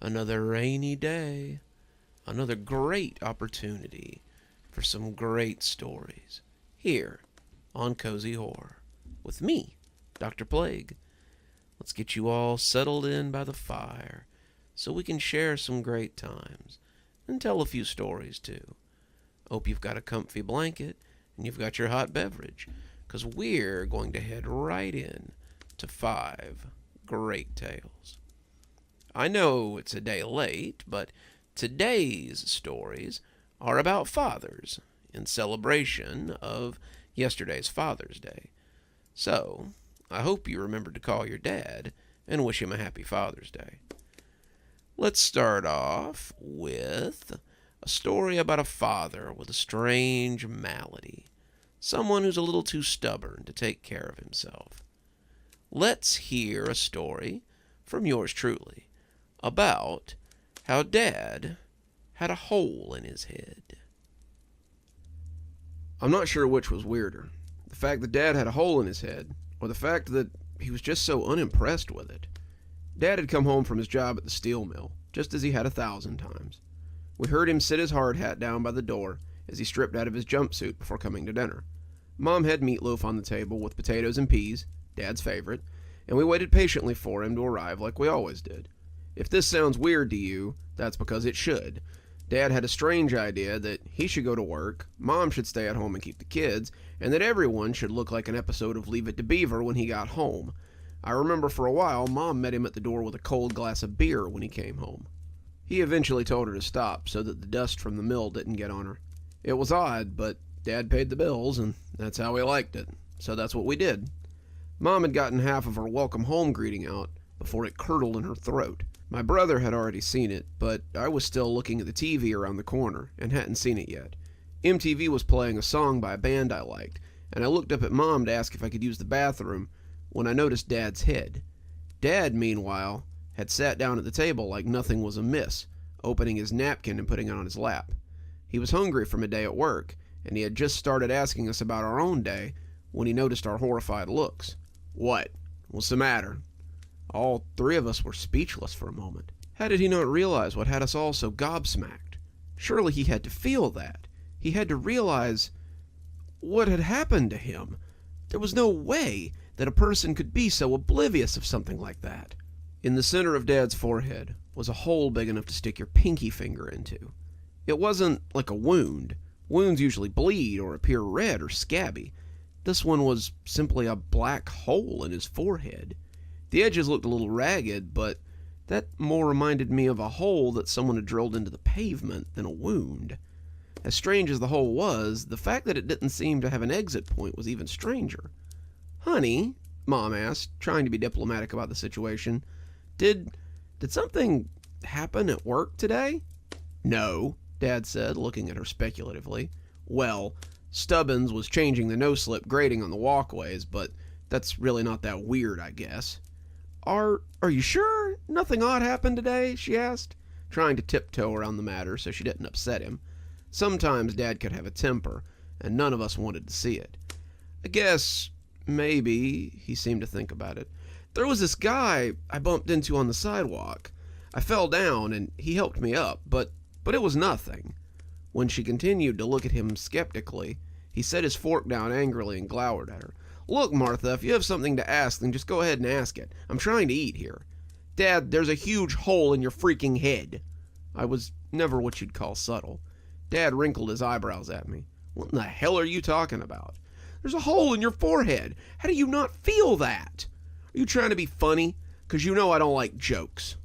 Another rainy day. Another great opportunity for some great stories here on Cozy Horror with me, Dr. Plague. Let's get you all settled in by the fire so we can share some great times and tell a few stories too. Hope you've got a comfy blanket and you've got your hot beverage, because we're going to head right in to 5 great tales. I know it's a day late, but today's stories are about fathers in celebration of yesterday's Father's Day. So, I hope you remembered to call your dad and wish him a happy Father's Day. Let's start off with a story about a father with a strange malady. Someone who's a little too stubborn to take care of himself. Let's hear a story from yours truly about how Dad had a hole in his head. I'm not sure which was weirder, the fact that Dad had a hole in his head, or the fact that he was just so unimpressed with it. Dad had come home from his job at the steel mill, just as he had 1,000 times. We heard him sit his hard hat down by the door as he stripped out of his jumpsuit before coming to dinner. Mom had meatloaf on the table with potatoes and peas, Dad's favorite, and we waited patiently for him to arrive like we always did. If this sounds weird to you, that's because it should. Dad had a strange idea that he should go to work, Mom should stay at home and keep the kids, and that everyone should look like an episode of Leave It to Beaver when he got home. I remember for a while, Mom met him at the door with a cold glass of beer when he came home. He eventually told her to stop so that the dust from the mill didn't get on her. It was odd, but Dad paid the bills, and that's how he liked it, so that's what we did. Mom had gotten half of her welcome home greeting out before it curdled in her throat. My brother had already seen it, but I was still looking at the TV around the corner and hadn't seen it yet. MTV was playing a song by a band I liked, and I looked up at Mom to ask if I could use the bathroom when I noticed Dad's head. Dad, meanwhile, had sat down at the table like nothing was amiss, opening his napkin and putting it on his lap. He was hungry from a day at work, and he had just started asking us about our own day when he noticed our horrified looks. What? What's the matter? All 3 of us were speechless for a moment. How did he not realize what had us all so gobsmacked? Surely he had to feel that. He had to realize what had happened to him. There was no way that a person could be so oblivious of something like that. In the center of Dad's forehead was a hole big enough to stick your pinky finger into. It wasn't like a wound. Wounds usually bleed or appear red or scabby. This one was simply a black hole in his forehead. The edges looked a little ragged, but that more reminded me of a hole that someone had drilled into the pavement than a wound. As strange as the hole was, the fact that it didn't seem to have an exit point was even stranger. "Honey," Mom asked, trying to be diplomatic about the situation, Did something happen at work today?" "No," Dad said, looking at her speculatively. "Well, Stubbins was changing the no-slip grating on the walkways, but that's really not that weird, I guess." Are you sure nothing odd happened today?" she asked, trying to tiptoe around the matter so she didn't upset him. Sometimes Dad could have a temper, and none of us wanted to see it. "I guess, maybe," he seemed to think about it. "There was this guy I bumped into on the sidewalk. I fell down, and he helped me up, but it was nothing." When she continued to look at him skeptically, he set his fork down angrily and glowered at her. "Look, Martha, if you have something to ask, then just go ahead and ask it. I'm trying to eat here." "Dad, there's a huge hole in your freaking head." I was never what you'd call subtle. Dad wrinkled his eyebrows at me. "What in the hell are you talking about?" "There's a hole in your forehead. How do you not feel that? Are you trying to be funny? 'Cause you know I don't like jokes."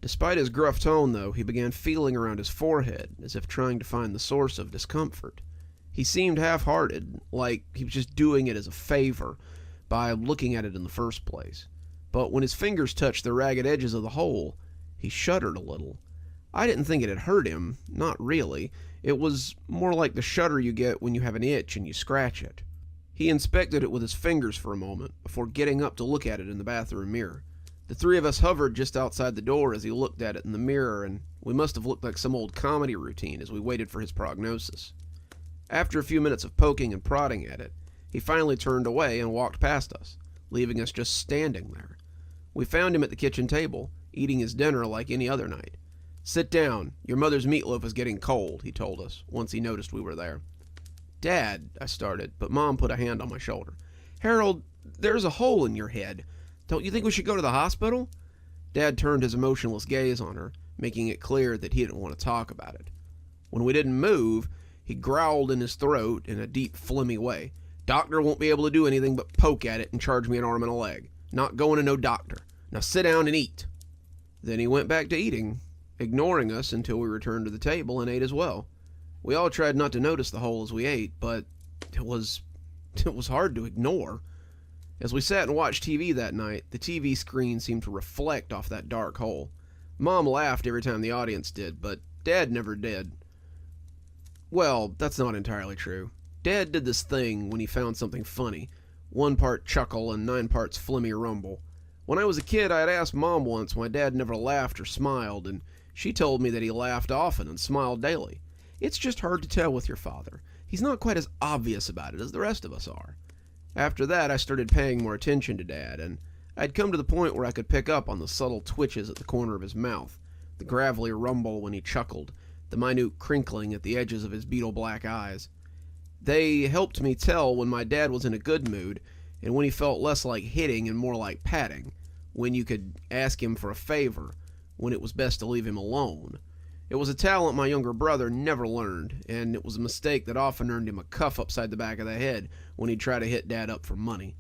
Despite his gruff tone, though, he began feeling around his forehead as if trying to find the source of discomfort. He seemed half-hearted, like he was just doing it as a favor by looking at it in the first place. But when his fingers touched the ragged edges of the hole, he shuddered a little. I didn't think it had hurt him, not really. It was more like the shudder you get when you have an itch and you scratch it. He inspected it with his fingers for a moment before getting up to look at it in the bathroom mirror. The 3 of us hovered just outside the door as he looked at it in the mirror, and we must have looked like some old comedy routine as we waited for his prognosis. After a few minutes of poking and prodding at it, he finally turned away and walked past us, leaving us just standing there. We found him at the kitchen table, eating his dinner like any other night. "Sit down. Your mother's meatloaf is getting cold," he told us, once he noticed we were there. "Dad," I started, but Mom put a hand on my shoulder. "Harold, there's a hole in your head. Don't you think we should go to the hospital?" Dad turned his emotionless gaze on her, making it clear that he didn't want to talk about it. When we didn't move, he growled in his throat in a deep, phlegmy way. "Doctor won't be able to do anything but poke at it and charge me an arm and a leg. Not going to no doctor. Now sit down and eat." Then he went back to eating, ignoring us until we returned to the table and ate as well. We all tried not to notice the hole as we ate, but it was hard to ignore. As we sat and watched TV that night, the TV screen seemed to reflect off that dark hole. Mom laughed every time the audience did, but Dad never did. Well, that's not entirely true. Dad did this thing when he found something funny. 1 part chuckle and 9 parts phlegmy rumble. When I was a kid, I had asked Mom once why Dad never laughed or smiled, and she told me that he laughed often and smiled daily. "It's just hard to tell with your father. He's not quite as obvious about it as the rest of us are." After that, I started paying more attention to Dad, and I'd come to the point where I could pick up on the subtle twitches at the corner of his mouth, the gravelly rumble when he chuckled, the minute crinkling at the edges of his beetle-black eyes. They helped me tell when my dad was in a good mood, and when he felt less like hitting and more like patting, when you could ask him for a favor, when it was best to leave him alone. It was a talent my younger brother never learned, and it was a mistake that often earned him a cuff upside the back of the head when he'd try to hit Dad up for money.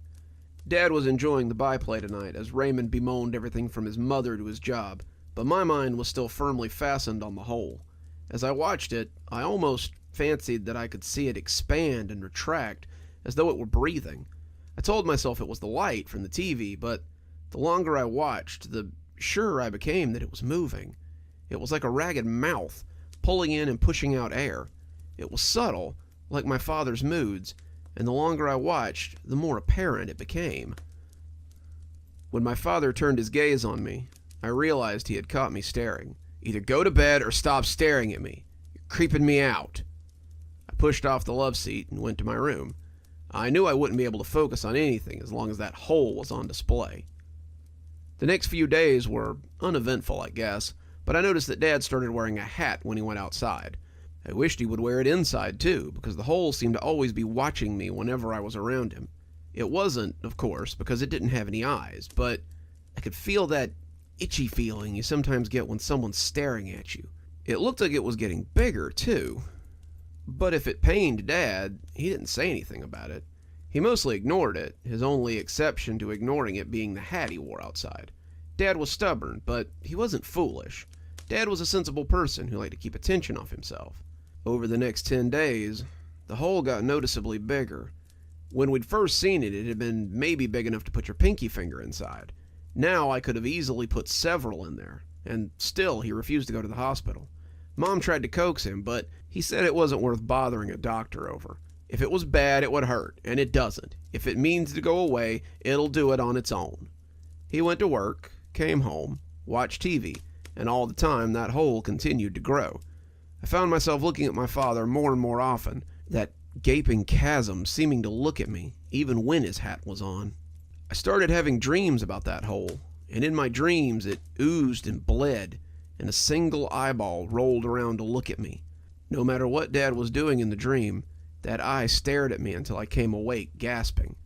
Dad was enjoying the byplay tonight as Raymond bemoaned everything from his mother to his job, but my mind was still firmly fastened on the hole. As I watched it, I almost fancied that I could see it expand and retract as though it were breathing. I told myself it was the light from the TV, but the longer I watched, the surer I became that it was moving. It was like a ragged mouth, pulling in and pushing out air. It was subtle, like my father's moods, and the longer I watched, the more apparent it became. When my father turned his gaze on me, I realized he had caught me staring. "Either go to bed or stop staring at me. You're creeping me out." I pushed off the love seat and went to my room. I knew I wouldn't be able to focus on anything as long as that hole was on display. The next few days were uneventful, I guess, but I noticed that Dad started wearing a hat when he went outside. I wished he would wear it inside, too, because the hole seemed to always be watching me whenever I was around him. It wasn't, of course, because it didn't have any eyes, but I could feel that itchy feeling you sometimes get when someone's staring at you. It looked like it was getting bigger, too. But if it pained Dad, he didn't say anything about it. He mostly ignored it, his only exception to ignoring it being the hat he wore outside. Dad was stubborn, but he wasn't foolish. Dad was a sensible person who liked to keep attention off himself. Over the next 10 days, the hole got noticeably bigger. When we'd first seen it, it had been maybe big enough to put your pinky finger inside. Now I could have easily put several in there, and still he refused to go to the hospital. Mom tried to coax him, but he said it wasn't worth bothering a doctor over. If it was bad, it would hurt, and it doesn't. If it means to go away, it'll do it on its own. He went to work, came home, watched TV, and all the time that hole continued to grow. I found myself looking at my father more and more often, that gaping chasm seeming to look at me, even when his hat was on. I started having dreams about that hole, and in my dreams it oozed and bled, and a single eyeball rolled around to look at me. No matter what Dad was doing in the dream, that eye stared at me until I came awake, gasping.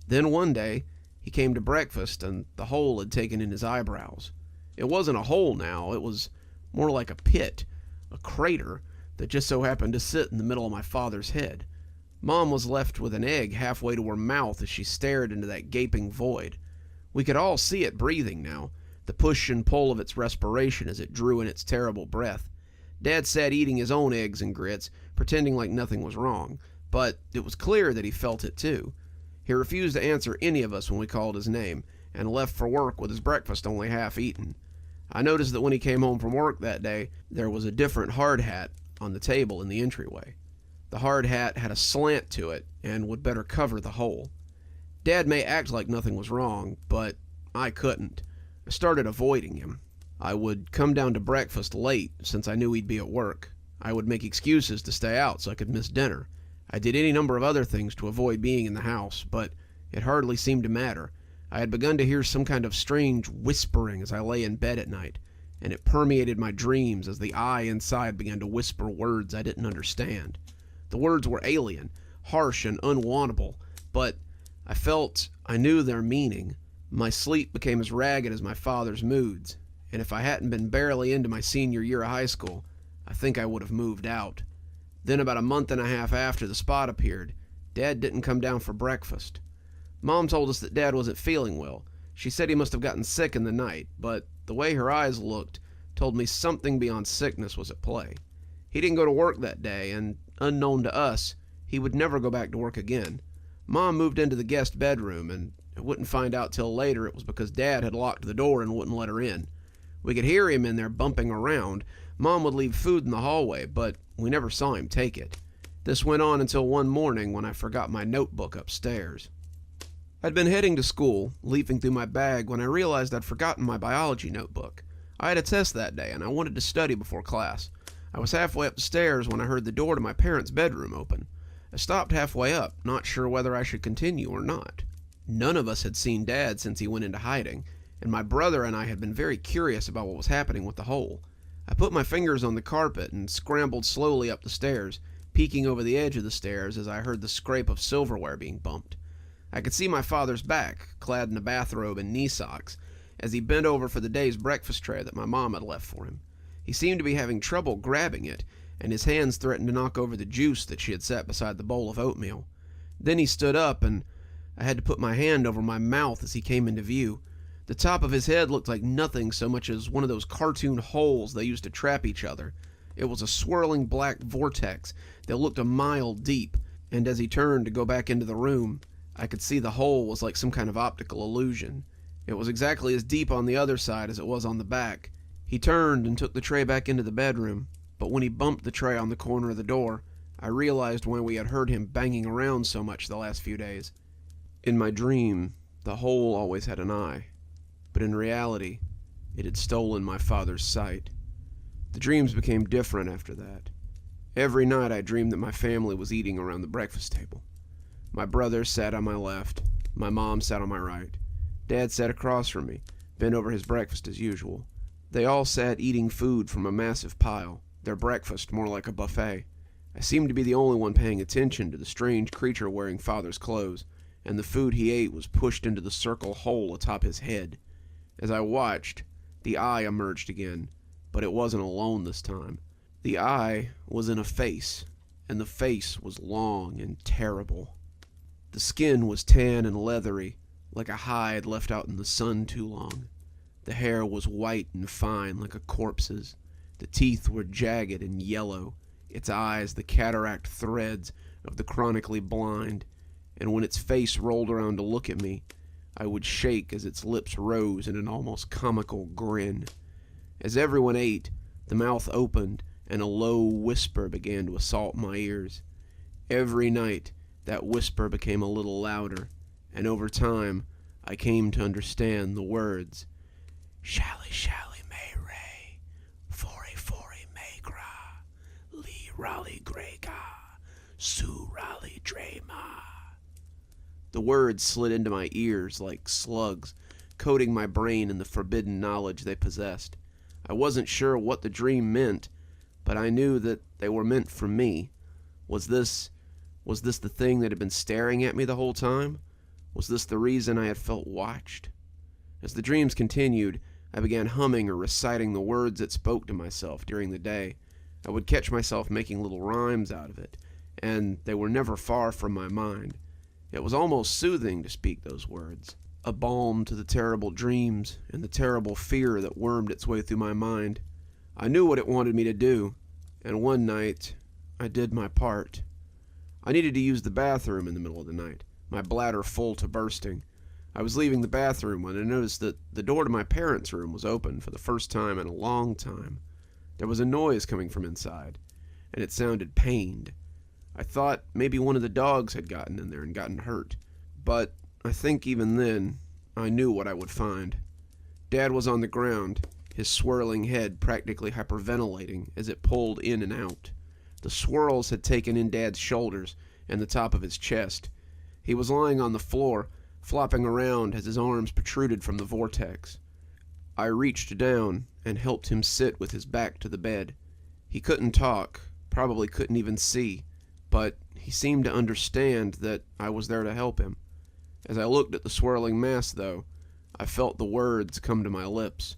Then one day, he came to breakfast, and the hole had taken in his eyebrows. It wasn't a hole now, it was more like a pit, a crater, that just so happened to sit in the middle of my father's head. Mom was left with an egg halfway to her mouth as she stared into that gaping void. We could all see it breathing now, the push and pull of its respiration as it drew in its terrible breath. Dad sat eating his own eggs and grits, pretending like nothing was wrong, but it was clear that he felt it too. He refused to answer any of us when we called his name, and left for work with his breakfast only half eaten. I noticed that when he came home from work that day, there was a different hard hat on the table in the entryway. The hard hat had a slant to it and would better cover the hole. Dad may act like nothing was wrong, but I couldn't. I started avoiding him. I would come down to breakfast late since I knew he'd be at work. I would make excuses to stay out so I could miss dinner. I did any number of other things to avoid being in the house, but it hardly seemed to matter. I had begun to hear some kind of strange whispering as I lay in bed at night, and it permeated my dreams as the eye inside began to whisper words I didn't understand. The words were alien, harsh, and unwantable, but I knew their meaning. My sleep became as ragged as my father's moods, and if I hadn't been barely into my senior year of high school, I think I would have moved out. Then about a month and a half after the spot appeared, Dad didn't come down for breakfast. Mom told us that Dad wasn't feeling well. She said he must have gotten sick in the night, but the way her eyes looked told me something beyond sickness was at play. He didn't go to work that day, and unknown to us, he would never go back to work again. Mom moved into the guest bedroom, and I wouldn't find out till later it was because Dad had locked the door and wouldn't let her in. We could hear him in there bumping around. Mom would leave food in the hallway, but we never saw him take it. This went on until one morning when I forgot my notebook upstairs. I'd been heading to school, leafing through my bag, when I realized I'd forgotten my biology notebook. I had a test that day, and I wanted to study before class. I was halfway up the stairs when I heard the door to my parents' bedroom open. I stopped halfway up, not sure whether I should continue or not. None of us had seen Dad since he went into hiding, and my brother and I had been very curious about what was happening with the hole. I put my fingers on the carpet and scrambled slowly up the stairs, peeking over the edge of the stairs as I heard the scrape of silverware being bumped. I could see my father's back, clad in a bathrobe and knee socks, as he bent over for the day's breakfast tray that my mom had left for him. He seemed to be having trouble grabbing it, and his hands threatened to knock over the juice that she had set beside the bowl of oatmeal. Then he stood up, and I had to put my hand over my mouth as he came into view. The top of his head looked like nothing so much as one of those cartoon holes they used to trap each other. It was a swirling black vortex that looked a mile deep, and as he turned to go back into the room, I could see the hole was like some kind of optical illusion. It was exactly as deep on the other side as it was on the back. He turned and took the tray back into the bedroom, but when he bumped the tray on the corner of the door, I realized why we had heard him banging around so much the last few days. In my dream, the hole always had an eye, but in reality, it had stolen my father's sight. The dreams became different after that. Every night I dreamed that my family was eating around the breakfast table. My brother sat on my left, my mom sat on my right. Dad sat across from me, bent over his breakfast as usual. They all sat eating food from a massive pile, their breakfast more like a buffet. I seemed to be the only one paying attention to the strange creature wearing father's clothes, and the food he ate was pushed into the circle hole atop his head. As I watched, the eye emerged again, but it wasn't alone this time. The eye was in a face, and the face was long and terrible. The skin was tan and leathery, like a hide left out in the sun too long. The hair was white and fine like a corpse's. The teeth were jagged and yellow, its eyes the cataract threads of the chronically blind, and when its face rolled around to look at me, I would shake as its lips rose in an almost comical grin. As everyone ate, the mouth opened and a low whisper began to assault my ears. Every night, that whisper became a little louder, and over time, I came to understand the words. Shally shally may ray, fori fori may gra, lee raleigh grega, su raleigh drema. The words slid into my ears like slugs, coating my brain in the forbidden knowledge they possessed. I wasn't sure what the dream meant, but I knew that they were meant for me. Was this the thing that had been staring at me the whole time? Was this the reason I had felt watched? As the dreams continued, I began humming or reciting the words it spoke to myself during the day. I would catch myself making little rhymes out of it, and they were never far from my mind. It was almost soothing to speak those words, a balm to the terrible dreams and the terrible fear that wormed its way through my mind. I knew what it wanted me to do, and one night, I did my part. I needed to use the bathroom in the middle of the night, my bladder full to bursting. I was leaving the bathroom when I noticed that the door to my parents' room was open for the first time in a long time. There was a noise coming from inside, and it sounded pained. I thought maybe one of the dogs had gotten in there and gotten hurt, but I think even then, I knew what I would find. Dad was on the ground, his swirling head practically hyperventilating as it pulled in and out. The swirls had taken in Dad's shoulders and the top of his chest. He was lying on the floor, flopping around as his arms protruded from the vortex. I reached down and helped him sit with his back to the bed. He couldn't talk, probably couldn't even see, but he seemed to understand that I was there to help him. As I looked at the swirling mass, though, I felt the words come to my lips.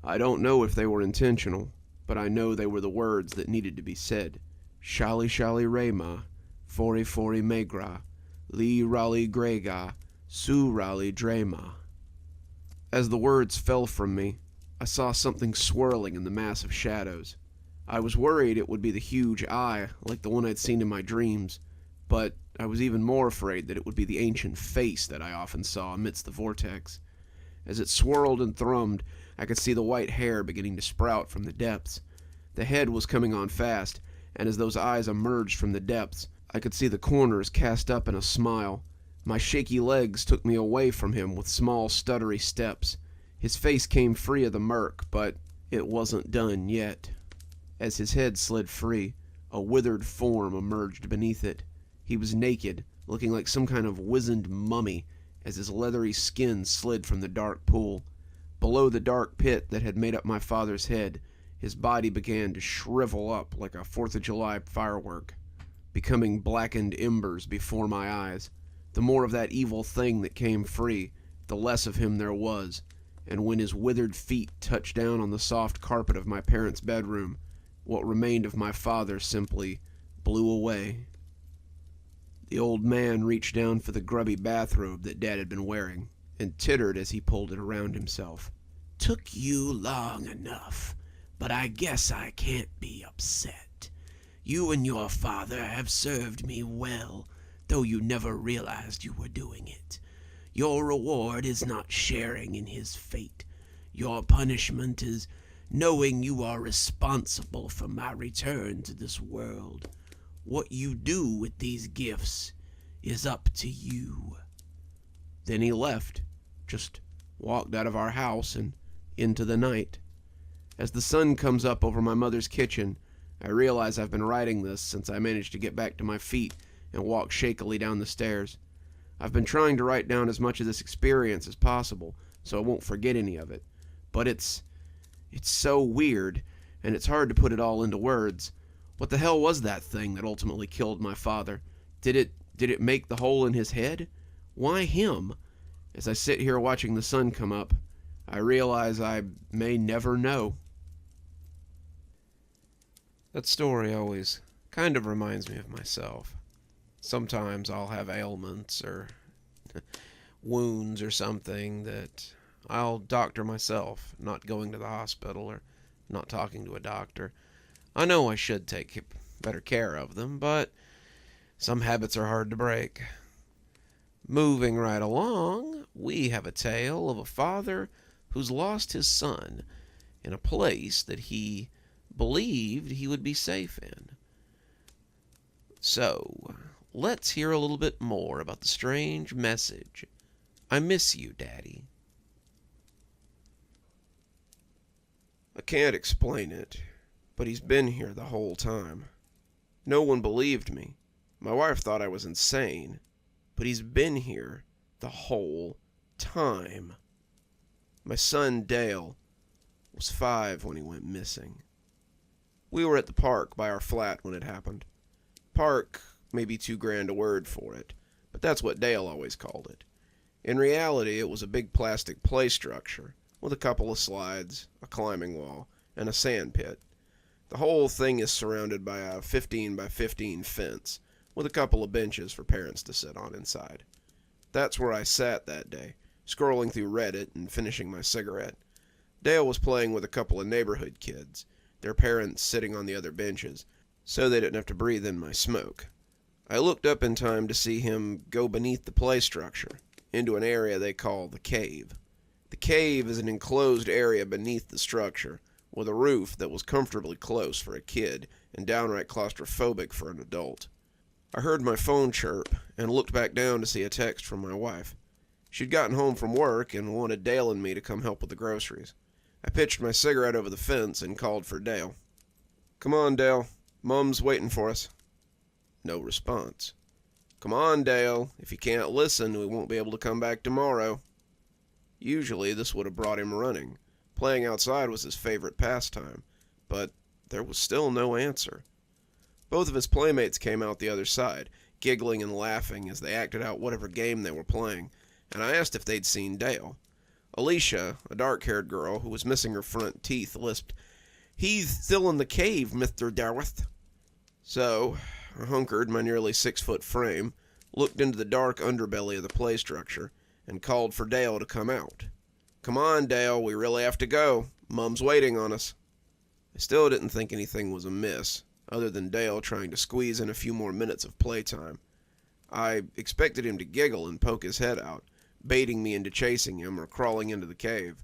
I don't know if they were intentional, but I know they were the words that needed to be said. Shali Shali Rayma, Fori Fori Megra, Li Raleigh Grega, Su Raleigh Drema. As the words fell from me, I saw something swirling in the mass of shadows. I was worried it would be the huge eye, like the one I'd seen in my dreams, but I was even more afraid that it would be the ancient face that I often saw amidst the vortex. As it swirled and thrummed, I could see the white hair beginning to sprout from the depths. The head was coming on fast, and as those eyes emerged from the depths, I could see the corners cast up in a smile. My shaky legs took me away from him with small, stuttery steps. His face came free of the murk, but it wasn't done yet. As his head slid free, a withered form emerged beneath it. He was naked, looking like some kind of wizened mummy, as his leathery skin slid from the dark pool. Below the dark pit that had made up my father's head, his body began to shrivel up like a 4th of July firework, becoming blackened embers before my eyes. The more of that evil thing that came free, the less of him there was, and when his withered feet touched down on the soft carpet of my parents' bedroom, what remained of my father simply blew away. The old man reached down for the grubby bathrobe that Dad had been wearing, and tittered as he pulled it around himself. "Took you long enough, but I guess I can't be upset. You and your father have served me well, though you never realized you were doing it. Your reward is not sharing in his fate. Your punishment is knowing you are responsible for my return to this world. What you do with these gifts is up to you." Then he left, just walked out of our house and into the night. As the sun comes up over my mother's kitchen, I realize I've been writing this since I managed to get back to my feet and walk shakily down the stairs. I've been trying to write down as much of this experience as possible so I won't forget any of it, but it's so weird, and it's hard to put it all into words. What the hell was that thing that ultimately killed my father? Did it make the hole in his head? Why him? As I sit here watching the sun come up, I realize I may never know. That story always kind of reminds me of myself. Sometimes I'll have ailments or wounds or something that I'll doctor myself, not going to the hospital or not talking to a doctor. I know I should take better care of them, but some habits are hard to break. Moving right along, we have a tale of a father who's lost his son in a place that he believed he would be safe in. So, let's hear a little bit more about the strange message. I miss you, Daddy. I can't explain it, but he's been here the whole time. No one believed me. My wife thought I was insane, but he's been here the whole time. My son, Dale, was 5 when he went missing. We were at the park by our flat when it happened. Park may be too grand a word for it, but that's what Dale always called it. In reality, it was a big plastic play structure with a couple of slides, a climbing wall, and a sand pit. The whole thing is surrounded by a 15 by 15 fence with a couple of benches for parents to sit on inside. That's where I sat that day, scrolling through Reddit and finishing my cigarette. Dale was playing with a couple of neighborhood kids, their parents sitting on the other benches, so they didn't have to breathe in my smoke. I looked up in time to see him go beneath the play structure, into an area they call the cave. The cave is an enclosed area beneath the structure, with a roof that was comfortably close for a kid and downright claustrophobic for an adult. I heard my phone chirp and looked back down to see a text from my wife. She'd gotten home from work and wanted Dale and me to come help with the groceries. I pitched my cigarette over the fence and called for Dale. "Come on, Dale. Mom's waiting for us." No response. "Come on, Dale. If you can't listen, we won't be able to come back tomorrow." Usually this would have brought him running. Playing outside was his favorite pastime, but there was still no answer. Both of his playmates came out the other side, giggling and laughing as they acted out whatever game they were playing, and I asked if they'd seen Dale. Alicia, a dark-haired girl who was missing her front teeth, lisped, "He's still in the cave, Mr. Darwith." So I hunkered my nearly 6-foot frame, looked into the dark underbelly of the play structure, and called for Dale to come out. "Come on, Dale, we really have to go. Mum's waiting on us." I still didn't think anything was amiss, other than Dale trying to squeeze in a few more minutes of playtime. I expected him to giggle and poke his head out, baiting me into chasing him or crawling into the cave.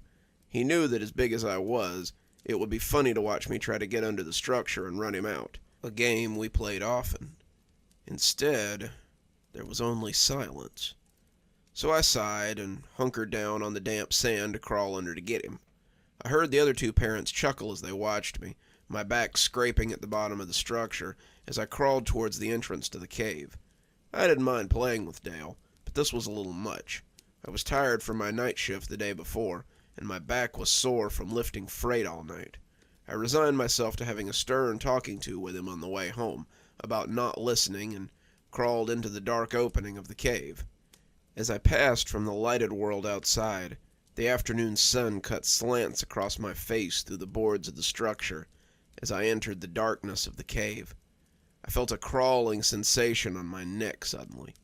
He knew that as big as I was, it would be funny to watch me try to get under the structure and run him out, a game we played often. Instead, there was only silence. So I sighed and hunkered down on the damp sand to crawl under to get him. I heard the other two parents chuckle as they watched me, my back scraping at the bottom of the structure as I crawled towards the entrance to the cave. I didn't mind playing with Dale, but this was a little much. I was tired from my night shift the day before, and my back was sore from lifting freight all night. I resigned myself to having a stern talking to with him on the way home about not listening and crawled into the dark opening of the cave. As I passed from the lighted world outside, the afternoon sun cut slants across my face through the boards of the structure as I entered the darkness of the cave. I felt a crawling sensation on my neck suddenly.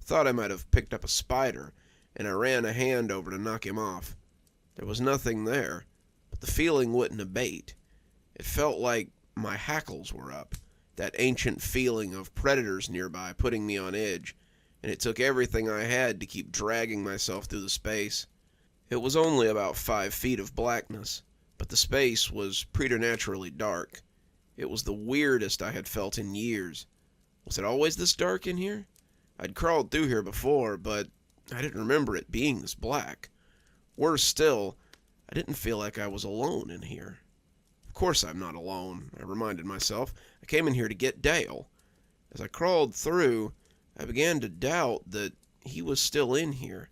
Thought I might have picked up a spider, and I ran a hand over to knock him off. There was nothing there, but the feeling wouldn't abate. It felt like my hackles were up, that ancient feeling of predators nearby putting me on edge, and it took everything I had to keep dragging myself through the space. It was only about 5 feet of blackness, but the space was preternaturally dark. It was the weirdest I had felt in years. Was it always this dark in here? I'd crawled through here before, but I didn't remember it being this black. Worse still, I didn't feel like I was alone in here. Of course I'm not alone, I reminded myself. I came in here to get Dale. As I crawled through, I began to doubt that he was still in here,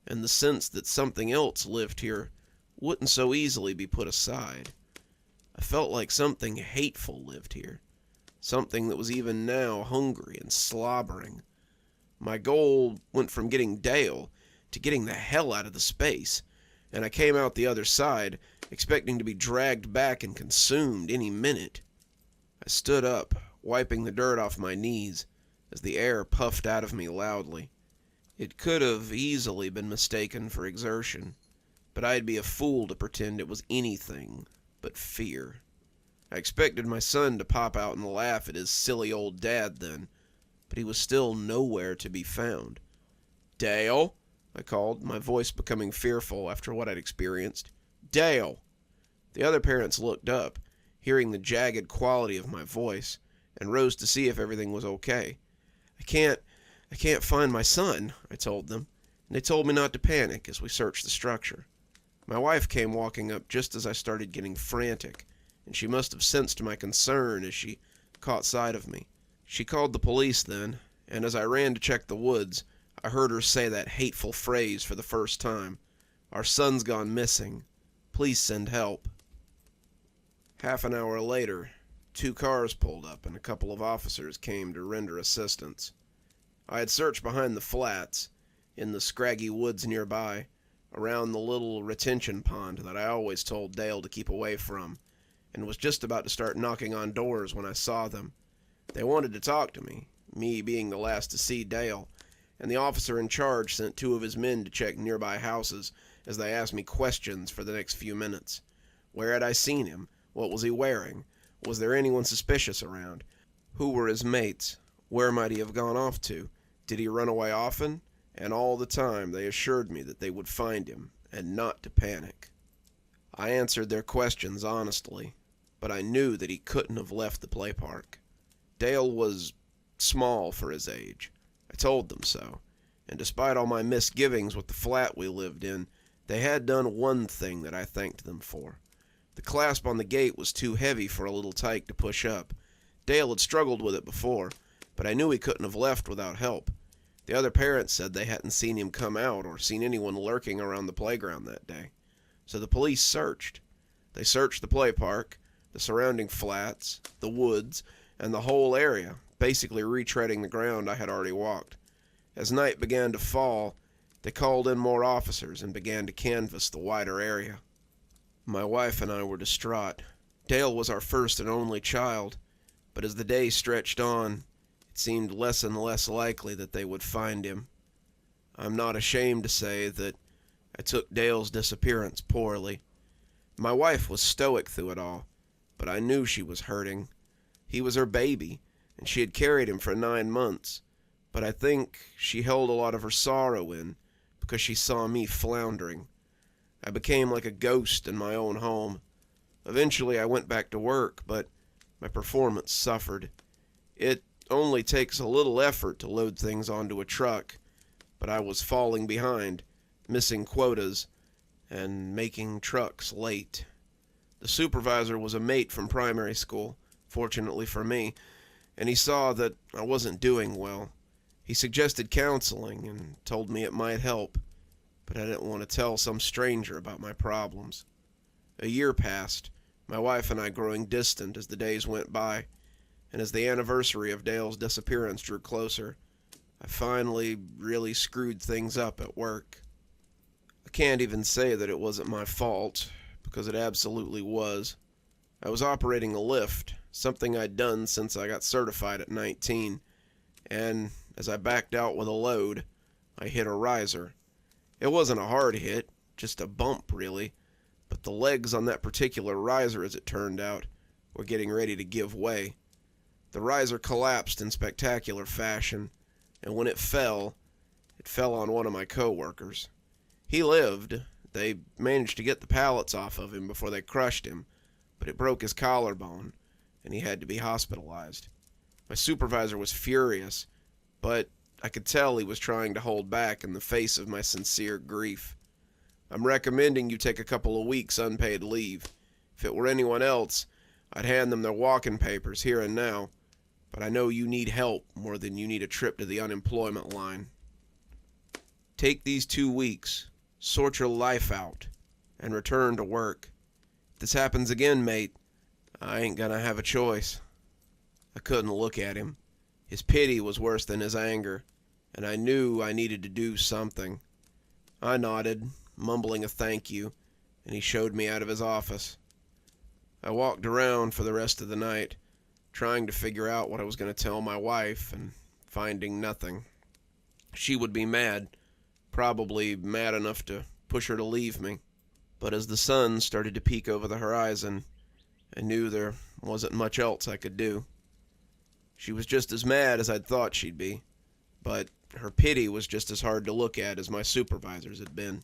and the sense that something else lived here wouldn't so easily be put aside. I felt like something hateful lived here, something that was even now hungry and slobbering. My goal went from getting Dale to getting the hell out of the space, and I came out the other side, expecting to be dragged back and consumed any minute. I stood up, wiping the dirt off my knees, as the air puffed out of me loudly. It could have easily been mistaken for exertion, but I'd be a fool to pretend it was anything but fear. I expected my son to pop out and laugh at his silly old dad then, but he was still nowhere to be found. "Dale?" I called, my voice becoming fearful after what I'd experienced. "Dale!" The other parents looked up, hearing the jagged quality of my voice, and rose to see if everything was okay. I can't find my son," I told them, and they told me not to panic as we searched the structure. My wife came walking up just as I started getting frantic, and she must have sensed my concern as she caught sight of me. She called the police then, and as I ran to check the woods, I heard her say that hateful phrase for the first time. "Our son's gone missing. Please send help." Half an hour later, 2 cars pulled up and a couple of officers came to render assistance. I had searched behind the flats, in the scraggy woods nearby, around the little retention pond that I always told Dale to keep away from, and was just about to start knocking on doors when I saw them. They wanted to talk to me being the last to see Dale, and the officer in charge sent 2 of his men to check nearby houses as they asked me questions for the next few minutes. Where had I seen him? What was he wearing? Was there anyone suspicious around? Who were his mates? Where might he have gone off to? Did he run away often? And all the time they assured me that they would find him, and not to panic. I answered their questions honestly, but I knew that he couldn't have left the play park. Dale was small for his age. I told them so, and despite all my misgivings with the flat we lived in, they had done one thing that I thanked them for. The clasp on the gate was too heavy for a little tyke to push up. Dale had struggled with it before, but I knew he couldn't have left without help. The other parents said they hadn't seen him come out or seen anyone lurking around the playground that day. So the police searched. They searched the play park, the surrounding flats, the woods, and the whole area, basically retreading the ground I had already walked. As night began to fall, they called in more officers and began to canvass the wider area. My wife and I were distraught. Dale was our first and only child, but as the days stretched on, it seemed less and less likely that they would find him. I'm not ashamed to say that I took Dale's disappearance poorly. My wife was stoic through it all, but I knew she was hurting. He was her baby, and she had carried him for 9 months, but I think she held a lot of her sorrow in because she saw me floundering. I became like a ghost in my own home. Eventually I went back to work, but my performance suffered. It only takes a little effort to load things onto a truck, but I was falling behind, missing quotas, and making trucks late. The supervisor was a mate from primary school, fortunately for me, and he saw that I wasn't doing well. He suggested counseling and told me it might help, but I didn't want to tell some stranger about my problems. A year passed, my wife and I growing distant as the days went by, and as the anniversary of Dale's disappearance drew closer, I finally really screwed things up at work. I can't even say that it wasn't my fault, because it absolutely was. I was operating a lift, something I'd done since I got certified at 19, and as I backed out with a load, I hit a riser. It wasn't a hard hit, just a bump really, but the legs on that particular riser, as it turned out, were getting ready to give way. The riser collapsed in spectacular fashion, and when it fell on one of my co-workers. He lived. They managed to get the pallets off of him before they crushed him, but it broke his collarbone, and he had to be hospitalized. My supervisor was furious, but I could tell he was trying to hold back in the face of my sincere grief. I'm recommending you take a couple of weeks unpaid leave. If it were anyone else, I'd hand them their walking papers here and now, but I know you need help more than you need a trip to the unemployment line. Take these 2 weeks, sort your life out, and return to work. If this happens again, mate, I ain't gonna have a choice. I couldn't look at him. His pity was worse than his anger, and I knew I needed to do something. I nodded, mumbling a thank you, and he showed me out of his office. I walked around for the rest of the night, trying to figure out what I was going to tell my wife, and finding nothing. She would be mad, probably mad enough to push her to leave me. But as the sun started to peek over the horizon, I knew there wasn't much else I could do. She was just as mad as I'd thought she'd be, but her pity was just as hard to look at as my supervisor's had been.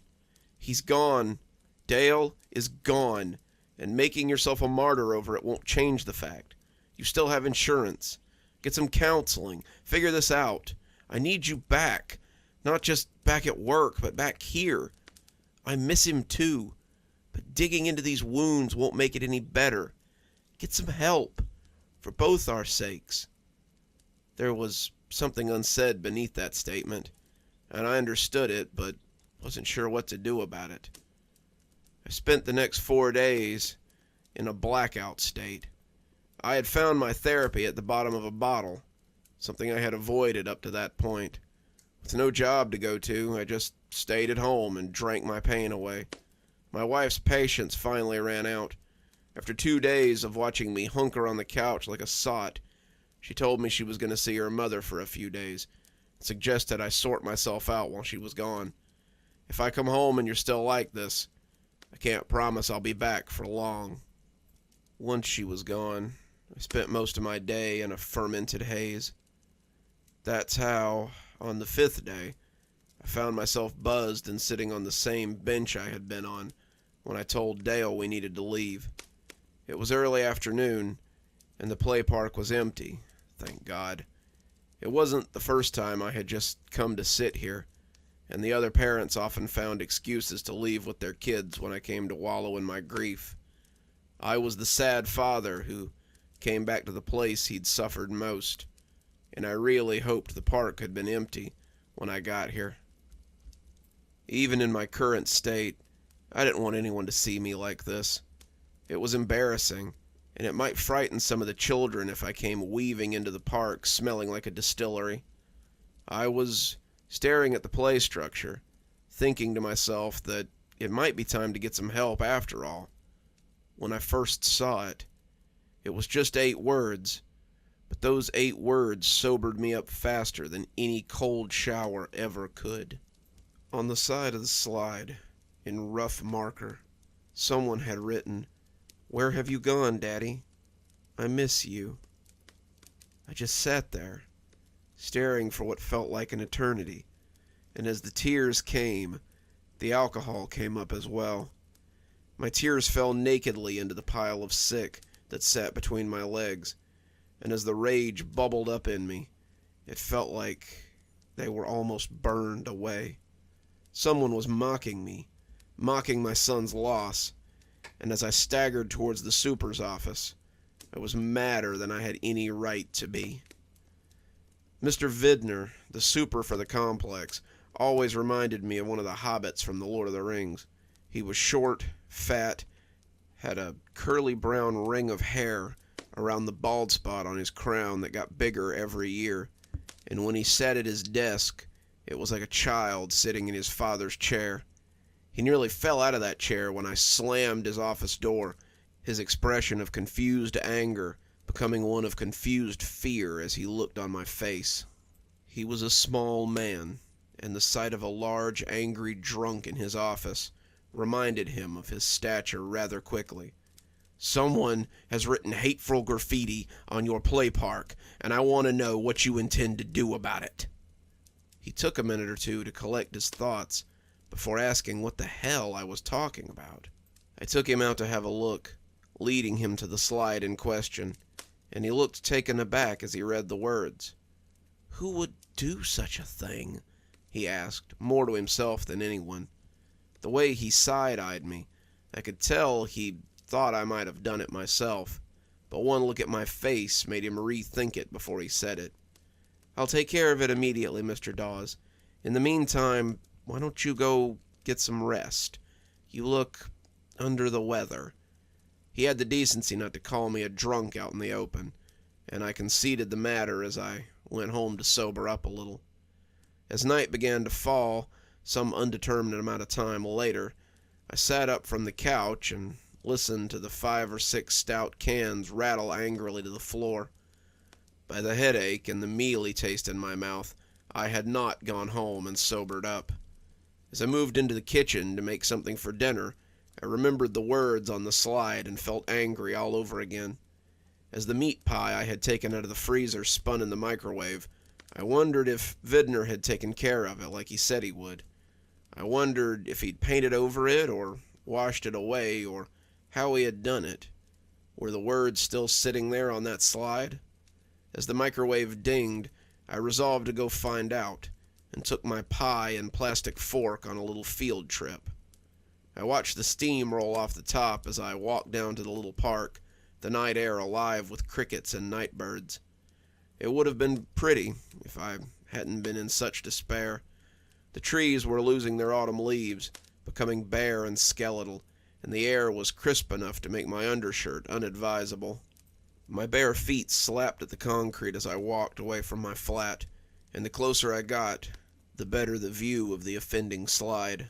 He's gone. Dale is gone, and making yourself a martyr over it won't change the fact. You still have insurance. Get some counseling. Figure this out. I need you back. Not just back at work, but back here. I miss him too, but digging into these wounds won't make it any better. Get some help, for both our sakes. There was something unsaid beneath that statement, and I understood it, but wasn't sure what to do about it. I spent the next 4 days in a blackout state. I had found my therapy at the bottom of a bottle, something I had avoided up to that point. With no job to go to, I just stayed at home and drank my pain away. My wife's patience finally ran out. After 2 days of watching me hunker on the couch like a sot, she told me she was going to see her mother for a few days, and suggested I sort myself out while she was gone. If I come home and you're still like this, I can't promise I'll be back for long. Once she was gone, I spent most of my day in a fermented haze. That's how, on the 5th day, I found myself buzzed and sitting on the same bench I had been on when I told Dale we needed to leave. It was early afternoon, and the play park was empty, thank God. It wasn't the first time I had just come to sit here, and the other parents often found excuses to leave with their kids when I came to wallow in my grief. I was the sad father who came back to the place he'd suffered most, and I really hoped the park had been empty when I got here. Even in my current state, I didn't want anyone to see me like this. It was embarrassing, and it might frighten some of the children if I came weaving into the park smelling like a distillery. I was staring at the play structure, thinking to myself that it might be time to get some help after all. When I first saw it, it was just 8 words, but those 8 words sobered me up faster than any cold shower ever could. On the side of the slide, in rough marker, someone had written, "Where have you gone, Daddy? I miss you." I just sat there, staring for what felt like an eternity, and as the tears came, the alcohol came up as well. My tears fell nakedly into the pile of sick that sat between my legs, and as the rage bubbled up in me, it felt like they were almost burned away. Someone was mocking me, mocking my son's loss, and as I staggered towards the super's office, I was madder than I had any right to be. Mr. Vidner, the super for the complex, always reminded me of one of the hobbits from The Lord of the Rings. He was short, fat, had a curly brown ring of hair around the bald spot on his crown that got bigger every year, and when he sat at his desk, it was like a child sitting in his father's chair. He nearly fell out of that chair when I slammed his office door, his expression of confused anger becoming one of confused fear as he looked on my face. He was a small man, and the sight of a large, angry drunk in his office reminded him of his stature rather quickly. "Someone has written hateful graffiti on your play park, and I want to know what you intend to do about it." He took a minute or two to collect his thoughts before asking what the hell I was talking about. I took him out to have a look, leading him to the slide in question, and he looked taken aback as he read the words. "Who would do such a thing?" he asked, more to himself than anyone. The way he side-eyed me, I could tell he thought I might have done it myself, but one look at my face made him rethink it before he said it. "I'll take care of it immediately, Mr. Dawes. In the meantime, why don't you go get some rest? You look under the weather." He had the decency not to call me a drunk out in the open, and I conceded the matter as I went home to sober up a little. As night began to fall, some undetermined amount of time later, I sat up from the couch and listened to the 5 or 6 stout cans rattle angrily to the floor. By the headache and the mealy taste in my mouth, I had not gone home and sobered up. As I moved into the kitchen to make something for dinner, I remembered the words on the slide and felt angry all over again. As the meat pie I had taken out of the freezer spun in the microwave, I wondered if Vidner had taken care of it like he said he would. I wondered if he'd painted over it or washed it away or how he had done it. Were the words still sitting there on that slide? As the microwave dinged, I resolved to go find out, and took my pie and plastic fork on a little field trip. I watched the steam roll off the top as I walked down to the little park, the night air alive with crickets and night birds. It would have been pretty if I hadn't been in such despair. The trees were losing their autumn leaves, becoming bare and skeletal, and the air was crisp enough to make my undershirt unadvisable. My bare feet slapped at the concrete as I walked away from my flat, and the closer I got, the better the view of the offending slide.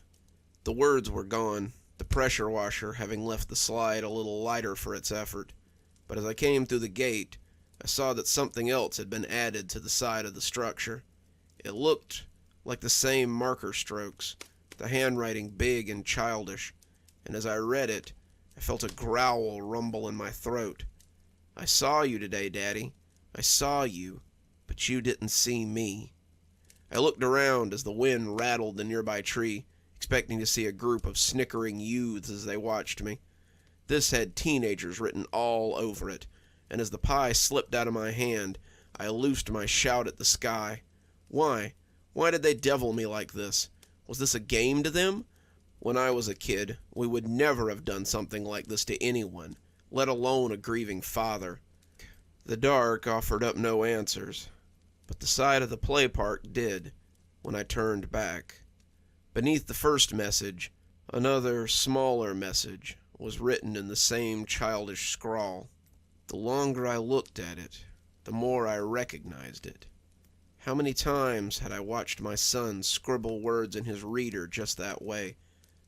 The words were gone, the pressure washer having left the slide a little lighter for its effort, but as I came through the gate, I saw that something else had been added to the side of the structure. It looked like the same marker strokes, the handwriting big and childish, and as I read it, I felt a growl rumble in my throat. "I saw you today, Daddy. I saw you, but you didn't see me." I looked around as the wind rattled the nearby tree, expecting to see a group of snickering youths as they watched me. This had teenagers written all over it, and as the pie slipped out of my hand, I loosed my shout at the sky. Why? Why did they devil me like this? Was this a game to them? When I was a kid, we would never have done something like this to anyone, let alone a grieving father. The dark offered up no answers, but the side of the play park did, when I turned back. Beneath the first message, another, smaller message was written in the same childish scrawl. The longer I looked at it, the more I recognized it. How many times had I watched my son scribble words in his reader just that way,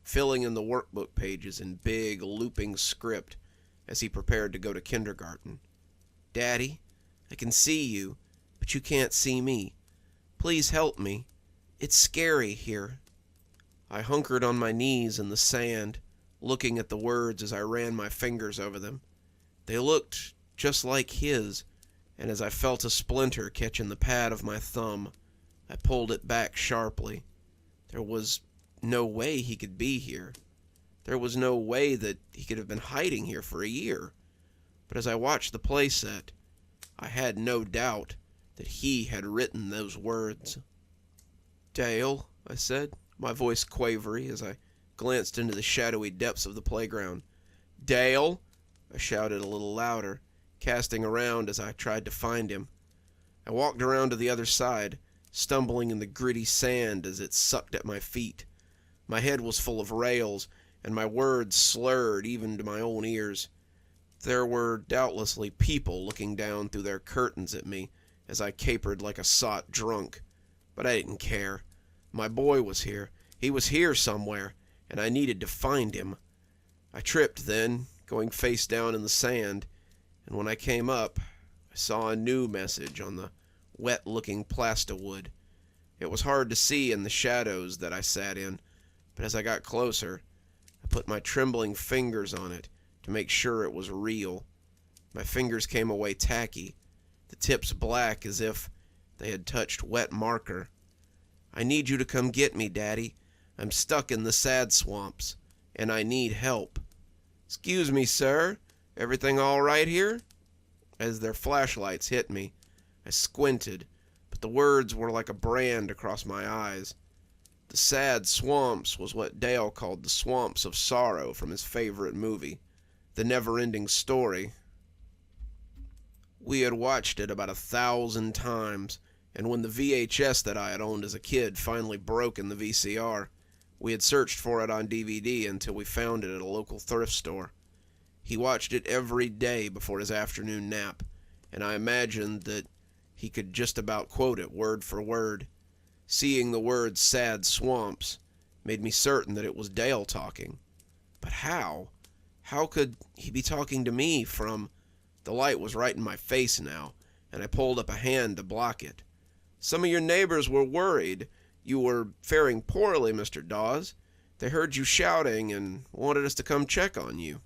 filling in the workbook pages in big, looping script as he prepared to go to kindergarten. "Daddy, I can see you, but you can't see me. Please help me. It's scary here." I hunkered on my knees in the sand, looking at the words as I ran my fingers over them. They looked just like his, and as I felt a splinter catch in the pad of my thumb, I pulled it back sharply. There was no way he could be here. There was no way that he could have been hiding here for a year. But as I watched the playset, I had no doubt that he had written those words. "Dale," I said, my voice quavery as I glanced into the shadowy depths of the playground. "Dale!" I shouted a little louder, casting around as I tried to find him. I walked around to the other side, stumbling in the gritty sand as it sucked at my feet. My head was full of rails, and my words slurred even to my own ears. There were doubtlessly people looking down through their curtains at me as I capered like a sot drunk, but I didn't care. My boy was here. He was here somewhere, and I needed to find him. I tripped then, going face down in the sand, and when I came up, I saw a new message on the wet-looking plasterwood. It was hard to see in the shadows that I sat in, but as I got closer, I put my trembling fingers on it to make sure it was real. My fingers came away tacky, the tips black as if they had touched wet marker. "I need you to come get me, Daddy. I'm stuck in the sad swamps, and I need help." "Excuse me, sir. Everything all right here?" As their flashlights hit me, I squinted, but the words were like a brand across my eyes. The sad swamps was what Dale called the swamps of sorrow from his favorite movie, The Never-Ending Story. We had watched it about 1,000 times, and when the VHS that I had owned as a kid finally broke in the VCR, we had searched for it on DVD until we found it at a local thrift store. He watched it every day before his afternoon nap, and I imagined that he could just about quote it word for word. Seeing the word "sad swamps" made me certain that it was Dale talking. But how? How could he be talking to me from... The light was right in my face now, and I pulled up a hand to block it. "Some of your neighbors were worried. You were faring poorly, Mr. Dawes. They heard you shouting and wanted us to come check on you."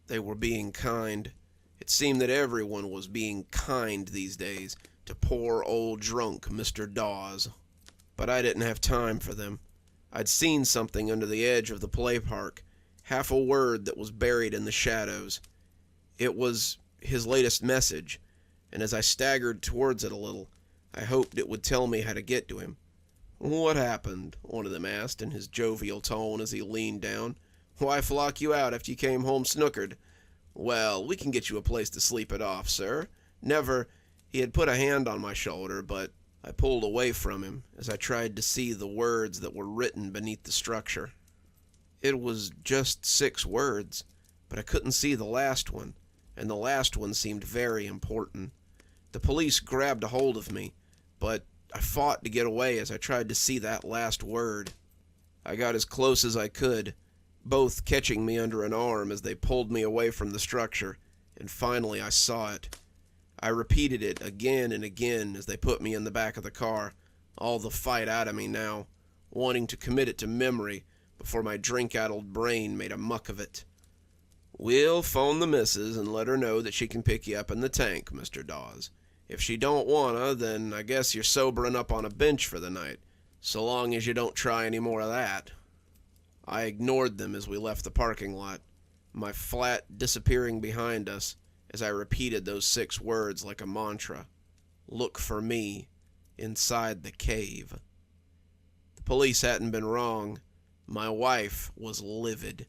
They were being kind. It seemed that everyone was being kind these days to poor old drunk Mr. Dawes. But I didn't have time for them. I'd seen something under the edge of the play park, half a word that was buried in the shadows. It was his latest message, and as I staggered towards it a little, I hoped it would tell me how to get to him. "What happened?" one of them asked in his jovial tone as he leaned down. "Why flock you out after you came home snookered?" "Well, we can get you a place to sleep it off, sir. Never—" He had put a hand on my shoulder, but I pulled away from him as I tried to see the words that were written beneath the structure. It was just 6 words, but I couldn't see the last one, and the last one seemed very important. The police grabbed a hold of me, but I fought to get away as I tried to see that last word. I got as close as I could, both catching me under an arm as they pulled me away from the structure, and finally I saw it. I repeated it again and again as they put me in the back of the car, all the fight out of me now, wanting to commit it to memory before my drink-addled brain made a muck of it. "We'll phone the missus and let her know that she can pick you up in the tank, Mr. Dawes. If she don't wanna, then I guess you're sobering up on a bench for the night, so long as you don't try any more of that." I ignored them as we left the parking lot, my flat disappearing behind us as I repeated those 6 words like a mantra. "Look for me inside the cave." The police hadn't been wrong. My wife was livid.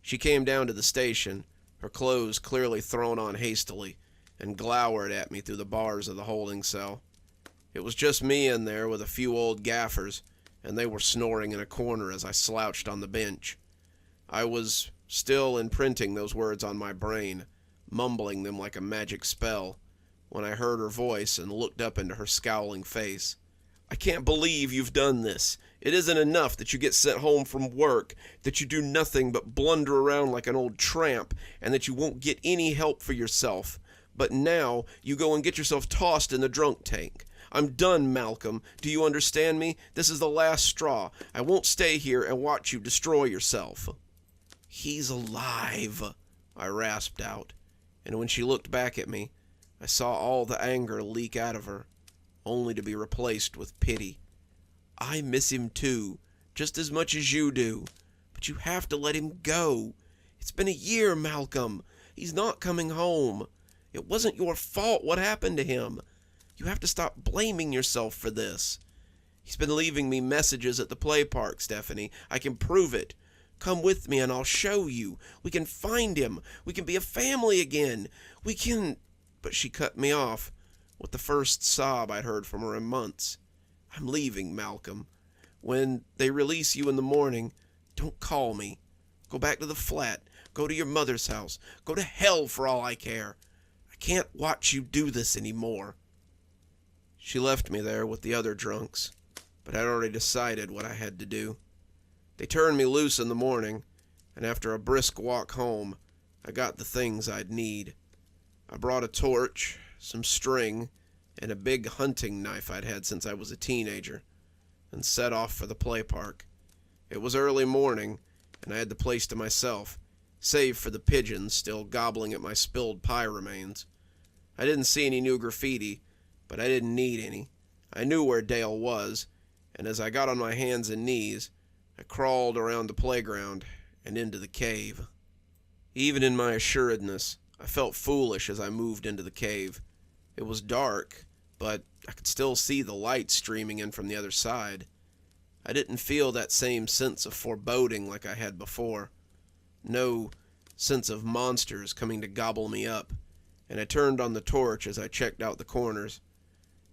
She came down to the station, her clothes clearly thrown on hastily, and glowered at me through the bars of the holding cell. It was just me in there with a few old gaffers, and they were snoring in a corner as I slouched on the bench. I was still imprinting those words on my brain, mumbling them like a magic spell, when I heard her voice and looked up into her scowling face. "I can't believe you've done this. It isn't enough that you get sent home from work, that you do nothing but blunder around like an old tramp, and that you won't get any help for yourself. But now you go and get yourself tossed in the drunk tank. I'm done, Malcolm. Do you understand me? This is the last straw. I won't stay here and watch you destroy yourself." "He's alive," I rasped out, and when she looked back at me, I saw all the anger leak out of her, only to be replaced with pity. "I miss him too, just as much as you do, but you have to let him go. It's been a year, Malcolm. He's not coming home. It wasn't your fault what happened to him. You have to stop blaming yourself for this. He's been leaving me messages at the play park, Stephanie. I can prove it. Come with me and I'll show you. We can find him. We can be a family again. We can..." But she cut me off with the first sob I'd heard from her in months. "I'm leaving, Malcolm. When they release you in the morning, don't call me. Go back to the flat. Go to your mother's house. Go to hell for all I care. I can't watch you do this anymore." She left me there with the other drunks, but I'd already decided what I had to do. They turned me loose in the morning, and after a brisk walk home, I got the things I'd need. I brought a torch, some string, and a big hunting knife I'd had since I was a teenager, and set off for the play park. It was early morning, and I had the place to myself, save for the pigeons still gobbling at my spilled pie remains. I didn't see any new graffiti, but I didn't need any. I knew where Dale was, and as I got on my hands and knees, I crawled around the playground and into the cave. Even in my assuredness, I felt foolish as I moved into the cave. It was dark, but I could still see the light streaming in from the other side. I didn't feel that same sense of foreboding like I had before. No sense of monsters coming to gobble me up, and I turned on the torch as I checked out the corners.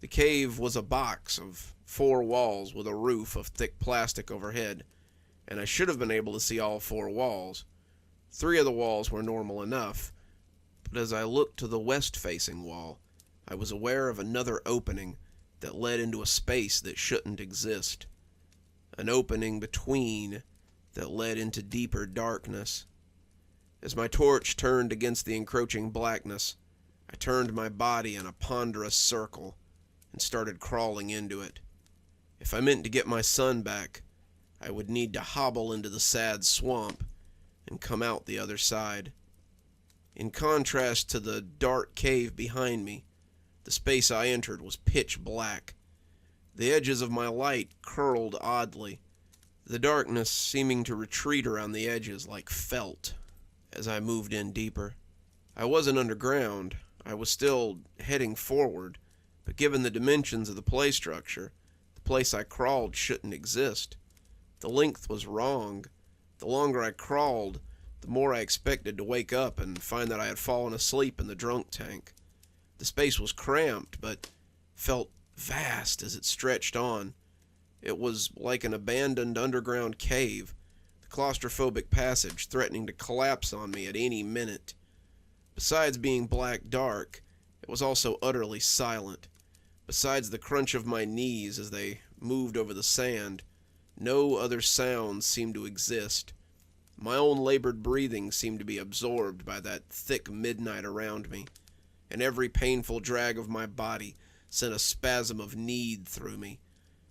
The cave was a box of 4 walls with a roof of thick plastic overhead, and I should have been able to see all 4 walls. 3 of the walls were normal enough, but as I looked to the west-facing wall, I was aware of another opening that led into a space that shouldn't exist. An opening between that led into deeper darkness. As my torch turned against the encroaching blackness, I turned my body in a ponderous circle and started crawling into it. If I meant to get my son back, I would need to hobble into the sad swamp and come out the other side. In contrast to the dark cave behind me, the space I entered was pitch black. The edges of my light curled oddly, the darkness seeming to retreat around the edges like felt as I moved in deeper. I wasn't underground. I was still heading forward, but given the dimensions of the play structure, the place I crawled shouldn't exist. The length was wrong. The longer I crawled, the more I expected to wake up and find that I had fallen asleep in the drunk tank. The space was cramped, but felt vast as it stretched on. It was like an abandoned underground cave, the claustrophobic passage threatening to collapse on me at any minute. Besides being black dark, it was also utterly silent. Besides the crunch of my knees as they moved over the sand, no other sounds seemed to exist. My own labored breathing seemed to be absorbed by that thick midnight around me, and every painful drag of my body sent a spasm of need through me.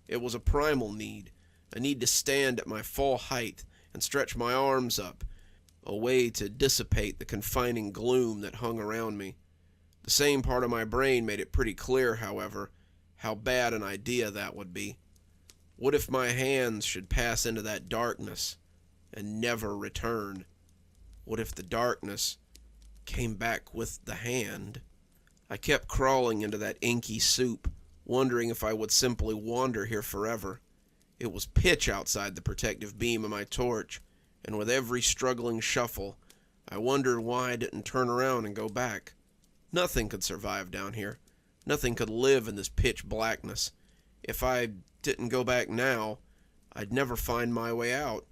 It was a primal need, a need to stand at my full height and stretch my arms up, a way to dissipate the confining gloom that hung around me. The same part of my brain made it pretty clear, however, how bad an idea that would be. What if my hands should pass into that darkness and never return? What if the darkness came back with the hand? I kept crawling into that inky soup, wondering if I would simply wander here forever. It was pitch outside the protective beam of my torch, and with every struggling shuffle, I wondered why I didn't turn around and go back. Nothing could survive down here. Nothing could live in this pitch blackness. If I didn't go back now, I'd never find my way out,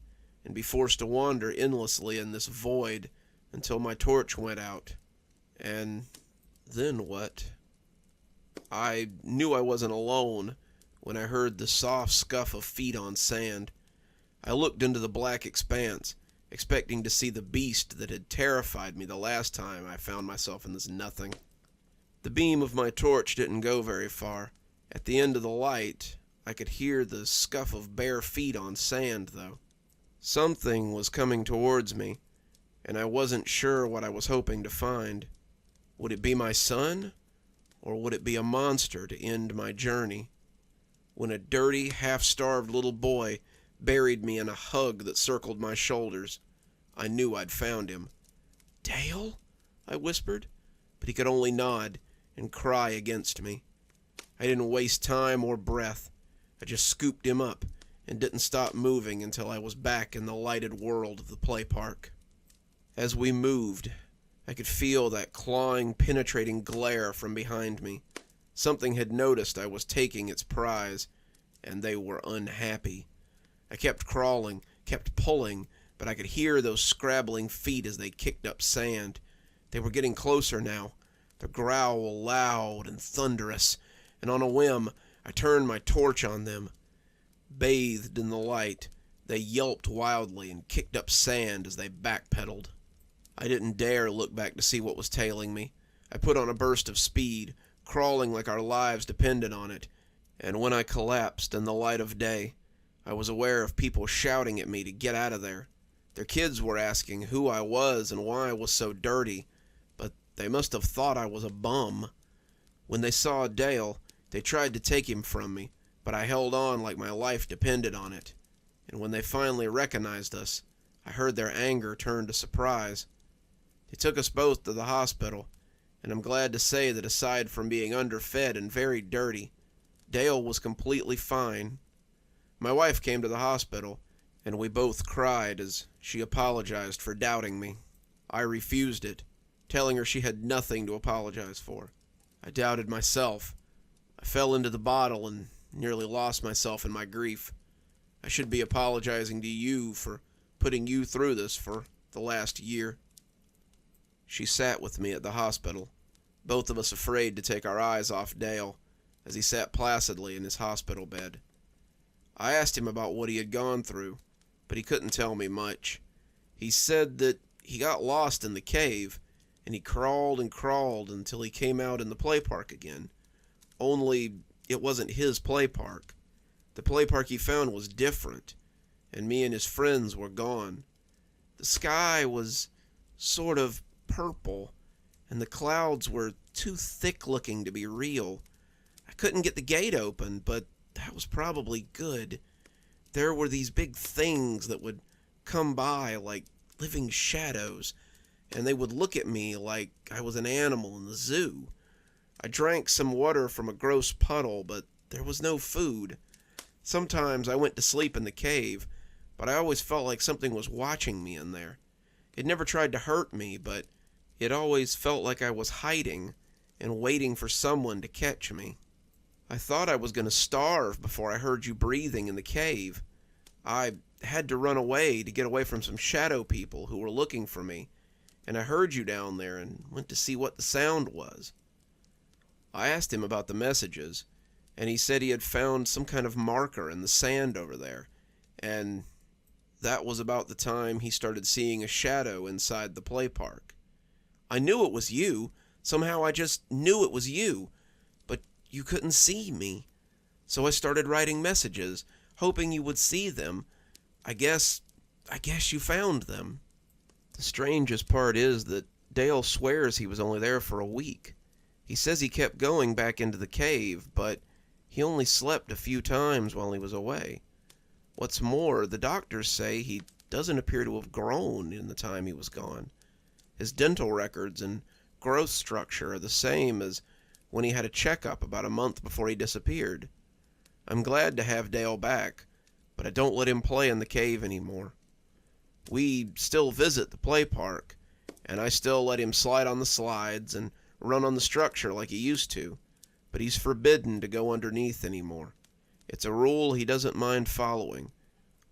and be forced to wander endlessly in this void until my torch went out. And then what? I knew I wasn't alone when I heard the soft scuff of feet on sand. I looked into the black expanse, expecting to see the beast that had terrified me the last time I found myself in this nothing. The beam of my torch didn't go very far. At the end of the light, I could hear the scuff of bare feet on sand, though. Something was coming towards me, and I wasn't sure what I was hoping to find. Would it be my son, or would it be a monster to end my journey? When a dirty, half-starved little boy buried me in a hug that circled my shoulders, I knew I'd found him. "Dale?" I whispered, but he could only nod and cry against me. I didn't waste time or breath. I just scooped him up and didn't stop moving until I was back in the lighted world of the play park. As we moved, I could feel that clawing, penetrating glare from behind me. Something had noticed I was taking its prize, and they were unhappy. I kept crawling, kept pulling, but I could hear those scrabbling feet as they kicked up sand. They were getting closer now, their growl loud and thunderous, and on a whim, I turned my torch on them. Bathed in the light, they yelped wildly and kicked up sand as they backpedaled. I didn't dare look back to see what was tailing me. I put on a burst of speed, crawling like our lives depended on it, and when I collapsed in the light of day, I was aware of people shouting at me to get out of there. Their kids were asking who I was and why I was so dirty, but they must have thought I was a bum. When they saw Dale, they tried to take him from me, but I held on like my life depended on it. And when they finally recognized us, I heard their anger turn to surprise. They took us both to the hospital, and I'm glad to say that aside from being underfed and very dirty, Dale was completely fine. My wife came to the hospital, and we both cried as she apologized for doubting me. I refused it, telling her she had nothing to apologize for. I doubted myself. I fell into the bottle and nearly lost myself in my grief. I should be apologizing to you for putting you through this for the last year. She sat with me at the hospital, both of us afraid to take our eyes off Dale as he sat placidly in his hospital bed. I asked him about what he had gone through, but he couldn't tell me much. He said that he got lost in the cave, and he crawled and crawled until he came out in the play park again. Only it wasn't his play park. The play park he found was different, and me and his friends were gone. The sky was sort of purple, and the clouds were too thick-looking to be real. I couldn't get the gate open, but that was probably good. There were these big things that would come by like living shadows, and they would look at me like I was an animal in the zoo. I drank some water from a gross puddle, but there was no food. Sometimes I went to sleep in the cave, but I always felt like something was watching me in there. It never tried to hurt me, but it always felt like I was hiding and waiting for someone to catch me. I thought I was going to starve before I heard you breathing in the cave. I had to run away to get away from some shadow people who were looking for me, and I heard you down there and went to see what the sound was. I asked him about the messages, and he said he had found some kind of marker in the sand over there, and that was about the time he started seeing a shadow inside the play park. I knew it was you. Somehow I just knew it was you, but you couldn't see me. So I started writing messages, hoping you would see them. I guess you found them. The strangest part is that Dale swears he was only there for a week. He says he kept going back into the cave, but he only slept a few times while he was away. What's more, the doctors say he doesn't appear to have grown in the time he was gone. His dental records and growth structure are the same as when he had a checkup about a month before he disappeared. I'm glad to have Dale back, but I don't let him play in the cave anymore. We still visit the play park, and I still let him slide on the slides and run on the structure like he used to, but he's forbidden to go underneath anymore. It's a rule he doesn't mind following,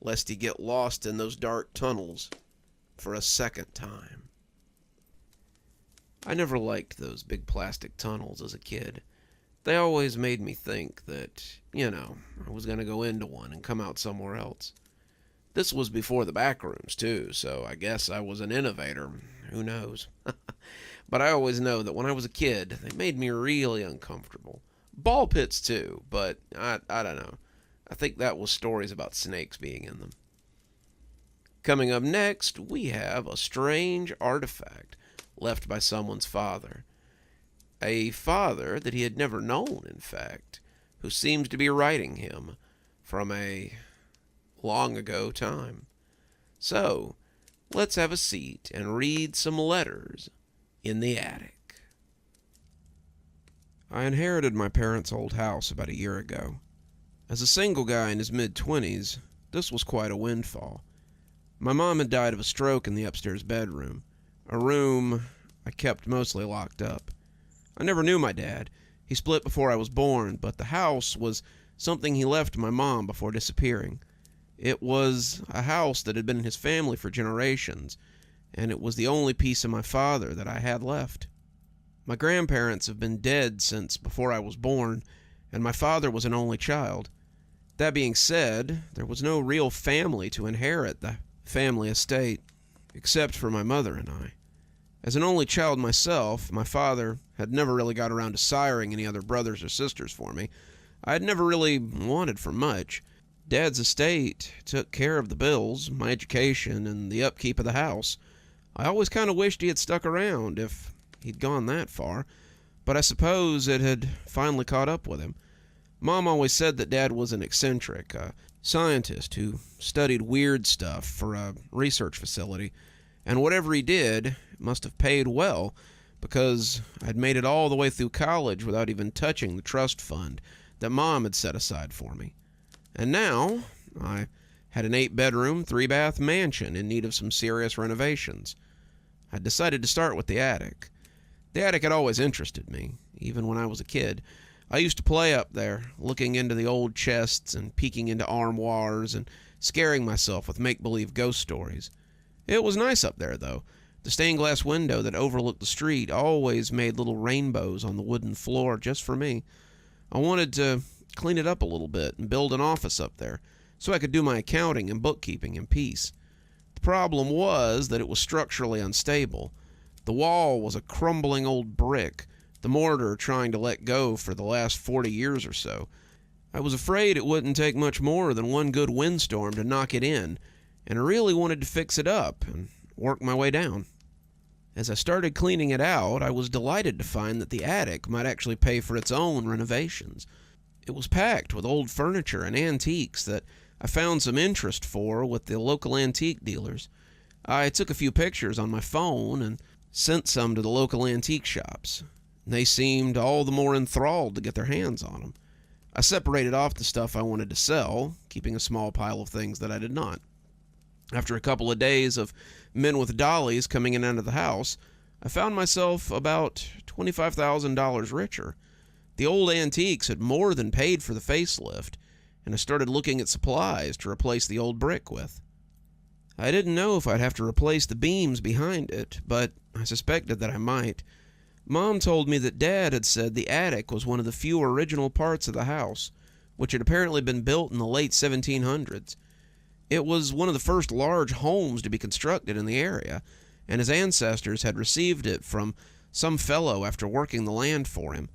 lest he get lost in those dark tunnels for a second time. I never liked those big plastic tunnels as a kid. They always made me think that, I was going to go into one and come out somewhere else. This was before the back rooms, too, so I guess I was an innovator. Who knows? But I always know that when I was a kid, they made me really uncomfortable. Ball pits, too, but I don't know. I think that was stories about snakes being in them. Coming up next, we have a strange artifact left by someone's father. A father that he had never known, in fact, who seems to be writing him from a long ago time. So, let's have a seat and read some letters in the attic. I inherited my parents' old house about a year ago. As a single guy in his mid-20s, this was quite a windfall. My mom had died of a stroke in the upstairs bedroom, a room I kept mostly locked up. I never knew my dad. He split before I was born, but the house was something he left to my mom before disappearing. It was a house that had been in his family for generations, and it was the only piece of my father that I had left. My grandparents have been dead since before I was born, and my father was an only child. That being said, there was no real family to inherit the family estate, except for my mother and I. As an only child myself, my father had never really got around to siring any other brothers or sisters for me. I had never really wanted for much. Dad's estate took care of the bills, my education, and the upkeep of the house. I always kind of wished he had stuck around if he'd gone that far, but I suppose it had finally caught up with him. Mom always said that Dad was an eccentric, a scientist who studied weird stuff for a research facility, and whatever he did must have paid well, because I'd made it all the way through college without even touching the trust fund that Mom had set aside for me. And now, I had an 8-bedroom, 3-bath mansion in need of some serious renovations. I decided to start with the attic. The attic had always interested me, even when I was a kid. I used to play up there, looking into the old chests and peeking into armoires and scaring myself with make-believe ghost stories. It was nice up there, though. The stained glass window that overlooked the street always made little rainbows on the wooden floor just for me. I wanted to clean it up a little bit and build an office up there so I could do my accounting and bookkeeping in peace. The problem was that it was structurally unstable. The wall was a crumbling old brick, the mortar trying to let go for the last 40 years or so. I was afraid it wouldn't take much more than one good windstorm to knock it in, and I really wanted to fix it up and work my way down. As I started cleaning it out, I was delighted to find that the attic might actually pay for its own renovations. It was packed with old furniture and antiques that I found some interest for with the local antique dealers. I took a few pictures on my phone and sent some to the local antique shops. They seemed all the more enthralled to get their hands on them. I separated off the stuff I wanted to sell, keeping a small pile of things that I did not. After a couple of days of men with dollies coming in and out of the house, I found myself about $25,000 richer. The old antiques had more than paid for the facelift, and I started looking at supplies to replace the old brick with. I didn't know if I'd have to replace the beams behind it, but I suspected that I might. Mom told me that Dad had said the attic was one of the few original parts of the house, which had apparently been built in the late 1700s. It was one of the first large homes to be constructed in the area, and his ancestors had received it from some fellow after working the land for him.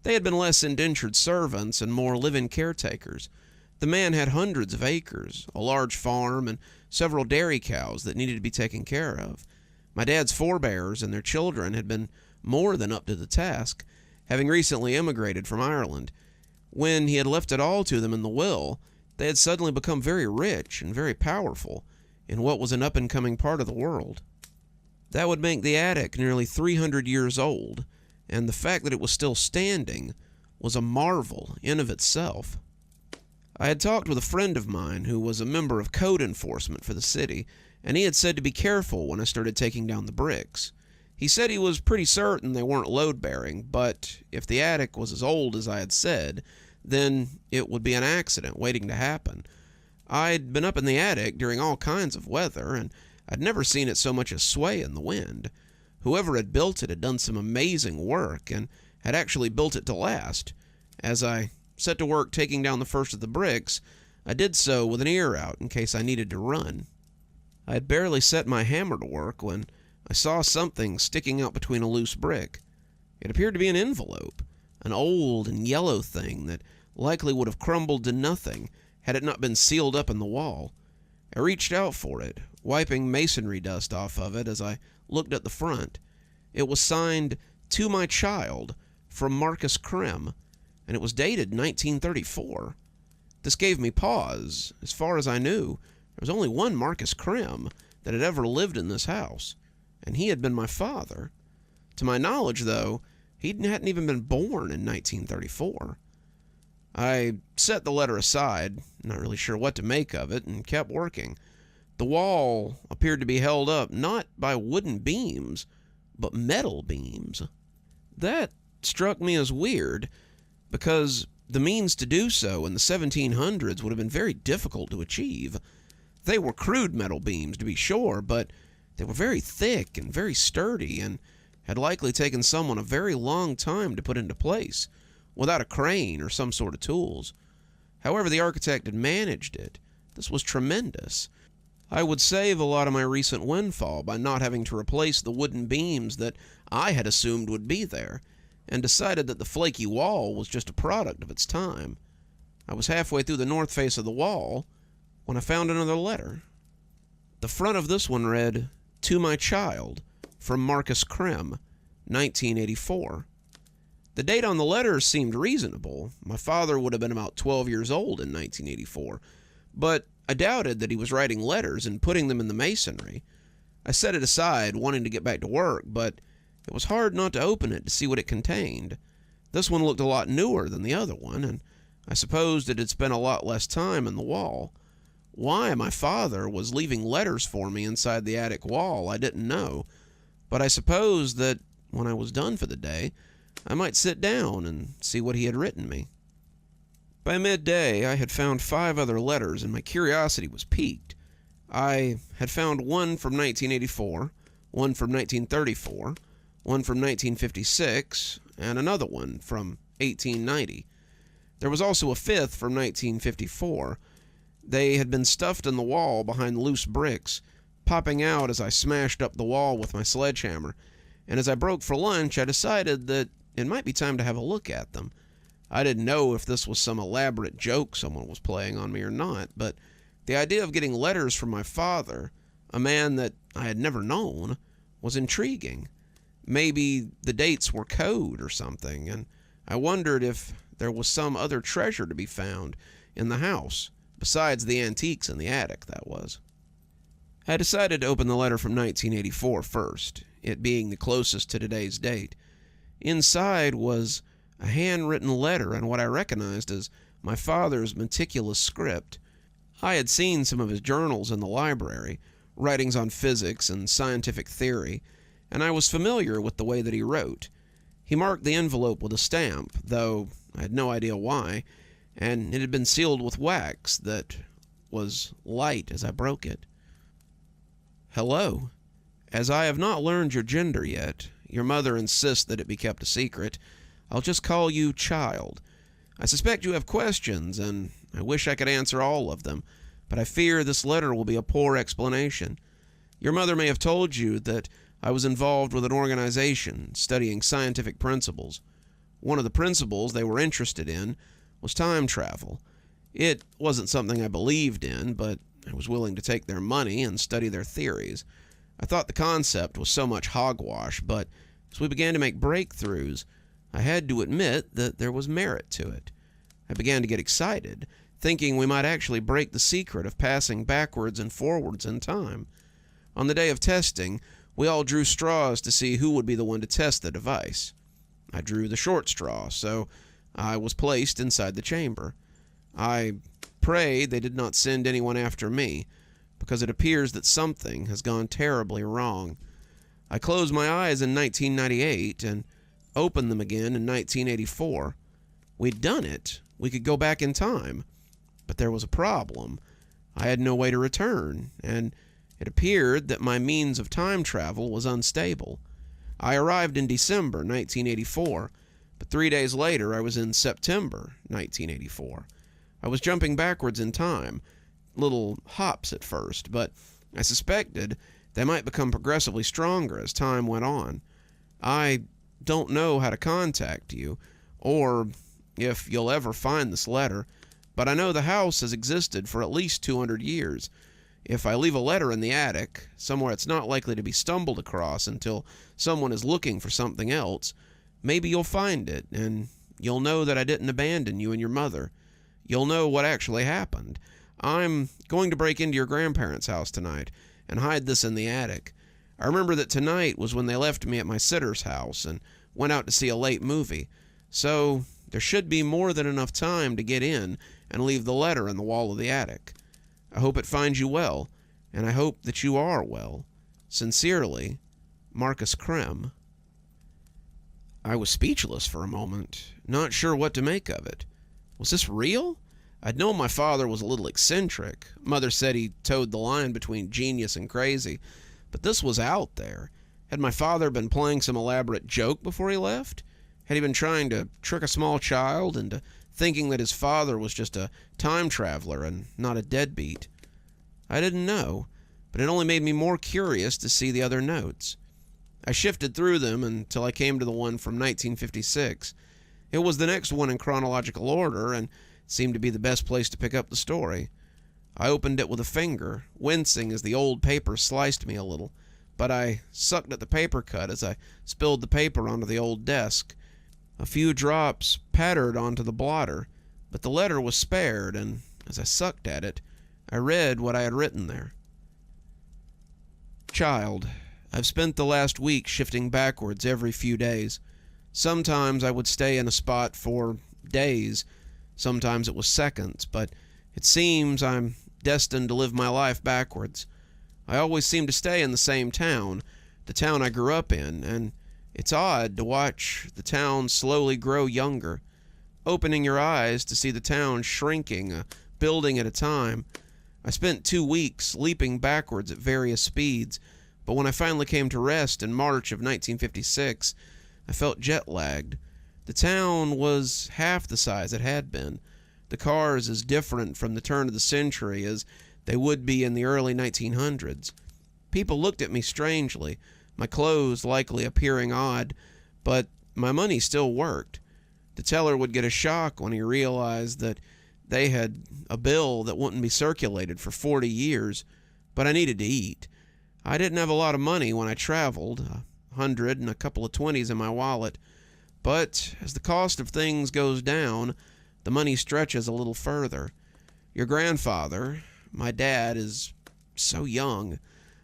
They had been less indentured servants and more live-in caretakers. The man had hundreds of acres, a large farm, and several dairy cows that needed to be taken care of. My dad's forebears and their children had been more than up to the task, having recently immigrated from Ireland. When he had left it all to them in the will, they had suddenly become very rich and very powerful in what was an up-and-coming part of the world. That would make the attic nearly 300 years old, and the fact that it was still standing was a marvel in of itself. I had talked with a friend of mine who was a member of code enforcement for the city, and he had said to be careful when I started taking down the bricks. He said he was pretty certain they weren't load-bearing, but if the attic was as old as I had said, then it would be an accident waiting to happen. I'd been up in the attic during all kinds of weather, and I'd never seen it so much as sway in the wind. Whoever had built it had done some amazing work, and had actually built it to last. As I set to work taking down the first of the bricks, I did so with an ear out in case I needed to run. I had barely set my hammer to work when I saw something sticking out between a loose brick. It appeared to be an envelope, an old and yellow thing that likely would have crumbled to nothing had it not been sealed up in the wall. I reached out for it, wiping masonry dust off of it as I looked at the front. It was signed, "To my child," from Marcus Krim, and it was dated 1934. This gave me pause. As far as I knew, there was only one Marcus Krim that had ever lived in this house, and he had been my father. To my knowledge, though, he hadn't even been born in 1934. I set the letter aside, not really sure what to make of it, and kept working. The wall appeared to be held up not by wooden beams, but metal beams. That struck me as weird, because the means to do so in the 1700s would have been very difficult to achieve. They were crude metal beams, to be sure, but they were very thick and very sturdy, and had likely taken someone a very long time to put into place, without a crane or some sort of tools. However the architect had managed it, this was tremendous. I would save a lot of my recent windfall by not having to replace the wooden beams that I had assumed would be there, and decided that the flaky wall was just a product of its time. I was halfway through the north face of the wall when I found another letter. The front of this one read, "To my child," from Marcus Krim, 1984. The date on the letter seemed reasonable. My father would have been about 12 years old in 1984, but I doubted that he was writing letters and putting them in the masonry. I set it aside, wanting to get back to work, but it was hard not to open it to see what it contained. This one looked a lot newer than the other one, and I supposed it had spent a lot less time in the wall. Why my father was leaving letters for me inside the attic wall, I didn't know, but I supposed that when I was done for the day, I might sit down and see what he had written me. By midday, I had found 5 other letters, and my curiosity was piqued. I had found one from 1984, one from 1934, one from 1956, and another one from 1890. There was also a 5th from 1954. They had been stuffed in the wall behind loose bricks, popping out as I smashed up the wall with my sledgehammer, and as I broke for lunch, I decided that it might be time to have a look at them. I didn't know if this was some elaborate joke someone was playing on me or not, but the idea of getting letters from my father, a man that I had never known, was intriguing. Maybe the dates were code or something, and I wondered if there was some other treasure to be found in the house, besides the antiques in the attic, that was. I decided to open the letter from 1984 first, it being the closest to today's date. Inside was a handwritten letter in what I recognized as my father's meticulous script. I had seen some of his journals in the library, writings on physics and scientific theory, and I was familiar with the way that he wrote. He marked the envelope with a stamp, though I had no idea why, and it had been sealed with wax that was light as I broke it. Hello. As I have not learned your gender yet, your mother insists that it be kept a secret, I'll just call you Child. I suspect you have questions, and I wish I could answer all of them, but I fear this letter will be a poor explanation. Your mother may have told you that I was involved with an organization studying scientific principles. One of the principles they were interested in was time travel. It wasn't something I believed in, but I was willing to take their money and study their theories. I thought the concept was so much hogwash, but as we began to make breakthroughs, I had to admit that there was merit to it. I began to get excited, thinking we might actually break the secret of passing backwards and forwards in time. On the day of testing, we all drew straws to see who would be the one to test the device. I drew the short straw, so I was placed inside the chamber. I pray they did not send anyone after me, because it appears that something has gone terribly wrong. I closed my eyes in 1998 and opened them again in 1984. We'd done it. We could go back in time. But there was a problem. I had no way to return, and it appeared that my means of time travel was unstable. I arrived in December 1984, but 3 days later I was in September 1984. I was jumping backwards in time, little hops at first, but I suspected they might become progressively stronger as time went on. I don't know how to contact you, or if you'll ever find this letter, but I know the house has existed for at least 200 years. If I leave a letter in the attic, somewhere it's not likely to be stumbled across until someone is looking for something else, maybe you'll find it, and you'll know that I didn't abandon you and your mother. You'll know what actually happened. I'm going to break into your grandparents' house tonight and hide this in the attic. I remember that tonight was when they left me at my sitter's house and went out to see a late movie, so there should be more than enough time to get in and leave the letter in the wall of the attic. I hope it finds you well, and I hope that you are well. Sincerely, Marcus Krem. I was speechless for a moment, not sure what to make of it. Was this real? I'd known my father was a little eccentric. Mother said he towed the line between genius and crazy, but this was out there. Had my father been playing some elaborate joke before he left? Had he been trying to trick a small child into thinking that his father was just a time traveler and not a deadbeat? I didn't know, but it only made me more curious to see the other notes. I shifted through them until I came to the one from 1956. It was the next one in chronological order and seemed to be the best place to pick up the story. I opened it with a finger, wincing as the old paper sliced me a little, but I sucked at the paper cut as I spilled the paper onto the old desk. A few drops pattered onto the blotter, but the letter was spared, and as I sucked at it, I read what I had written there. Child, I've spent the last week shifting backwards every few days. Sometimes I would stay in a spot for days, sometimes it was seconds, but it seems I'm destined to live my life backwards. I always seem to stay in the same town, the town I grew up in, and it's odd to watch the town slowly grow younger, opening your eyes to see the town shrinking, a building at a time. I spent 2 weeks leaping backwards at various speeds, but when I finally came to rest in March of 1956, I felt jet-lagged. The town was half the size it had been. The cars as different from the turn of the century as they would be in the early 1900s. People looked at me strangely, my clothes likely appearing odd, but my money still worked. The teller would get a shock when he realized that they had a bill that wouldn't be circulated for 40 years, but I needed to eat. I didn't have a lot of money when I traveled, $100 and a couple of 20s in my wallet, but as the cost of things goes down, the money stretches a little further. Your grandfather, my dad, is so young.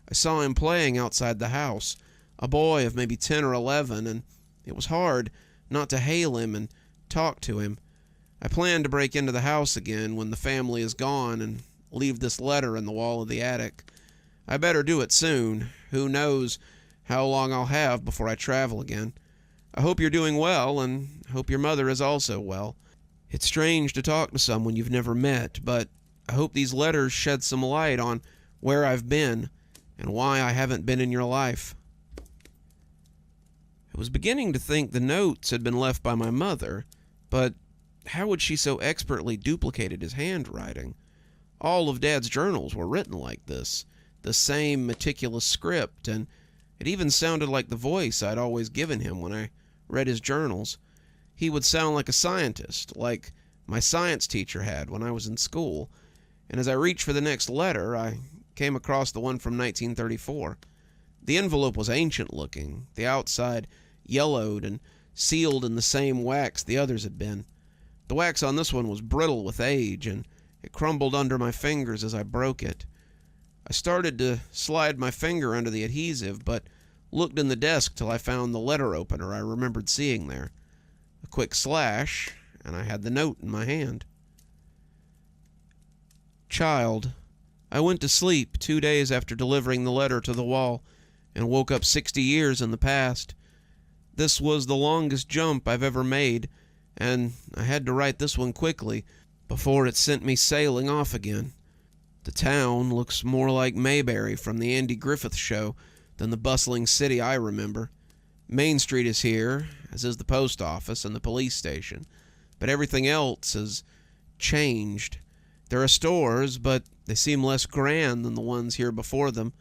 I saw him playing outside the house, a boy of maybe 10 or 11, and it was hard not to hail him and talk to him. I plan to break into the house again when the family is gone and leave this letter in the wall of the attic. I better do it soon. Who knows how long I'll have before I travel again. I hope you're doing well, and hope your mother is also well. It's strange to talk to someone you've never met, but I hope these letters shed some light on where I've been and why I haven't been in your life. I was beginning to think the notes had been left by my mother, but how would she so expertly duplicated his handwriting? All of Dad's journals were written like this, the same meticulous script, and it even sounded like the voice I'd always given him when I read his journals. He would sound like a scientist, like my science teacher had when I was in school, and as I reached for the next letter, I came across the one from 1934. The envelope was ancient-looking, the outside yellowed and sealed in the same wax the others had been. The wax on this one was brittle with age, and it crumbled under my fingers as I broke it. I started to slide my finger under the adhesive, but looked in the desk till I found the letter opener I remembered seeing there. A quick slash, and I had the note in my hand. Child, I went to sleep 2 days after delivering the letter to the wall, and woke up 60 years in the past. This was the longest jump I've ever made, and I had to write this one quickly before it sent me sailing off again. The town looks more like Mayberry from the Andy Griffith Show than the bustling city I remember. Main Street is here, as is the post office and the police station, but everything else has changed. There are stores, but they seem less grand than the ones here before them.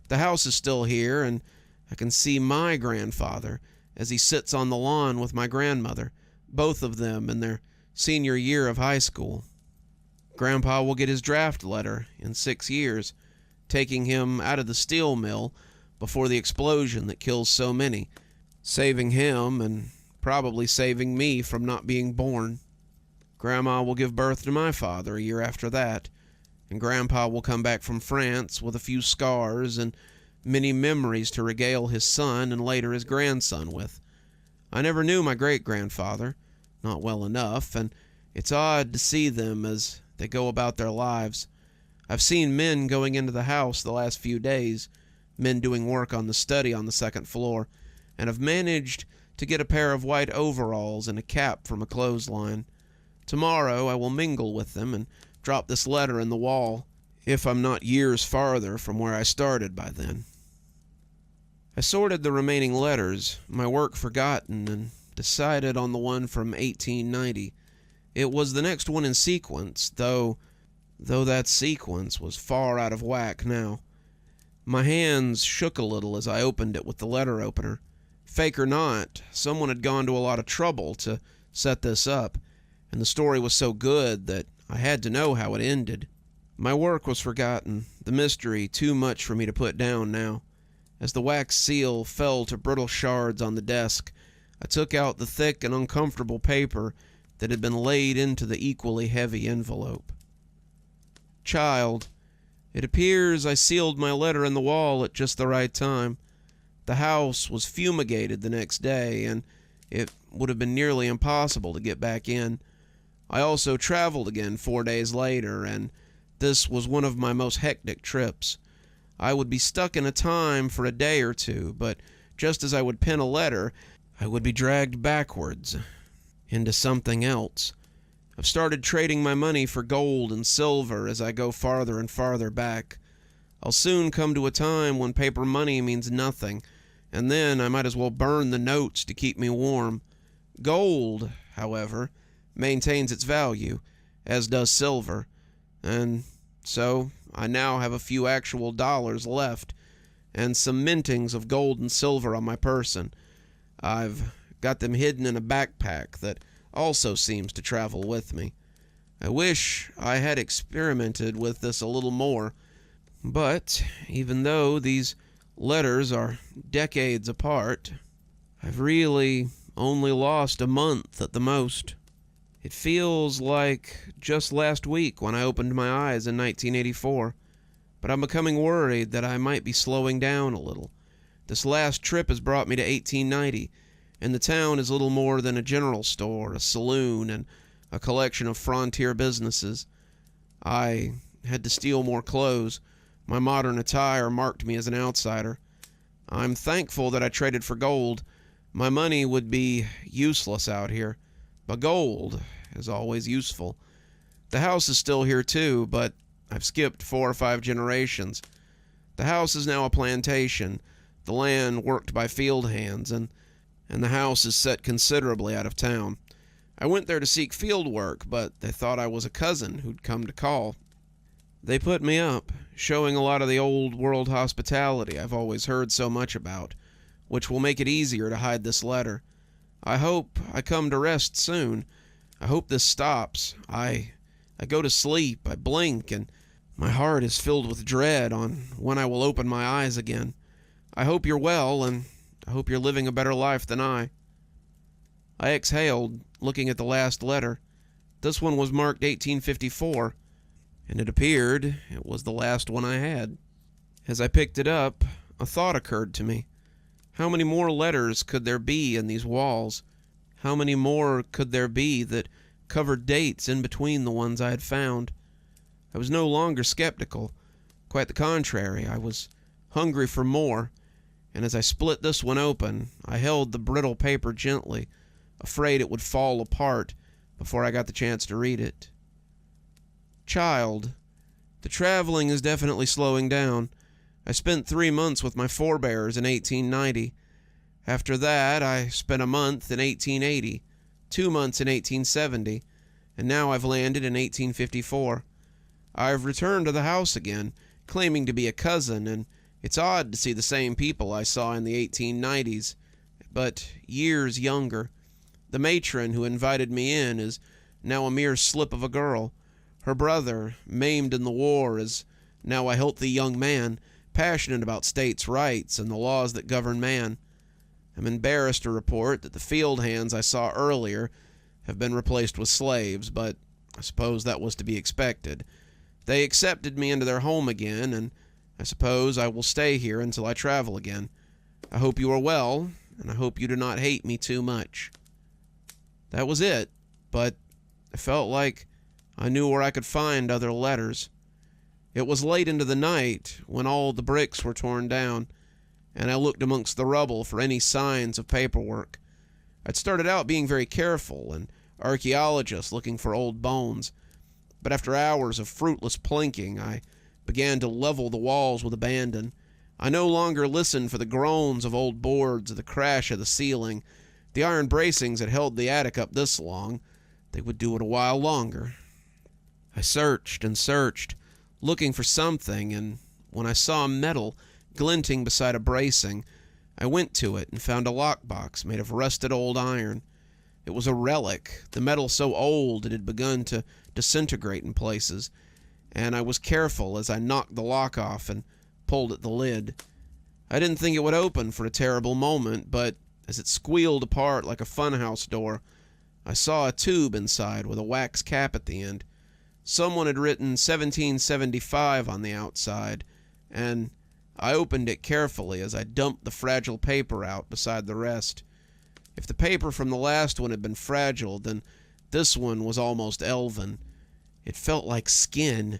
The house is still here, and I can see my grandfather as he sits on the lawn with my grandmother, both of them in their senior year of high school. Grandpa will get his draft letter in 6 years, taking him out of the steel mill before the explosion that kills so many, saving him and probably saving me from not being born. Grandma will give birth to my father a year after that, and Grandpa will come back from France with a few scars and many memories to regale his son and later his grandson with. I never knew my great-grandfather, not well enough, and it's odd to see them as they go about their lives. I've seen men going into the house the last few days, men doing work on the study on the second floor, and have managed to get a pair of white overalls and a cap from a clothesline. Tomorrow I will mingle with them and drop this letter in the wall, if I'm not years farther from where I started by then. I sorted the remaining letters, my work forgotten, and decided on the one from 1890. It was the next one in sequence, though that sequence was far out of whack now. My hands shook a little as I opened it with the letter opener. Fake or not, someone had gone to a lot of trouble to set this up, and the story was so good that I had to know how it ended. My work was forgotten, the mystery too much for me to put down now. As the wax seal fell to brittle shards on the desk, I took out the thick and uncomfortable paper that had been laid into the equally heavy envelope. Child, it appears I sealed my letter in the wall at just the right time. The house was fumigated the next day, and it would have been nearly impossible to get back in. I also traveled again 4 days later, and this was one of my most hectic trips. I would be stuck in a time for a day or two, but just as I would pen a letter, I would be dragged backwards into something else. I've started trading my money for gold and silver as I go farther and farther back. I'll soon come to a time when paper money means nothing, and then I might as well burn the notes to keep me warm. Gold, however, maintains its value, as does silver, and so I now have a few actual dollars left, and some mintings of gold and silver on my person. I've got them hidden in a backpack that also seems to travel with me. I wish I had experimented with this a little more, but even though these letters are decades apart, I've really only lost a month at the most. It feels like just last week when I opened my eyes in 1984, but I'm becoming worried that I might be slowing down a little. This last trip has brought me to 1890, and the town is little more than a general store, a saloon, and a collection of frontier businesses. I had to steal more clothes. My modern attire marked me as an outsider. I'm thankful that I traded for gold. My money would be useless out here, but gold is always useful. The house is still here too, but I've skipped 4 or 5 generations. The house is now a plantation, the land worked by field hands, and the house is set considerably out of town. I went there to seek field work, but they thought I was a cousin who'd come to call. They put me up, showing a lot of the old world hospitality I've always heard so much about, which will make it easier to hide this letter. I hope I come to rest soon. I hope this stops. I go to sleep, I blink, and my heart is filled with dread on when I will open my eyes again. I hope you're well, and I hope you're living a better life than I exhaled, looking at the last letter. This one was marked 1854, and it appeared it was the last one I had. As I picked it up, a thought occurred to me. How many more letters could there be in these walls? How many more could there be that covered dates in between the ones I had found? I was no longer skeptical. Quite the contrary, I was hungry for more. and as I split this one open, I held the brittle paper gently, afraid it would fall apart before I got the chance to read it. Child, the traveling is definitely slowing down. I spent 3 months with my forebears in 1890. After that, I spent a month in 1880, 2 months in 1870, and now I've landed in 1854. I've returned to the house again, claiming to be a cousin, and it's odd to see the same people I saw in the 1890s, but years younger. The matron who invited me in is now a mere slip of a girl. Her brother, maimed in the war, is now a healthy young man, passionate about states' rights and the laws that govern man. I'm embarrassed to report that the field hands I saw earlier have been replaced with slaves, but I suppose that was to be expected. They accepted me into their home again, and I suppose I will stay here until I travel again. I hope you are well, and I hope you do not hate me too much. That was it, but I felt like I knew where I could find other letters. It was late into the night when all the bricks were torn down, and I looked amongst the rubble for any signs of paperwork. I'd started out being very careful, an archaeologist looking for old bones, but after hours of fruitless plinking, I began to level the walls with abandon. I no longer listened for the groans of old boards or the crash of the ceiling. The iron bracings had held the attic up this long. They would do it a while longer. I searched and searched, looking for something, and when I saw metal glinting beside a bracing, I went to it and found a lockbox made of rusted old iron. It was a relic, the metal so old it had begun to disintegrate in places, and I was careful as I knocked the lock off and pulled at the lid. I didn't think it would open for a terrible moment, but as it squealed apart like a funhouse door, I saw a tube inside with a wax cap at the end. Someone had written 1775 on the outside, and I opened it carefully as I dumped the fragile paper out beside the rest. If the paper from the last one had been fragile, then this one was almost elven. It felt like skin,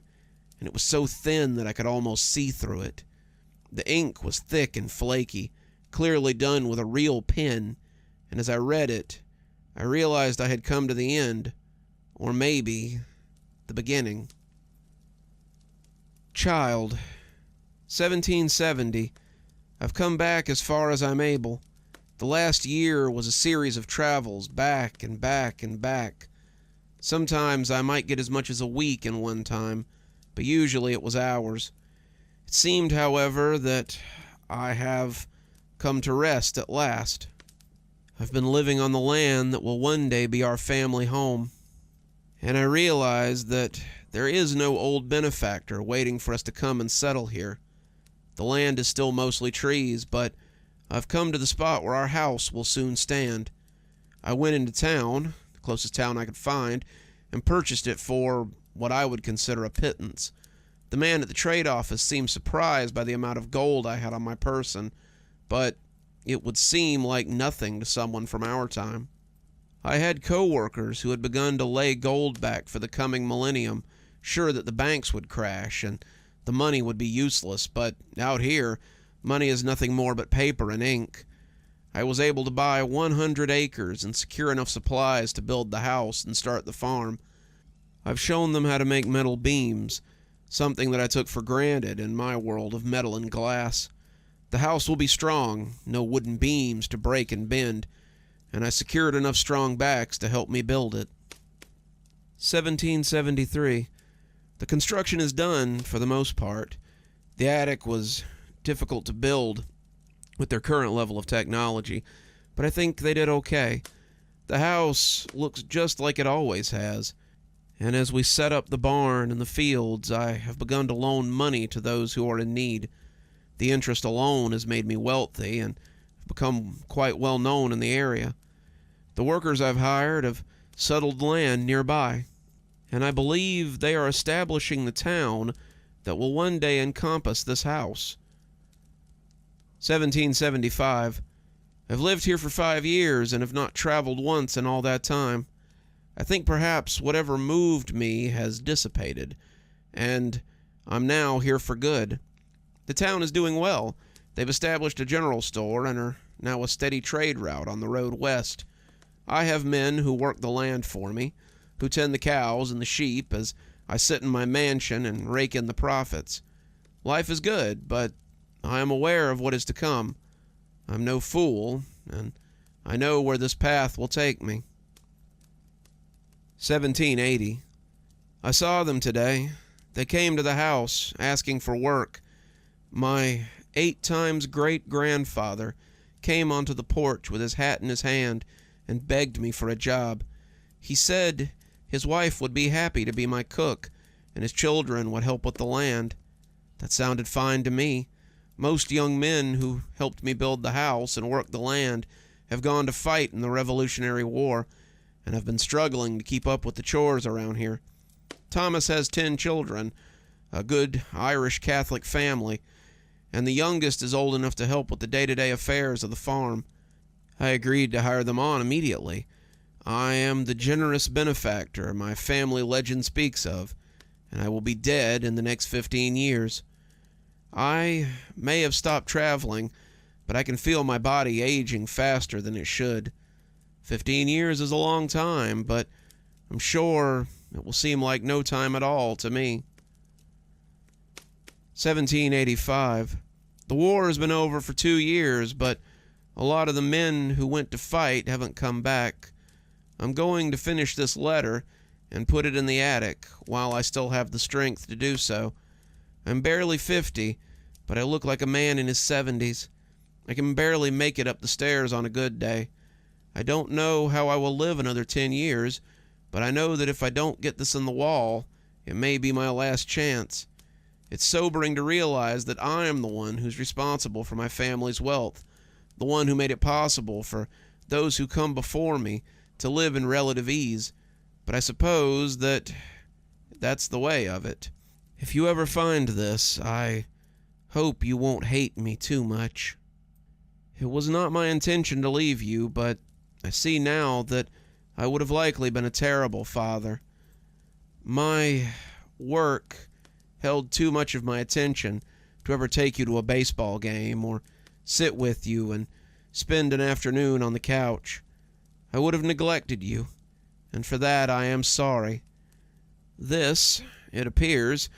and it was so thin that I could almost see through it. The ink was thick and flaky, clearly done with a real pen, and as I read it, I realized I had come to the end, or maybe the beginning. Child, 1770. I've come back as far as I'm able. The last year was a series of travels, back and back and back. Sometimes I might get as much as a week in one time, but usually it was hours. It seemed, however, that I have come to rest at last. I've been living on the land that will one day be our family home, and I realize that there is no old benefactor waiting for us to come and settle here. The land is still mostly trees, but I've come to the spot where our house will soon stand. I went into town, the closest town I could find, and purchased it for what I would consider a pittance. The man at the trade office seemed surprised by the amount of gold I had on my person, but it would seem like nothing to someone from our time. I had co-workers who had begun to lay gold back for the coming millennium, sure that the banks would crash and the money would be useless, but out here, money is nothing more but paper and ink. I was able to buy 100 acres and secure enough supplies to build the house and start the farm. I've shown them how to make metal beams, something that I took for granted in my world of metal and glass. The house will be strong, no wooden beams to break and bend, and I secured enough strong backs to help me build it. 1773. The construction is done for the most part. The attic was difficult to build with their current level of technology, but I think they did okay. The house looks just like it always has, and as we set up the barn and the fields, I have begun to loan money to those who are in need. The interest alone has made me wealthy and have become quite well known in the area. The workers I've hired have settled land nearby, and I believe they are establishing the town that will one day encompass this house. 1775. I've lived here for 5 years and have not traveled once in all that time. I think perhaps whatever moved me has dissipated, and I'm now here for good. The town is doing well. They They've established a general store and are now a steady trade route on the road west. I have men who work the land for me, who tend the cows and the sheep as I sit in my mansion and rake in the profits. Life is good, but I am aware of what is to come. I'm no fool, and I know where this path will take me. 1780. I saw them today. They came to the house, asking for work. My 8 times great-grandfather came onto the porch with his hat in his hand and begged me for a job. He said his wife would be happy to be my cook, and his children would help with the land. That sounded fine to me. Most young men who helped me build the house and work the land have gone to fight in the Revolutionary War, and have been struggling to keep up with the chores around here. Thomas has 10 children, a good Irish Catholic family, and the youngest is old enough to help with the day-to-day affairs of the farm. I agreed to hire them on immediately. I am the generous benefactor my family legend speaks of, and I will be dead in the next 15 years. I may have stopped traveling, but I can feel my body aging faster than it should. 15 years is a long time, but I'm sure it will seem like no time at all to me. 1785. The war has been over for 2 years, but a lot of the men who went to fight haven't come back. I'm going to finish this letter and put it in the attic while I still have the strength to do so. I'm barely 50, but I look like a man in his 70s. I can barely make it up the stairs on a good day. I don't know how I will live another 10 years, but I know that if I don't get this in the wall, it may be my last chance. It's sobering to realize that I am the one who's responsible for my family's wealth, the one who made it possible for those who come before me to live in relative ease, but I suppose that's the way of it. If you ever find this, I hope you won't hate me too much. It was not my intention to leave you, but I see now that I would have likely been a terrible father. My work held too much of my attention to ever take you to a baseball game or sit with you and spend an afternoon on the couch. I would have neglected you, and for that I am sorry. This, it appears,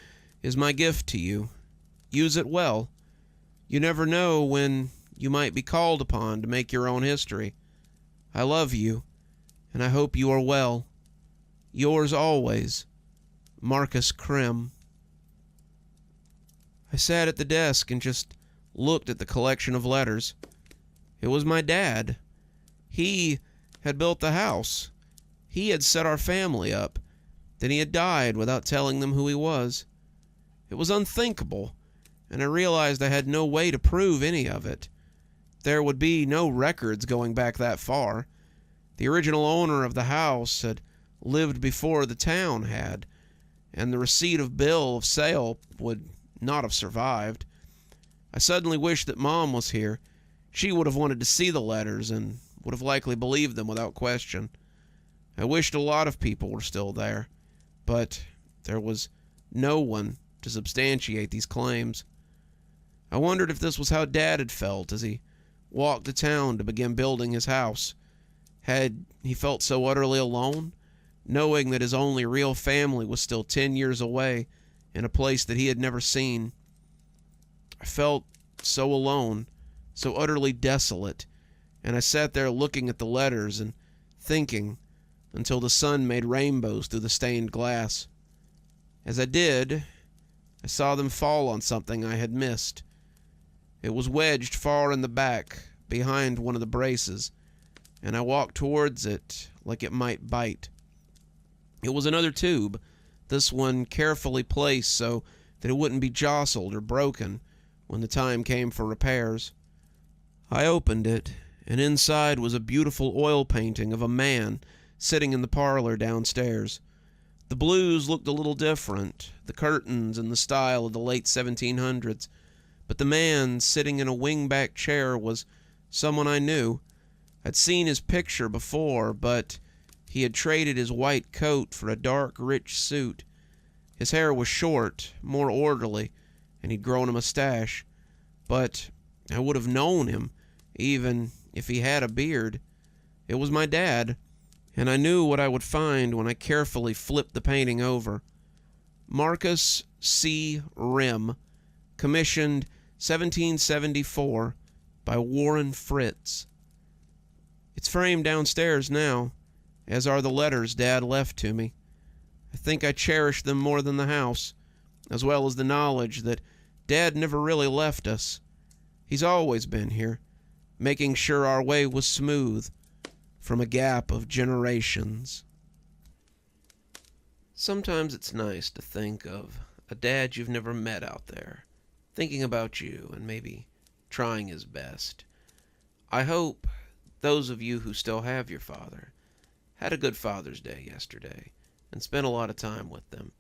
is my gift to you. Use it well. You never know when you might be called upon to make your own history. I love you, and I hope you are well. Yours always, Marcus Krim. I sat at the desk and just looked at the collection of letters. It was my dad. He had built the house. He had set our family up. Then he had died without telling them who he was. It was unthinkable, and I realized I had no way to prove any of it. There would be no records going back that far. The original owner of the house had lived before the town had, and the receipt of bill of sale would not have survived. I suddenly wished that Mom was here. She would have wanted to see the letters and would have likely believed them without question. I wished a lot of people were still there, but there was no one to substantiate these claims. I wondered if this was how Dad had felt as he walked to town to begin building his house. Had he felt so utterly alone, knowing that his only real family was still 10 years away in a place that he had never seen? I felt so alone, so utterly desolate, and I sat there looking at the letters and thinking until the sun made rainbows through the stained glass. As I did, I saw them fall on something I had missed. It was wedged far in the back, behind one of the braces, and I walked towards it like it might bite. It was another tube, this one carefully placed so that it wouldn't be jostled or broken when the time came for repairs. I opened it, and inside was a beautiful oil painting of a man sitting in the parlor downstairs. The blues looked a little different, the curtains in the style of the late 1700s, but the man sitting in a wing-back chair was someone I knew. I'd seen his picture before, but he had traded his white coat for a dark, rich suit. His hair was short, more orderly, and he'd grown a mustache. But I would have known him, even if he had a beard. It was my dad, and I knew what I would find when I carefully flipped the painting over. Marcus C. Rim, commissioned 1774 by Warren Fritz. It's framed downstairs now, as are the letters Dad left to me. I think I cherish them more than the house, as well as the knowledge that Dad never really left us. He's always been here, making sure our way was smooth from a gap of generations. Sometimes it's nice to think of a dad you've never met out there, thinking about you and maybe trying his best. I hope those of you who still have your father had a good Father's Day yesterday and spent a lot of time with them.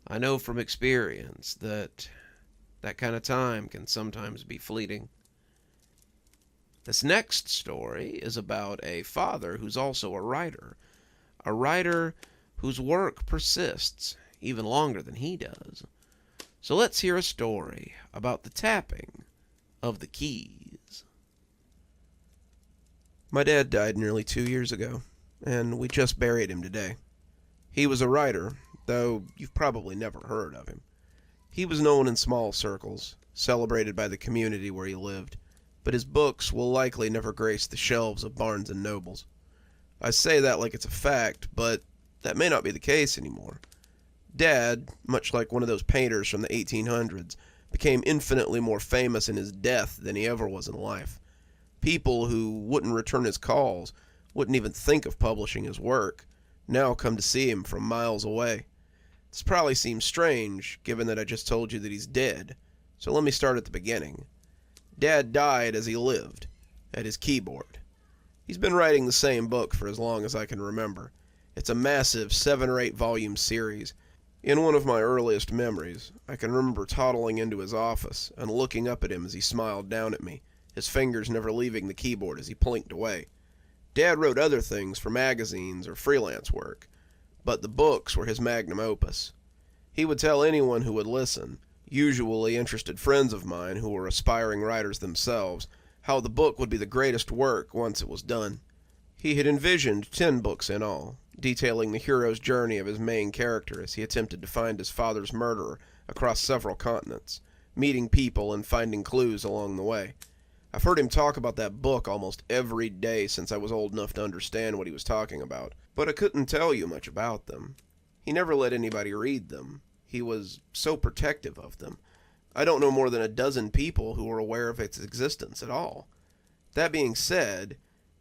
I know from experience that kind of time can sometimes be fleeting. This next story is about a father who's also a writer whose work persists even longer than he does. So let's hear a story about the tapping of the keys. My dad died nearly 2 years ago, and we just buried him today. He was a writer, though you've probably never heard of him. He was known in small circles, celebrated by the community where he lived, but his books will likely never grace the shelves of Barnes & Nobles. I say that like it's a fact, but that may not be the case anymore. Dad, much like one of those painters from the 1800s, became infinitely more famous in his death than he ever was in life. People who wouldn't return his calls, wouldn't even think of publishing his work, now come to see him from miles away. This probably seems strange, given that I just told you that he's dead, so let me start at the beginning. Dad died as he lived, at his keyboard. He's been writing the same book for as long as I can remember. It's a massive 7 or 8 volume series. In one of my earliest memories, I can remember toddling into his office and looking up at him as he smiled down at me, his fingers never leaving the keyboard as he plinked away. Dad wrote other things for magazines or freelance work, but the books were his magnum opus. He would tell anyone who would listen, usually interested friends of mine who were aspiring writers themselves, how the book would be the greatest work once it was done. He had envisioned 10 books in all, detailing the hero's journey of his main character as he attempted to find his father's murderer across several continents, meeting people and finding clues along the way. I've heard him talk about that book almost every day since I was old enough to understand what he was talking about, but I couldn't tell you much about them. He never let anybody read them. He was so protective of them. I don't know more than a dozen people who were aware of its existence at all. That being said,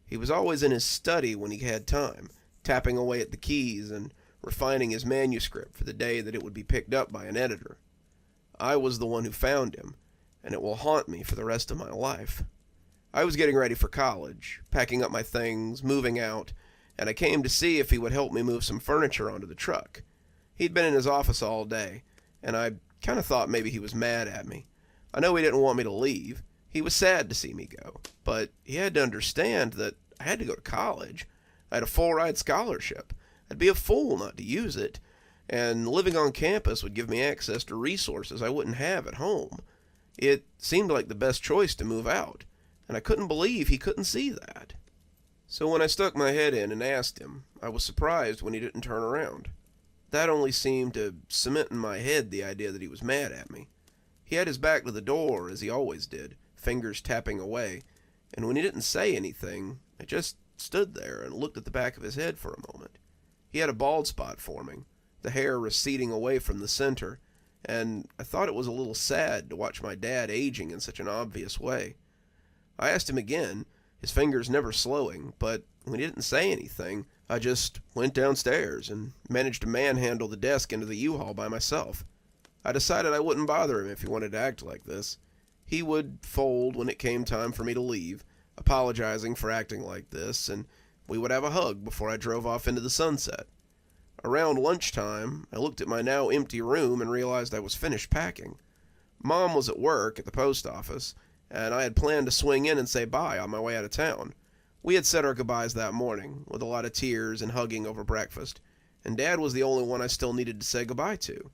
he was always in his study when he had time, tapping away at the keys and refining his manuscript for the day that it would be picked up by an editor. I was the one who found him, and it will haunt me for the rest of my life. I was getting ready for college, packing up my things, moving out, and I came to see if he would help me move some furniture onto the truck. He'd been in his office all day, and I kind of thought maybe he was mad at me. I know he didn't want me to leave. He was sad to see me go, but he had to understand that I had to go to college. I had a full-ride scholarship. I'd be a fool not to use it, and living on campus would give me access to resources I wouldn't have at home. It seemed like the best choice to move out, and I couldn't believe he couldn't see that. So when I stuck my head in and asked him, I was surprised when he didn't turn around. That only seemed to cement in my head the idea that he was mad at me. He had his back to the door, as he always did, fingers tapping away, and when he didn't say anything, I just stood there and looked at the back of his head for a moment. He had a bald spot forming, the hair receding away from the center, and I thought it was a little sad to watch my dad aging in such an obvious way. I asked him again, his fingers never slowing, but when he didn't say anything, I just went downstairs and managed to manhandle the desk into the U-Haul by myself. I decided I wouldn't bother him if he wanted to act like this. He would fold when it came time for me to leave, apologizing for acting like this, and we would have a hug before I drove off into the sunset. Around lunchtime, I looked at my now empty room and realized I was finished packing. Mom was at work at the post office, and I had planned to swing in and say bye on my way out of town. We had said our goodbyes that morning, with a lot of tears and hugging over breakfast, and Dad was the only one I still needed to say goodbye to.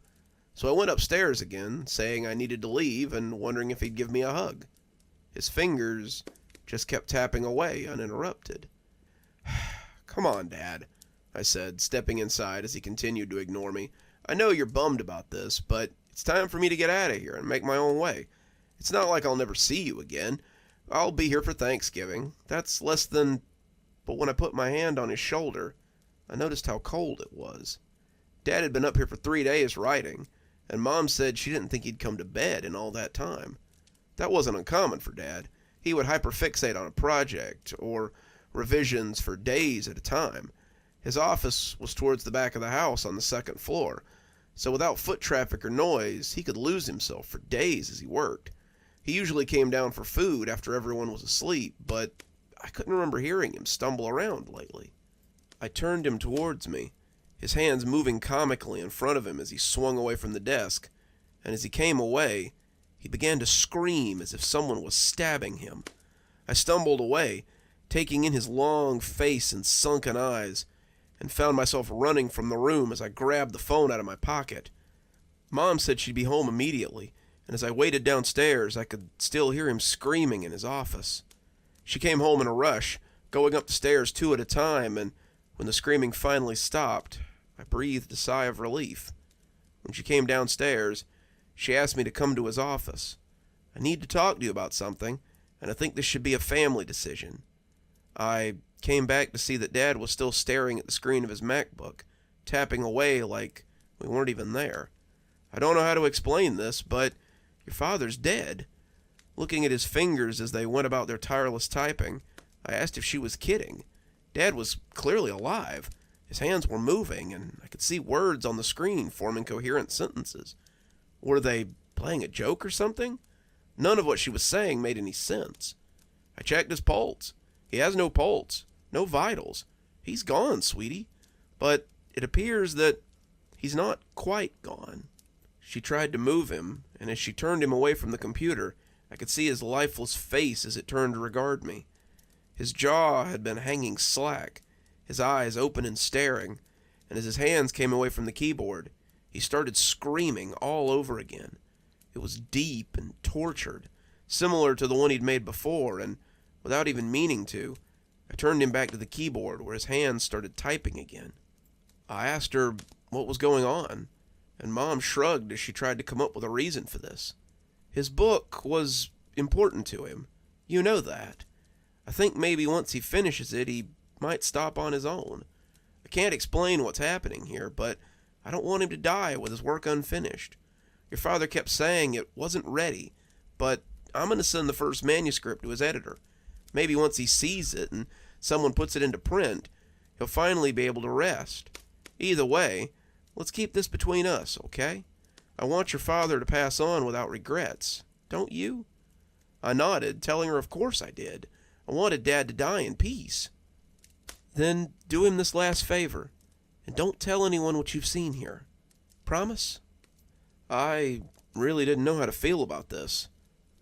So I went upstairs again, saying I needed to leave and wondering if he'd give me a hug. His fingers just kept tapping away uninterrupted. "Come on, Dad," I said, stepping inside as he continued to ignore me. "I know you're bummed about this, but it's time for me to get out of here and make my own way. It's not like I'll never see you again. I'll be here for Thanksgiving. That's less than..." But when I put my hand on his shoulder, I noticed how cold it was. Dad had been up here for 3 days writing, and Mom said she didn't think he'd come to bed in all that time. That wasn't uncommon for Dad. He would hyperfixate on a project, or revisions for days at a time. His office was towards the back of the house on the second floor, so without foot traffic or noise, he could lose himself for days as he worked. He usually came down for food after everyone was asleep, but I couldn't remember hearing him stumble around lately. I turned him towards me, his hands moving comically in front of him as he swung away from the desk, and as he came away, he began to scream as if someone was stabbing him. I stumbled away, taking in his long face and sunken eyes, and found myself running from the room as I grabbed the phone out of my pocket. Mom said she'd be home immediately, and as I waited downstairs, I could still hear him screaming in his office. She came home in a rush, going up the stairs 2 at a time, and when the screaming finally stopped, I breathed a sigh of relief. When she came downstairs, she asked me to come to his office. "I need to talk to you about something, and I think this should be a family decision." I came back to see that Dad was still staring at the screen of his MacBook, tapping away like we weren't even there. "I don't know how to explain this, but your father's dead." Looking at his fingers as they went about their tireless typing, I asked if she was kidding. Dad was clearly alive. His hands were moving, and I could see words on the screen forming coherent sentences. Were they playing a joke or something? None of what she was saying made any sense. I checked his pulse. He has no pulse, no vitals. He's gone, sweetie. But it appears that he's not quite gone. She tried to move him, and as she turned him away from the computer, I could see his lifeless face as it turned to regard me. His jaw had been hanging slack, his eyes open and staring, and as his hands came away from the keyboard, he started screaming all over again. It was deep and tortured, similar to the one he'd made before, and without even meaning to, I turned him back to the keyboard where his hands started typing again. I asked her what was going on, and Mom shrugged as she tried to come up with a reason for this. His book was important to him. You know that. I think maybe once he finishes it, he might stop on his own. I can't explain what's happening here, but I don't want him to die with his work unfinished. Your father kept saying it wasn't ready, but I'm going to send the first manuscript to his editor. Maybe once he sees it and someone puts it into print, he'll finally be able to rest. Either way, let's keep this between us, okay? I want your father to pass on without regrets, don't you? I nodded, telling her of course I did. I wanted Dad to die in peace. Then do him this last favor, and don't tell anyone what you've seen here. Promise? I really didn't know how to feel about this,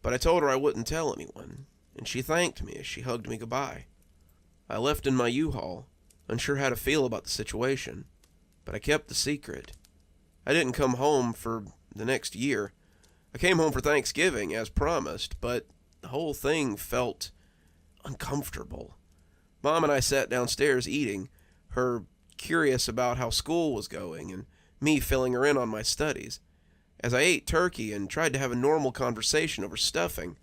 but I told her I wouldn't tell anyone, and she thanked me as she hugged me goodbye. I left in my U-Haul, unsure how to feel about the situation, but I kept the secret. I didn't come home for the next year. I came home for Thanksgiving, as promised, but the whole thing felt uncomfortable. Mom and I sat downstairs eating, her curious about how school was going, and me filling her in on my studies. As I ate turkey and tried to have a normal conversation over stuffing,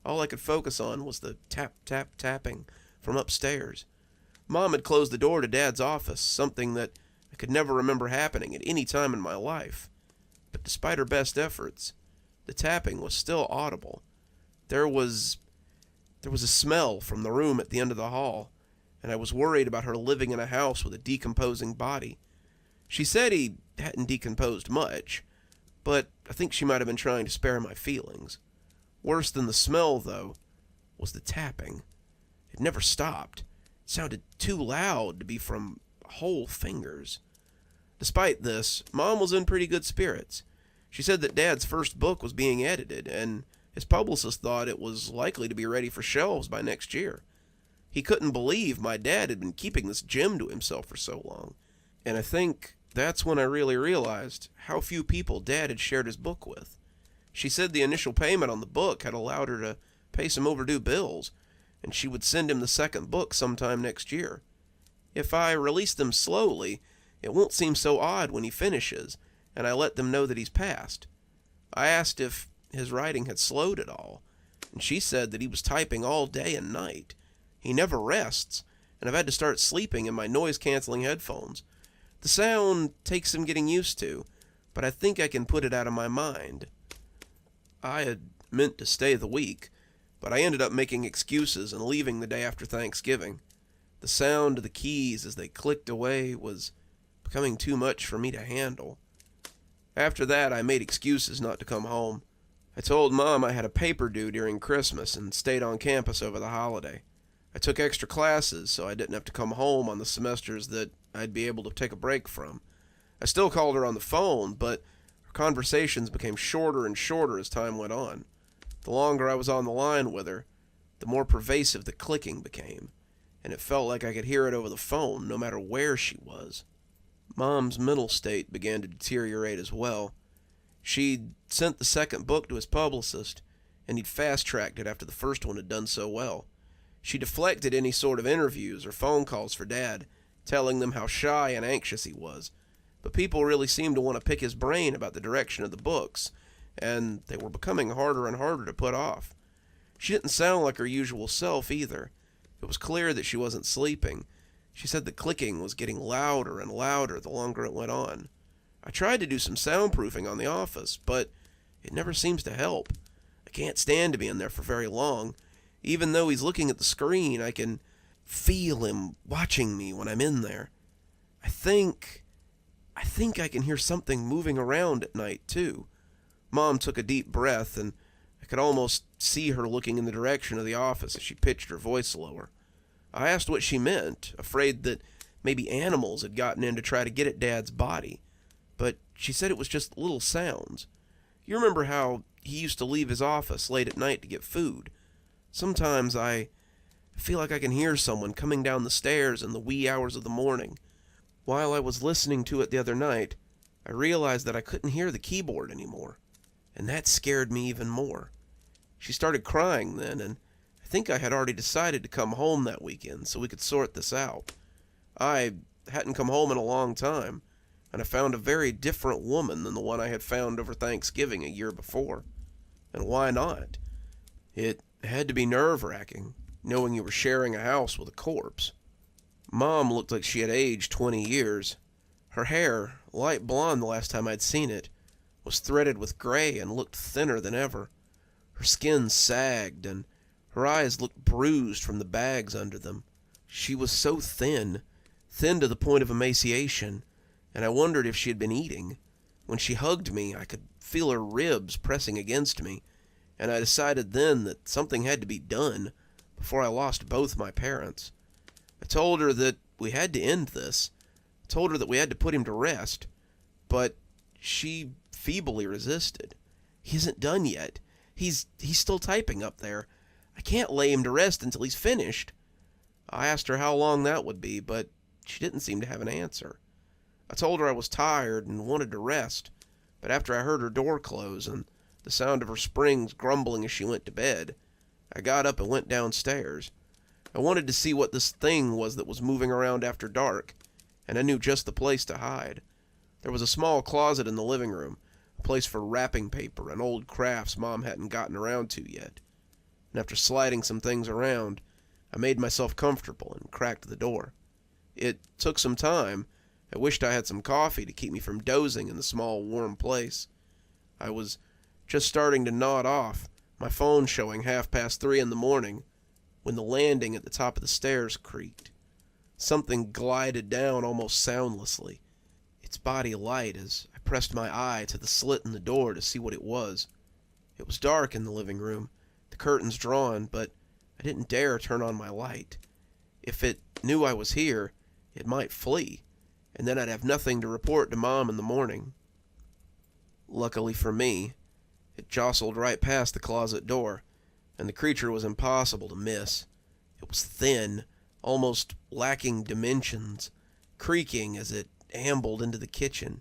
all I could focus on was the tap-tap-tapping from upstairs. Mom had closed the door to Dad's office, something that I could never remember happening at any time in my life. But despite her best efforts, the tapping was still audible. There was a smell from the room at the end of the hall, and I was worried about her living in a house with a decomposing body. She said he hadn't decomposed much, but I think she might have been trying to spare my feelings. Worse than the smell, though, was the tapping. It never stopped. It sounded too loud to be from whole fingers. Despite this, Mom was in pretty good spirits. She said that Dad's first book was being edited, and his publicist thought it was likely to be ready for shelves by next year. He couldn't believe my dad had been keeping this gem to himself for so long, and I think that's when I really realized how few people Dad had shared his book with. She said the initial payment on the book had allowed her to pay some overdue bills, and she would send him the second book sometime next year. If I release them slowly, it won't seem so odd when he finishes, and I let them know that he's passed. I asked if his writing had slowed at all, and she said that he was typing all day and night. He never rests, and I've had to start sleeping in my noise-canceling headphones. The sound takes some getting used to, but I think I can put it out of my mind. I had meant to stay the week, but I ended up making excuses and leaving the day after Thanksgiving. The sound of the keys as they clicked away was becoming too much for me to handle. After that, I made excuses not to come home. I told Mom I had a paper due during Christmas and stayed on campus over the holiday. I took extra classes so I didn't have to come home on the semesters that I'd be able to take a break from. I still called her on the phone, but her conversations became shorter and shorter as time went on. The longer I was on the line with her, the more pervasive the clicking became, and it felt like I could hear it over the phone no matter where she was. Mom's mental state began to deteriorate as well. She'd sent the second book to his publicist, and he'd fast-tracked it after the first one had done so well. She deflected any sort of interviews or phone calls for Dad, telling them how shy and anxious he was. But people really seemed to want to pick his brain about the direction of the books, and they were becoming harder and harder to put off. She didn't sound like her usual self either. It was clear that she wasn't sleeping. She said the clicking was getting louder and louder the longer it went on. I tried to do some soundproofing on the office, but it never seems to help. I can't stand to be in there for very long. Even though he's looking at the screen, I can feel him watching me when I'm in there. I think I can hear something moving around at night, too. Mom took a deep breath, and I could almost see her looking in the direction of the office as she pitched her voice lower. I asked what she meant, afraid that maybe animals had gotten in to try to get at Dad's body. But she said it was just little sounds. You remember how he used to leave his office late at night to get food? Sometimes I feel like I can hear someone coming down the stairs in the wee hours of the morning. While I was listening to it the other night, I realized that I couldn't hear the keyboard anymore, and that scared me even more. She started crying then, and I think I had already decided to come home that weekend so we could sort this out. I hadn't come home in a long time, and I found a very different woman than the one I had found over Thanksgiving a year before. And why not? It had to be nerve-wracking, knowing you were sharing a house with a corpse. Mom looked like she had aged 20 years. Her hair, light blonde the last time I'd seen it, was threaded with gray and looked thinner than ever. Her skin sagged, and her eyes looked bruised from the bags under them. She was so thin to the point of emaciation, and I wondered if she had been eating. When she hugged me, I could feel her ribs pressing against me, and I decided then that something had to be done before I lost both my parents. I told her that we had to end this. I told her that we had to put him to rest, but she feebly resisted. He isn't done yet. He's still typing up there. I can't lay him to rest until he's finished. I asked her how long that would be, but she didn't seem to have an answer. I told her I was tired and wanted to rest, but after I heard her door close and the sound of her springs grumbling as she went to bed, I got up and went downstairs. I wanted to see what this thing was that was moving around after dark, and I knew just the place to hide. There was a small closet in the living room, a place for wrapping paper and old crafts Mom hadn't gotten around to yet. And after sliding some things around, I made myself comfortable and cracked the door. It took some time. I wished I had some coffee to keep me from dozing in the small, warm place. I was just starting to nod off, my phone showing 3:30 in the morning, when the landing at the top of the stairs creaked. Something glided down almost soundlessly, its body light as I pressed my eye to the slit in the door to see what it was. It was dark in the living room, the curtains drawn, but I didn't dare turn on my light. If it knew I was here, it might flee, and then I'd have nothing to report to Mom in the morning. Luckily for me, it jostled right past the closet door, and the creature was impossible to miss. It was thin, almost lacking dimensions, creaking as it ambled into the kitchen.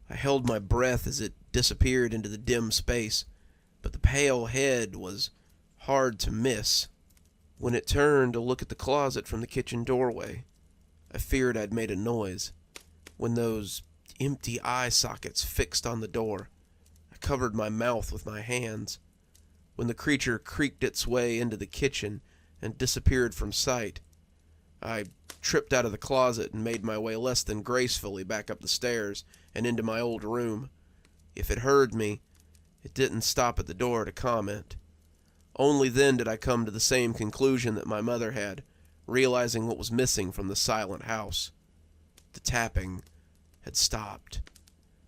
I held my breath as it disappeared into the dim space, but the pale head was hard to miss. When it turned to look at the closet from the kitchen doorway, I feared I'd made a noise. When those empty eye sockets fixed on the door, I covered my mouth with my hands. When the creature creaked its way into the kitchen and disappeared from sight, I tripped out of the closet and made my way less than gracefully back up the stairs and into my old room. If it heard me, it didn't stop at the door to comment. Only then did I come to the same conclusion that my mother had, realizing what was missing from the silent house. The tapping had stopped.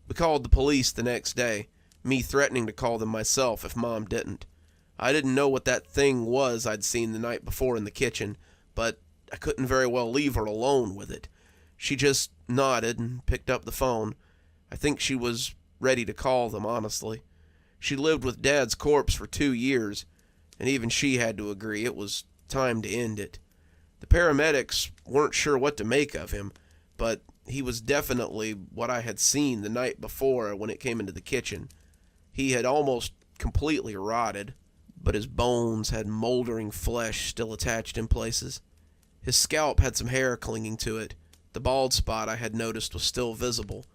We called the police the next day, me threatening to call them myself if Mom didn't. I didn't know what that thing was I'd seen the night before in the kitchen, but I couldn't very well leave her alone with it. She just nodded and picked up the phone. I think she was ready to call them, honestly. She lived with Dad's corpse for 2 years, and even she had to agree it was time to end it. The paramedics weren't sure what to make of him, but he was definitely what I had seen the night before when it came into the kitchen. He had almost completely rotted, but his bones had moldering flesh still attached in places. His scalp had some hair clinging to it. The bald spot I had noticed was still visible,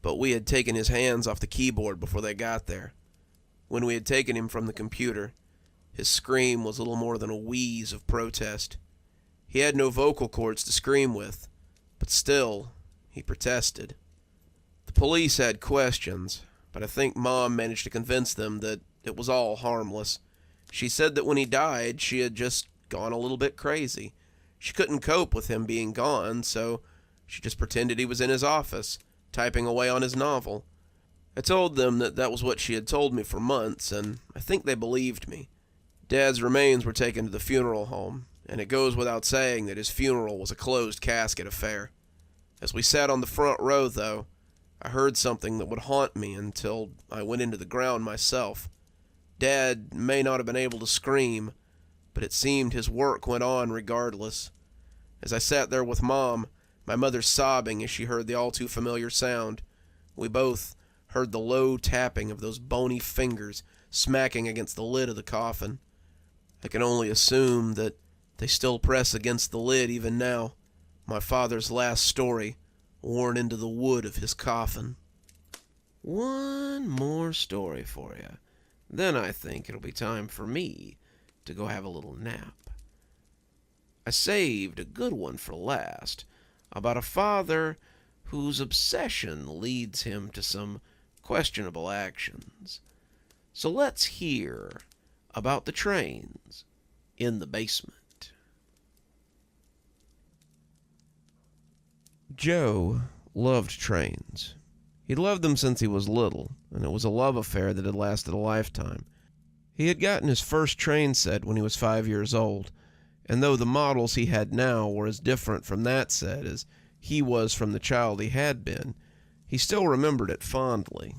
but we had taken his hands off the keyboard before they got there. When we had taken him from the computer, his scream was little more than a wheeze of protest. He had no vocal cords to scream with, but still, he protested. The police had questions, but I think Mom managed to convince them that it was all harmless. She said that when he died, she had just gone a little bit crazy. She couldn't cope with him being gone, so she just pretended he was in his office, typing away on his novel. I told them that that was what she had told me for months, and I think they believed me. Dad's remains were taken to the funeral home, and it goes without saying that his funeral was a closed casket affair. As we sat on the front row, though, I heard something that would haunt me until I went into the ground myself. Dad may not have been able to scream, but it seemed his work went on regardless. As I sat there with Mom, my mother sobbing as she heard the all-too-familiar sound, we both heard the low tapping of those bony fingers smacking against the lid of the coffin. I can only assume that they still press against the lid even now, my father's last story, worn into the wood of his coffin. One more story for you. Then I think it'll be time for me to go have a little nap. I saved a good one for last, about a father whose obsession leads him to some questionable actions. So let's hear about the trains in the basement. Joe loved trains. He'd loved them since he was little, and it was a love affair that had lasted a lifetime. He had gotten his first train set when he was 5 years old, and though the models he had now were as different from that set as he was from the child he had been, he still remembered it fondly.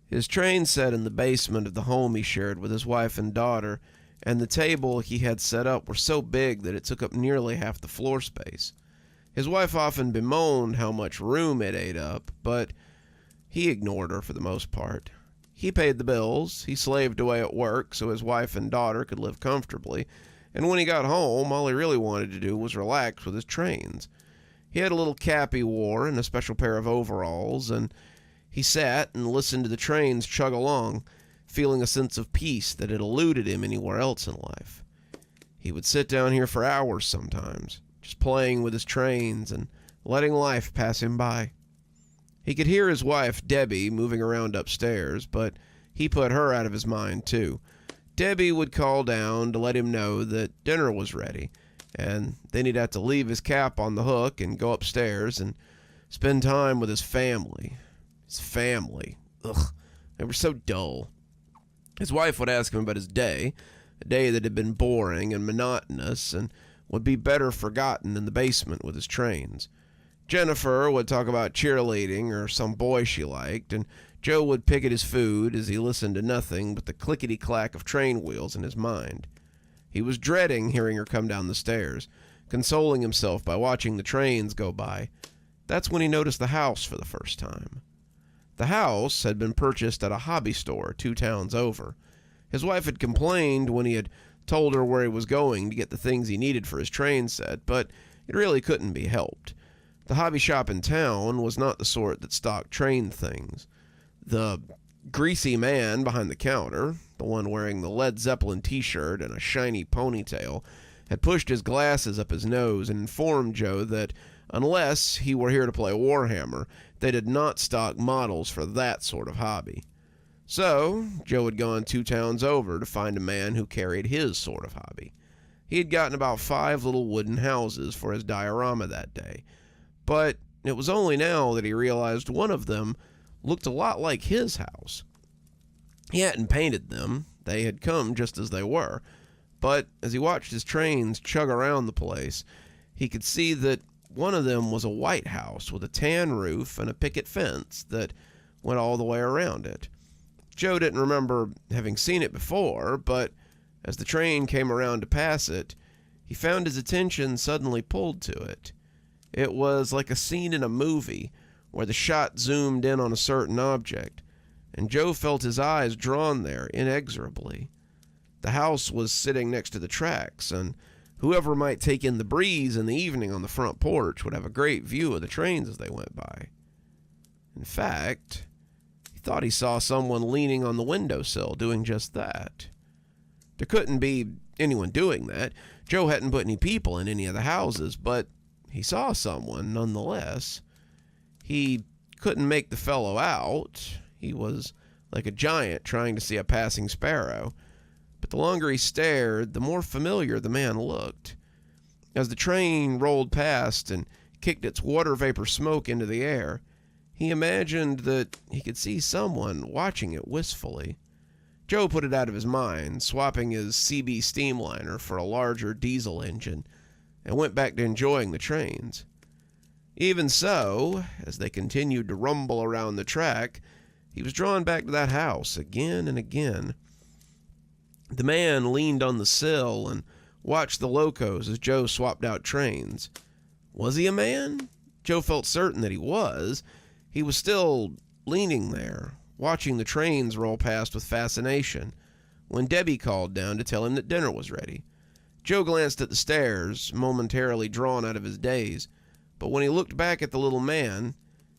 His train set in the basement of the home he shared with his wife and daughter, and the table he had set up were so big that it took up nearly half the floor space. His wife often bemoaned how much room it ate up, but he ignored her for the most part. He paid the bills, he slaved away at work so his wife and daughter could live comfortably, and when he got home, all he really wanted to do was relax with his trains. He had a little cap he wore and a special pair of overalls, and he sat and listened to the trains chug along, feeling a sense of peace that had eluded him anywhere else in life. He would sit down here for hours sometimes, just playing with his trains and letting life pass him by. He could hear his wife, Debbie, moving around upstairs, but he put her out of his mind, too. Debbie would call down to let him know that dinner was ready, and then he'd have to leave his cap on the hook and go upstairs and spend time with his family. His family. Ugh, they were so dull. His wife would ask him about his day, a day that had been boring and monotonous and would be better forgotten in the basement with his trains. Jennifer would talk about cheerleading or some boy she liked, and Joe would pick at his food as he listened to nothing but the clickety-clack of train wheels in his mind. He was dreading hearing her come down the stairs, consoling himself by watching the trains go by. That's when he noticed the house for the first time. The house had been purchased at a hobby store 2 towns over. His wife had complained when he had told her where he was going to get the things he needed for his train set, but it really couldn't be helped. The hobby shop in town was not the sort that stocked train things. The greasy man behind the counter, the one wearing the Led Zeppelin t-shirt and a shiny ponytail, had pushed his glasses up his nose and informed Joe that unless he were here to play Warhammer, they did not stock models for that sort of hobby. So, Joe had gone 2 towns over to find a man who carried his sort of hobby. He had gotten about 5 little wooden houses for his diorama that day, but it was only now that he realized one of them looked a lot like his house. He hadn't painted them, they had come just as they were, but as he watched his trains chug around the place, he could see that one of them was a white house with a tan roof and a picket fence that went all the way around it. Joe didn't remember having seen it before, but as the train came around to pass it, he found his attention suddenly pulled to it. It was like a scene in a movie where the shot zoomed in on a certain object, and Joe felt his eyes drawn there inexorably. The house was sitting next to the tracks, and whoever might take in the breeze in the evening on the front porch would have a great view of the trains as they went by. In fact, he thought he saw someone leaning on the windowsill doing just that. There couldn't be anyone doing that. Joe hadn't put any people in any of the houses, but he saw someone nonetheless. He couldn't make the fellow out. He was like a giant trying to see a passing sparrow. But the longer he stared, the more familiar the man looked. As the train rolled past and kicked its water vapor smoke into the air, he imagined that he could see someone watching it wistfully. Joe put it out of his mind, swapping his CB steamliner for a larger diesel engine, and went back to enjoying the trains. Even so, as they continued to rumble around the track, he was drawn back to that house again and again. The man leaned on the sill and watched the locos as Joe swapped out trains. Was he a man? Joe felt certain that he was. He was still leaning there, watching the trains roll past with fascination, when Debbie called down to tell him that dinner was ready. Joe glanced at the stairs, momentarily drawn out of his daze, but when he looked back at the little man,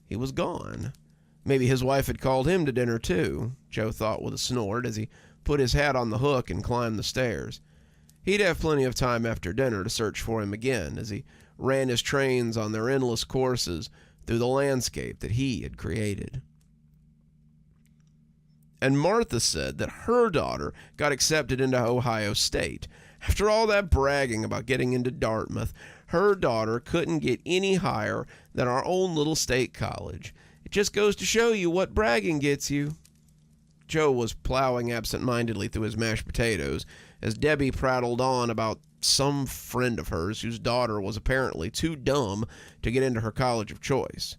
he was gone. Maybe his wife had called him to dinner too, Joe thought with a snort as he put his hat on the hook and climbed the stairs. He'd have plenty of time after dinner to search for him again as he ran his trains on their endless courses through the landscape that he had created. And Martha said that her daughter got accepted into Ohio State. After all that bragging about getting into Dartmouth, her daughter couldn't get any higher than our own little state college. It just goes to show you what bragging gets you. Joe was plowing absent-mindedly through his mashed potatoes as Debbie prattled on about some friend of hers whose daughter was apparently too dumb to get into her college of choice.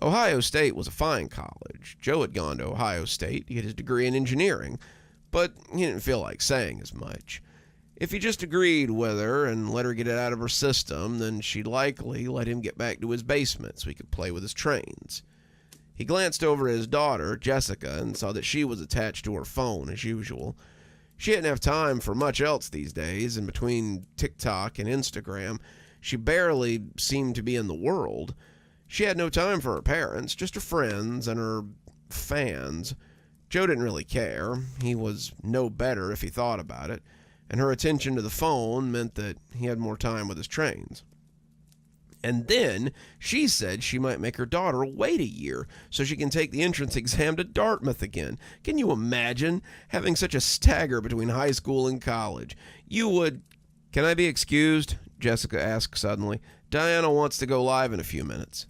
Ohio State was a fine college. Joe had gone to Ohio State to get his degree in engineering, but he didn't feel like saying as much. If he just agreed with her and let her get it out of her system, then she'd likely let him get back to his basement so he could play with his trains. He glanced over at his daughter, Jessica, and saw that she was attached to her phone as usual. She didn't have time for much else these days, and between TikTok and Instagram, she barely seemed to be in the world. She had no time for her parents, just her friends and her fans. Joe didn't really care. He was no better if he thought about it, and her attention to the phone meant that he had more time with his trains. And then she said she might make her daughter wait a year so she can take the entrance exam to Dartmouth again. Can you imagine having such a stagger between high school and college? You would... Can I be excused? Jessica asked suddenly. Diana wants to go live in a few minutes.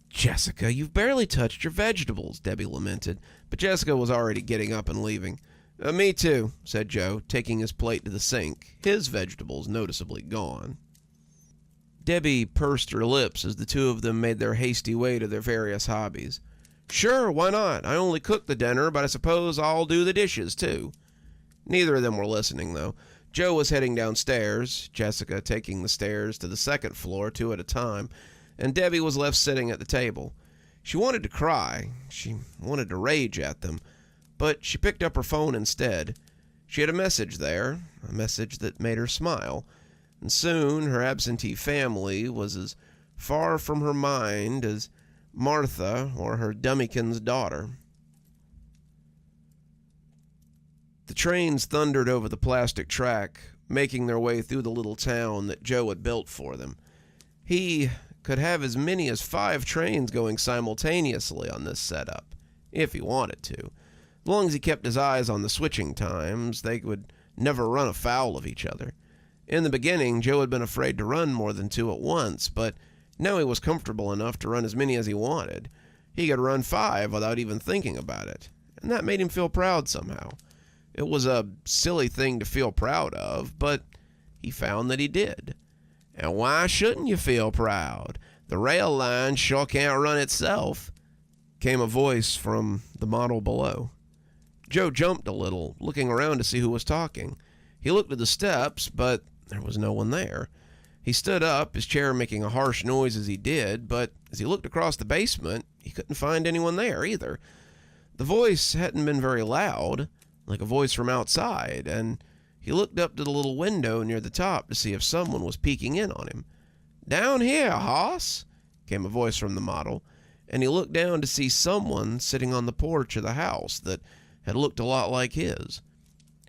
Jessica, you've barely touched your vegetables, Debbie lamented, but Jessica was already getting up and leaving. Me too, said Joe, taking his plate to the sink, his vegetables noticeably gone. Debbie pursed her lips as the two of them made their hasty way to their various hobbies. Sure, why not? I only cooked the dinner, but I suppose I'll do the dishes, too. Neither of them were listening, though. Joe was heading downstairs, Jessica taking the stairs to the second floor 2 at a time, and Debbie was left sitting at the table. She wanted to cry. She wanted to rage at them, but she picked up her phone instead. She had a message there, a message that made her smile, and soon her absentee family was as far from her mind as Martha or her dummykin's daughter. The trains thundered over the plastic track, making their way through the little town that Joe had built for them. He could have as many as 5 trains going simultaneously on this setup, if he wanted to. As long as he kept his eyes on the switching times, they would never run afoul of each other. In the beginning, Joe had been afraid to run more than 2 at once, but now he was comfortable enough to run as many as he wanted. He could run 5 without even thinking about it, and that made him feel proud somehow. It was a silly thing to feel proud of, but he found that he did. And why shouldn't you feel proud? The rail line sure can't run itself, came a voice from the model below. Joe jumped a little, looking around to see who was talking. He looked at the steps, but there was no one there. He stood up, his chair making a harsh noise as he did, but as he looked across the basement, he couldn't find anyone there either. The voice hadn't been very loud, like a voice from outside, and he looked up to the little window near the top to see if someone was peeking in on him. "Down here, hoss," came a voice from the model, and he looked down to see someone sitting on the porch of the house that had looked a lot like his.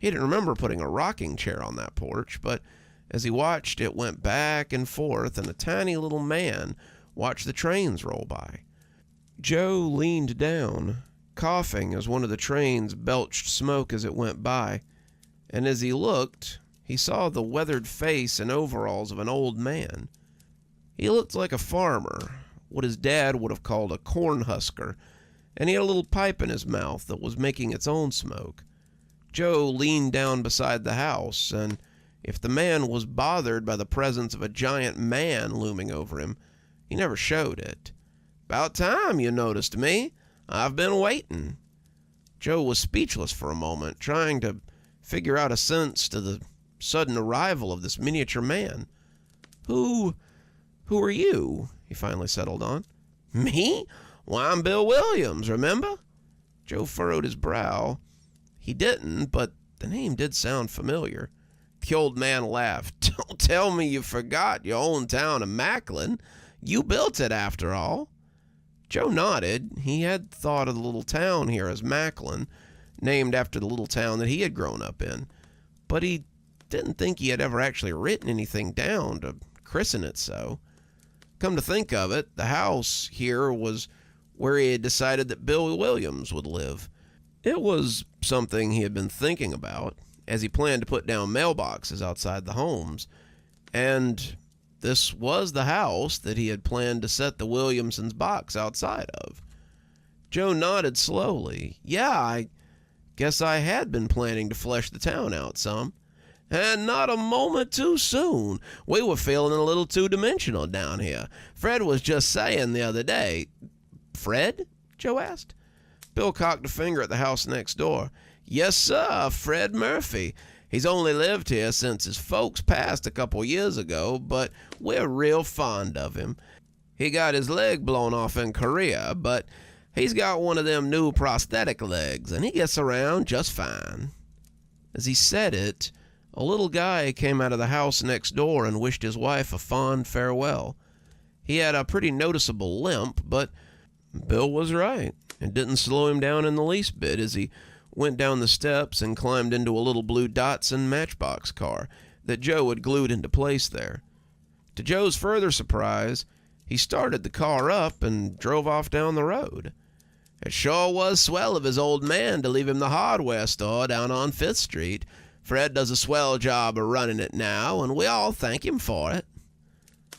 He didn't remember putting a rocking chair on that porch, but as he watched, it went back and forth, and a tiny little man watched the trains roll by. Joe leaned down, coughing as one of the trains belched smoke as it went by, and as he looked, he saw the weathered face and overalls of an old man. He looked like a farmer, what his dad would have called a corn husker, and he had a little pipe in his mouth that was making its own smoke. Joe leaned down beside the house, and if the man was bothered by the presence of a giant man looming over him, he never showed it. "'Bout time you noticed me. I've been waiting." Joe was speechless for a moment, trying to figure out a sense to the sudden arrival of this miniature man. Who are you?" he finally settled on. "Me? Why, I'm Bill Williams, remember?" Joe furrowed his brow. He didn't, but the name did sound familiar. The old man laughed. "Don't tell me you forgot your own town of Macklin. You built it, after all." Joe nodded. He had thought of the little town here as Macklin, named after the little town that he had grown up in, but he didn't think he had ever actually written anything down to christen it so. Come to think of it, the house here was where he had decided that Bill Williams would live. It was something he had been thinking about as he planned to put down mailboxes outside the homes, and this was the house that he had planned to set the Williamsons' box outside of. Joe nodded slowly. "Yeah, I guess I had been planning to flesh the town out some. And not a moment too soon. We were feeling a little two-dimensional down here. Fred was just saying the other day." "Fred?" Joe asked. Bill cocked a finger at the house next door. "Yes, sir, Fred Murphy. He's only lived here since his folks passed a couple years ago, but we're real fond of him. He got his leg blown off in Korea, but he's got one of them new prosthetic legs, and he gets around just fine." As he said it, a little guy came out of the house next door and wished his wife a fond farewell. He had a pretty noticeable limp, but Bill was right. It didn't slow him down in the least bit as he went down the steps and climbed into a little blue Datsun Matchbox car that Joe had glued into place there. To Joe's further surprise, he started the car up and drove off down the road. It sure was swell of his old man to leave him the hardware store down on 5th Street. Fred does a swell job of running it now, and we all thank him for it.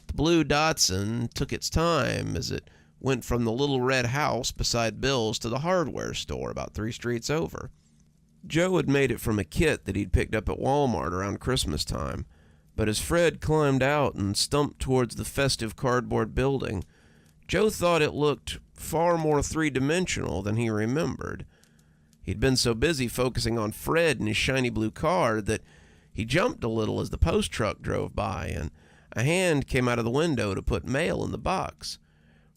The blue Datsun took its time as it went from the little red house beside Bill's to the hardware store about 3 streets over. Joe had made it from a kit that he'd picked up at Walmart around Christmas time, but as Fred climbed out and stumped towards the festive cardboard building, Joe thought it looked far more three-dimensional than he remembered. He'd been so busy focusing on Fred and his shiny blue car that he jumped a little as the post truck drove by, and a hand came out of the window to put mail in the box.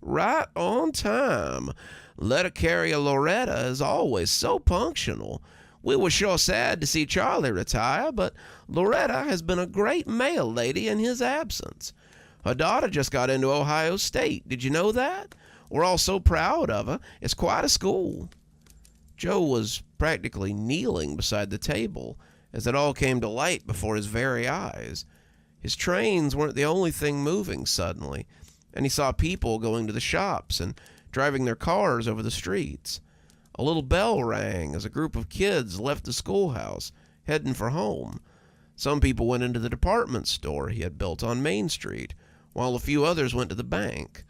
"Right on time. Letter carrier Loretta is always so punctual. We were sure sad to see Charlie retire, but Loretta has been a great mail lady in his absence. Her daughter just got into Ohio State. Did you know that? We're all so proud of her. It's quite a school." Joe was practically kneeling beside the table as it all came to light before his very eyes. His trains weren't the only thing moving suddenly, and he saw people going to the shops and driving their cars over the streets. A little bell rang as a group of kids left the schoolhouse, heading for home. Some people went into the department store he had built on Main Street, while a few others went to the bank.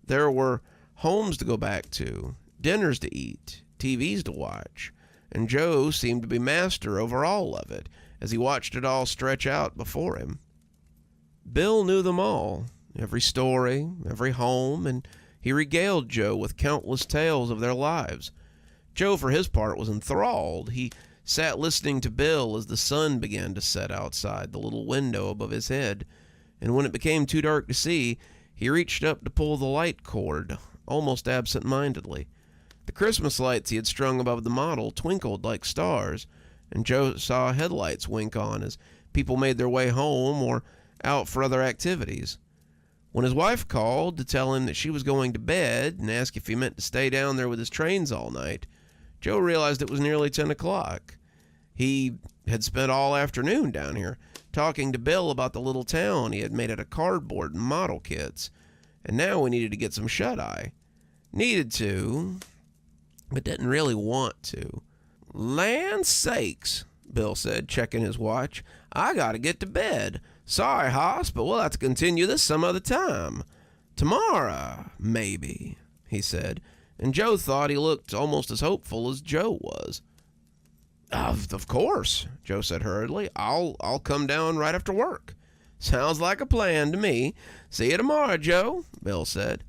There were homes to go back to, dinners to eat, TVs to watch, and Joe seemed to be master over all of it as he watched it all stretch out before him. Bill knew them all, every story, every home, and he regaled Joe with countless tales of their lives. Joe, for his part, was enthralled. He sat listening to Bill as the sun began to set outside the little window above his head, and when it became too dark to see, he reached up to pull the light cord, almost absent-mindedly. The Christmas lights he had strung above the model twinkled like stars, and Joe saw headlights wink on as people made their way home or out for other activities. When his wife called to tell him that she was going to bed and asked if he meant to stay down there with his trains all night, Joe realized it was nearly 10 o'clock. He had spent all afternoon down here talking to Bill about the little town he had made out of cardboard and model kits, and now he needed to get some shut-eye. Needed to, but didn't really want to. "Land sakes," Bill said, checking his watch. "I gotta get to bed. Sorry, Hoss, but we'll have to continue this some other time. Tomorrow, maybe," he said, and Joe thought he looked almost as hopeful as Joe was. Of course," Joe said hurriedly. I'll come down right after work." "Sounds like a plan to me. See you tomorrow, Joe," Bill said.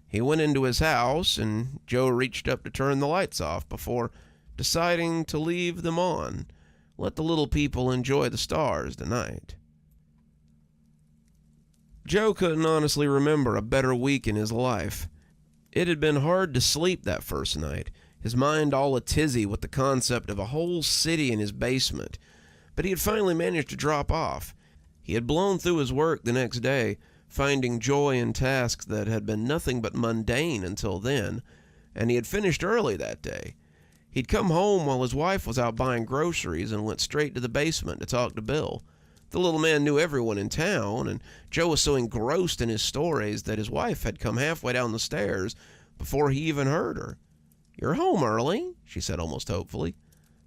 He went into his house, and Joe reached up to turn the lights off before deciding to leave them on. Let the little people enjoy the stars tonight. Joe couldn't honestly remember a better week in his life. It had been hard to sleep that first night, his mind all a tizzy with the concept of a whole city in his basement, but he had finally managed to drop off. He had blown through his work the next day, finding joy in tasks that had been nothing but mundane until then, and he had finished early that day. He'd come home while his wife was out buying groceries and went straight to the basement to talk to Bill. The little man knew everyone in town, and Joe was so engrossed in his stories that his wife had come halfway down the stairs before he even heard her. "You're home early," she said almost hopefully.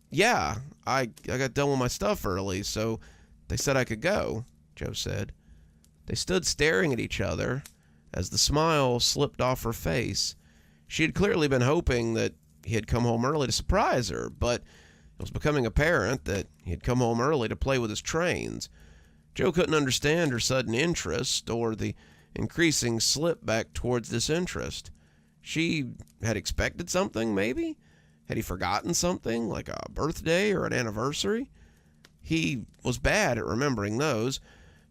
"Yeah, I got done with my stuff early, so they said I could go," Joe said. They stood staring at each other as the smile slipped off her face. She had clearly been hoping that he had come home early to surprise her, but it was becoming apparent that he had come home early to play with his trains. Joe couldn't understand her sudden interest or the increasing slip back towards this interest. She had expected something, maybe? Had he forgotten something, like a birthday or an anniversary? He was bad at remembering those.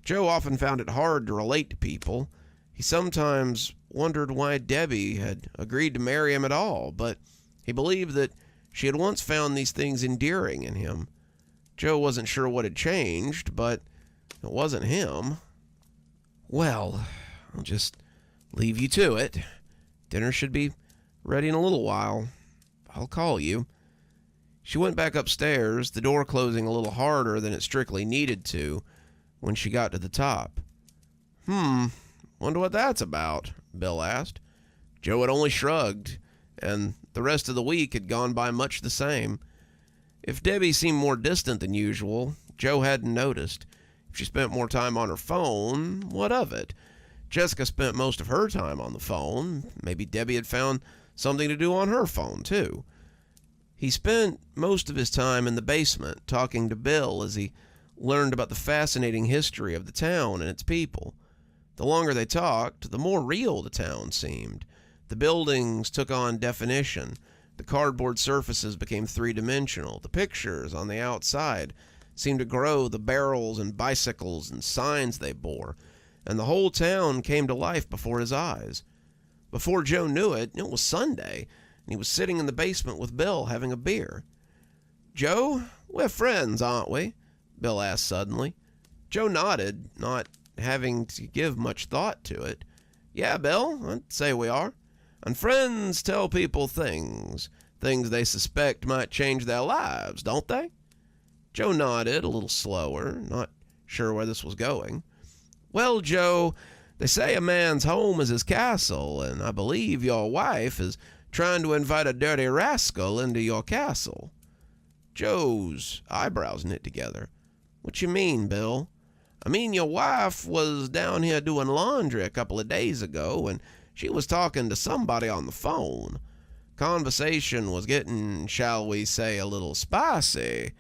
Joe often found it hard to relate to people. He sometimes wondered why Debbie had agreed to marry him at all, but he believed that she had once found these things endearing in him. Joe wasn't sure what had changed, but it wasn't him. "Well, I'll just leave you to it. Dinner should be ready in a little while. I'll call you." She went back upstairs, the door closing a little harder than it strictly needed to when she got to the top. Wonder what that's about," Bill asked. Joe had only shrugged, and the rest of the week had gone by much the same. If Debbie seemed more distant than usual, Joe hadn't noticed. If she spent more time on her phone, what of it? Jessica spent most of her time on the phone. Maybe Debbie had found something to do on her phone, too. He spent most of his time in the basement talking to Bill as he learned about the fascinating history of the town and its people. The longer they talked, the more real the town seemed. The buildings took on definition. The cardboard surfaces became three-dimensional. The pictures on the outside seemed to grow the barrels and bicycles and signs they bore, and the whole town came to life before his eyes. Before Joe knew it, it was Sunday, and he was sitting in the basement with Bill having a beer. Joe, we're friends, aren't we? Bill asked suddenly. Joe nodded, not having to give much thought to it. Yeah, Bill, I'd say we are. And friends tell people things they suspect might change their lives, don't they? Joe nodded a little slower, not sure where this was going. Well, Joe, they say a man's home is his castle, and I believe your wife is trying to invite a dirty rascal into your castle. Joe's eyebrows knit together. What you mean, Bill? I mean, your wife was down here doing laundry a couple of days ago, and she was talking to somebody on the phone. Conversation was getting, shall we say, a little spicy.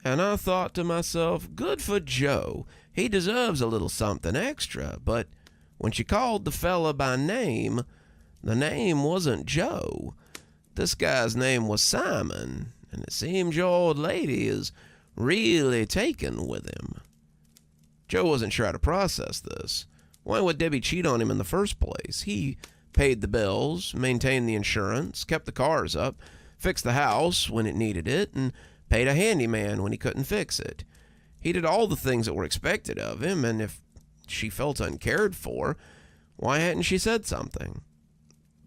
And I thought to myself, good for Joe. He deserves a little something extra. But when she called the fella by name, the name wasn't Joe. This guy's name was Simon, and it seems your old lady is really taken with him. Joe wasn't sure how to process this. Why would Debbie cheat on him in the first place? He paid the bills, maintained the insurance, kept the cars up, fixed the house when it needed it, and paid a handyman when he couldn't fix it. He did all the things that were expected of him, and if she felt uncared for, why hadn't she said something?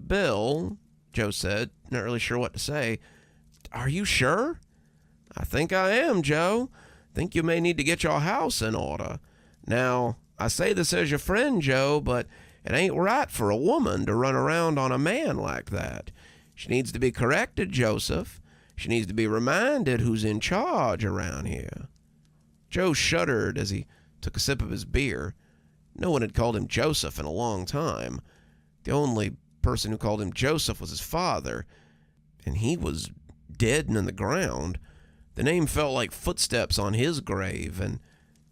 Bill, Joe said, not really sure what to say. Are you sure? I think I am, Joe. Think you may need to get your house in order. Now, I say this as your friend, Joe, but it ain't right for a woman to run around on a man like that. She needs to be corrected, Joseph. She needs to be reminded who's in charge around here. Joe shuddered as he took a sip of his beer. No one had called him Joseph in a long time. The only person who called him Joseph was his father, and he was dead and in the ground. The name felt like footsteps on his grave, and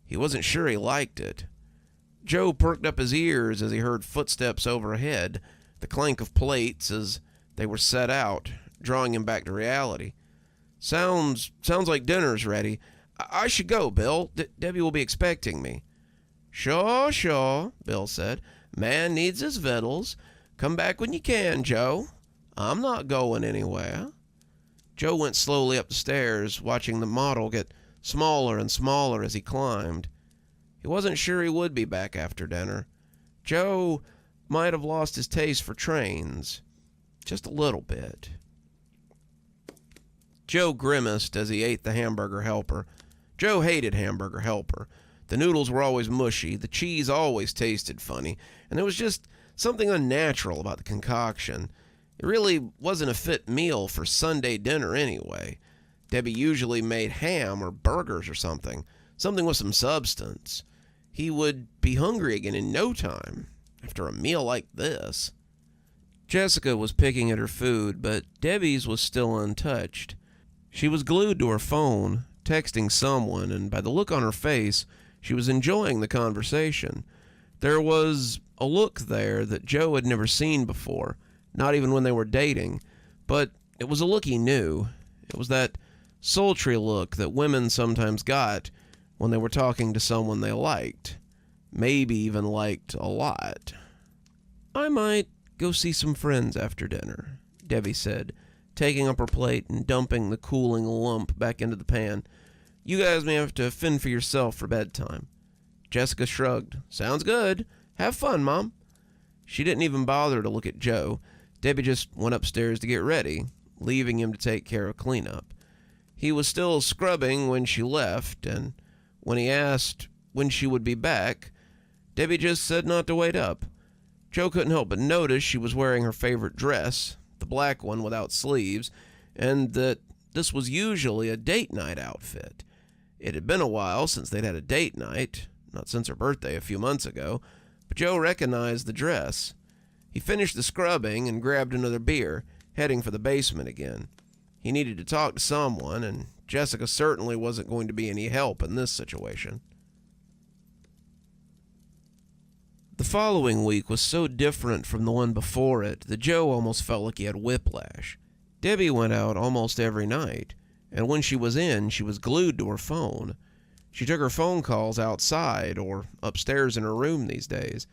he wasn't sure he liked it. Joe perked up his ears as he heard footsteps overhead, the clank of plates as they were set out, drawing him back to reality. Sounds like dinner's ready. I should go, Bill. Debbie will be expecting me. Sure, Bill said. Man needs his victuals. Come back when you can, Joe. I'm not going anywhere. Joe went slowly up the stairs, watching the model get smaller and smaller as he climbed. He wasn't sure he would be back after dinner. Joe might have lost his taste for trains. Just a little bit. Joe grimaced as he ate the hamburger helper. Joe hated hamburger helper. The noodles were always mushy, the cheese always tasted funny, and there was just something unnatural about the concoction. It really wasn't a fit meal for Sunday dinner anyway. Debbie usually made ham or burgers or something with some substance. He would be hungry again in no time after a meal like this. Jessica was picking at her food, but Debbie's was still untouched. She was glued to her phone, texting someone, and by the look on her face, she was enjoying the conversation. There was a look there that Joe had never seen before, not even when they were dating, but it was a look he knew. It was that sultry look that women sometimes got when they were talking to someone they liked, maybe even liked a lot. I might go see some friends after dinner, Debbie said, taking up her plate and dumping the cooling lump back into the pan. You guys may have to fend for yourself for bedtime. Jessica shrugged. Sounds good. Have fun, Mom. She didn't even bother to look at Joe. Debbie just went upstairs to get ready, leaving him to take care of cleanup. He was still scrubbing when she left, and when he asked when she would be back, Debbie just said not to wait up. Joe couldn't help but notice she was wearing her favorite dress, the black one without sleeves, and that this was usually a date night outfit. It had been a while since they'd had a date night, not since her birthday a few months ago, but Joe recognized the dress. He finished the scrubbing and grabbed another beer, heading for the basement again. He needed to talk to someone, and Jessica certainly wasn't going to be any help in this situation. The following week was so different from the one before it that Joe almost felt like he had whiplash. Debbie went out almost every night, and when she was in, she was glued to her phone. She took her phone calls outside or upstairs in her room these days,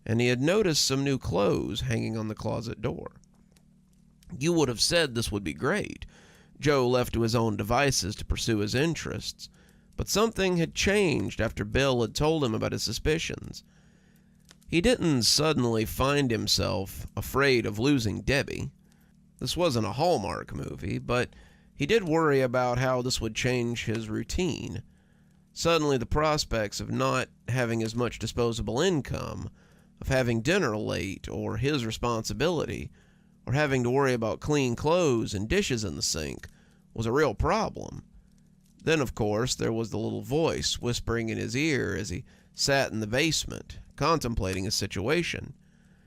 and he had noticed some new clothes hanging on the closet door. You would have said this would be great. Joe left to his own devices to pursue his interests, but something had changed after Bill had told him about his suspicions. He didn't suddenly find himself afraid of losing Debbie. This wasn't a Hallmark movie, but he did worry about how this would change his routine. Suddenly, the prospects of not having as much disposable income, of having dinner late, or his responsibility, or having to worry about clean clothes and dishes in the sink, was a real problem. Then, of course, there was the little voice whispering in his ear as he sat in the basement, contemplating his situation.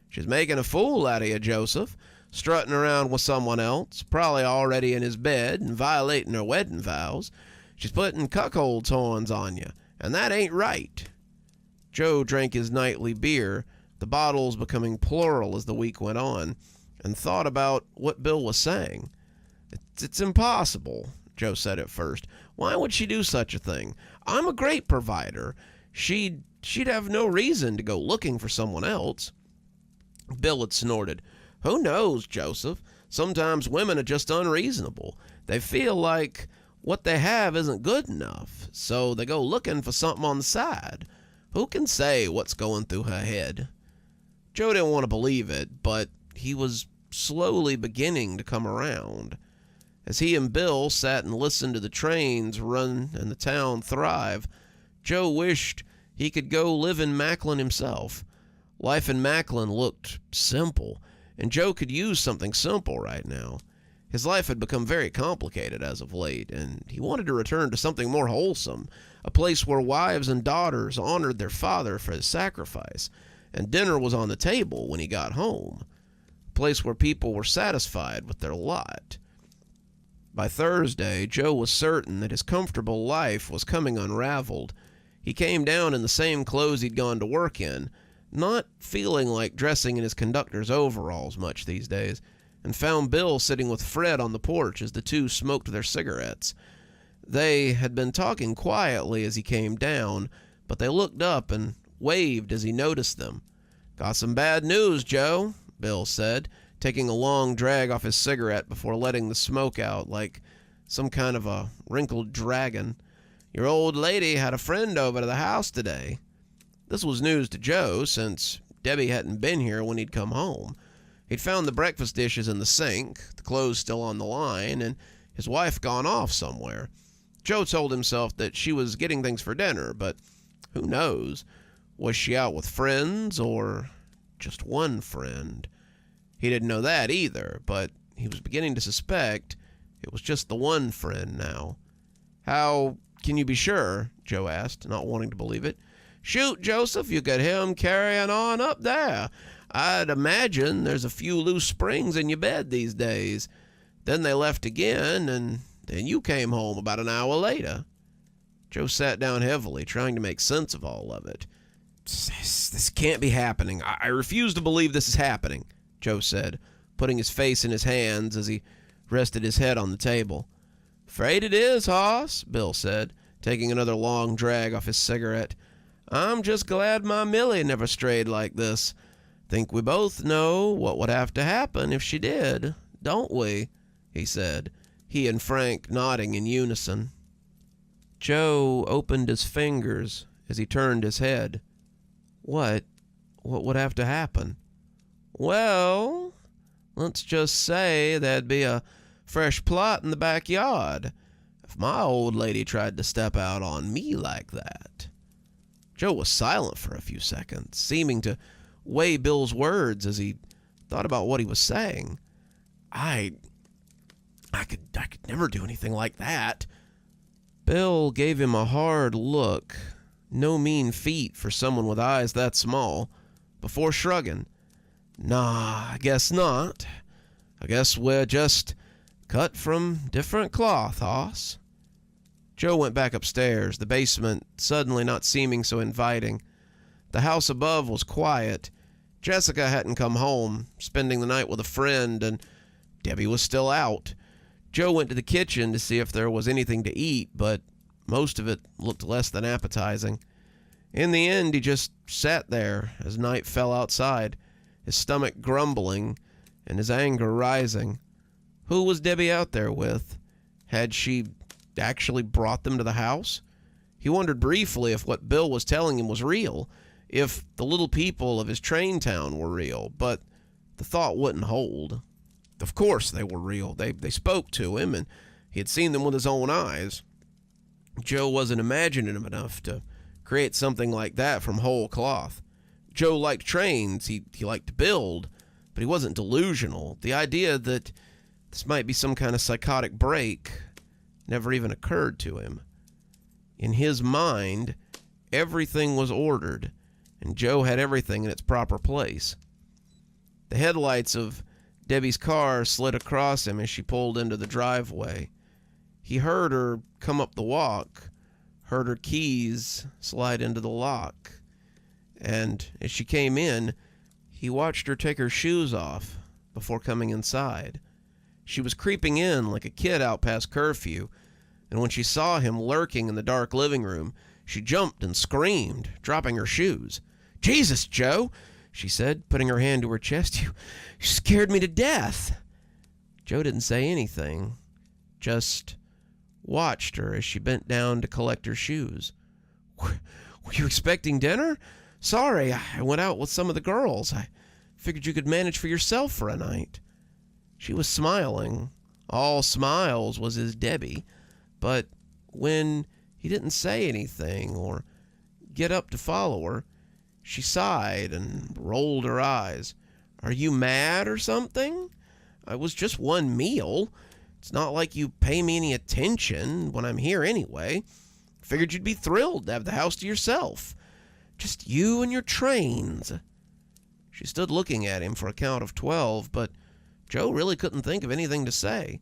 "She's making a fool out of you, Joseph, strutting around with someone else, probably already in his bed and violating her wedding vows. She's putting cuckold's horns on you, and that ain't right." Joe drank his nightly beer, the bottles becoming plural as the week went on, and thought about what Bill was saying. It's impossible," Joe said at first. "Why would she do such a thing? I'm a great provider. She'd have no reason to go looking for someone else." Bill had snorted. "Who knows, Joseph? Sometimes women are just unreasonable. They feel like what they have isn't good enough, so they go looking for something on the side. Who can say what's going through her head?" Joe didn't want to believe it, but he was slowly beginning to come around. As he and Bill sat and listened to the trains run and the town thrive, Joe wished he could go live in Macklin himself. Life in Macklin looked simple, and Joe could use something simple right now. His life had become very complicated as of late, and he wanted to return to something more wholesome, a place where wives and daughters honored their father for his sacrifice, and dinner was on the table when he got home, a place where people were satisfied with their lot. By Thursday, Joe was certain that his comfortable life was coming unraveled. He came down in the same clothes he'd gone to work in, not feeling like dressing in his conductor's overalls much these days, and found Bill sitting with Fred on the porch as the two smoked their cigarettes. They had been talking quietly as he came down, but they looked up and waved as he noticed them. "Got some bad news, Joe," Bill said, taking a long drag off his cigarette before letting the smoke out like some kind of a wrinkled dragon. "Your old lady had a friend over to the house today." This was news to Joe, since Debbie hadn't been here when he'd come home. He'd found the breakfast dishes in the sink, the clothes still on the line, and his wife gone off somewhere. Joe told himself that she was getting things for dinner, but who knows? Was she out with friends, or just one friend? He didn't know that either, but he was beginning to suspect it was just the one friend now. "How can you be sure?" Joe asked, not wanting to believe it. "Shoot, Joseph, you could hear 'em carrying on up there. I'd imagine there's a few loose springs in your bed these days. Then they left again, and then you came home about an hour later." Joe sat down heavily, trying to make sense of all of it. This can't be happening. I refuse to believe this is happening," Joe said, putting his face in his hands as he rested his head on the table. "'Fraid it is, hoss," Bill said, taking another long drag off his cigarette. "I'm just glad my Millie never strayed like this. Think we both know what would have to happen if she did, don't we?" he said, he and Frank nodding in unison. Joe opened his fingers as he turned his head. What would have to happen? "Well, let's just say there'd be a fresh plot in the backyard if my old lady tried to step out on me like that." Joe was silent for a few seconds, seeming to weigh Bill's words as he thought about what he was saying. I could never do anything like that." Bill gave him a hard look, no mean feat for someone with eyes that small, before shrugging. "Nah, I guess not. I guess we're just cut from different cloth, hoss." Joe went back upstairs, the basement suddenly not seeming so inviting. The house above was quiet. Jessica hadn't come home, spending the night with a friend, and Debbie was still out. Joe went to the kitchen to see if there was anything to eat, but most of it looked less than appetizing. In the end, he just sat there as night fell outside, his stomach grumbling and his anger rising. Who was Debbie out there with? Had she actually brought them to the house? He wondered briefly if what Bill was telling him was real, if the little people of his train town were real, but the thought wouldn't hold. Of course they were real. They spoke to him, and he had seen them with his own eyes. Joe wasn't imaginative enough to create something like that from whole cloth. Joe liked trains, he liked to build, but he wasn't delusional. The idea that this might be some kind of psychotic break never even occurred to him. In his mind, everything was ordered, and Joe had everything in its proper place. The headlights of Debbie's car slid across him as she pulled into the driveway. He heard her come up the walk, heard her keys slide into the lock, and as she came in, he watched her take her shoes off before coming inside. She was creeping in like a kid out past curfew, and when she saw him lurking in the dark living room, she jumped and screamed, dropping her shoes. "Jesus, Joe," she said, putting her hand to her chest, you scared me to death." Joe didn't say anything, just watched her as she bent down to collect her shoes. "Were you expecting dinner? Sorry, I went out with some of the girls. I figured you could manage for yourself for a night." She was smiling. All smiles was his Debbie. But when he didn't say anything or get up to follow her, she sighed and rolled her eyes. "Are you mad or something? It was just one meal. It's not like you pay me any attention when I'm here anyway. Figured you'd be thrilled to have the house to yourself. Just you and your trains." She stood looking at him for a count of 12, but Joe really couldn't think of anything to say.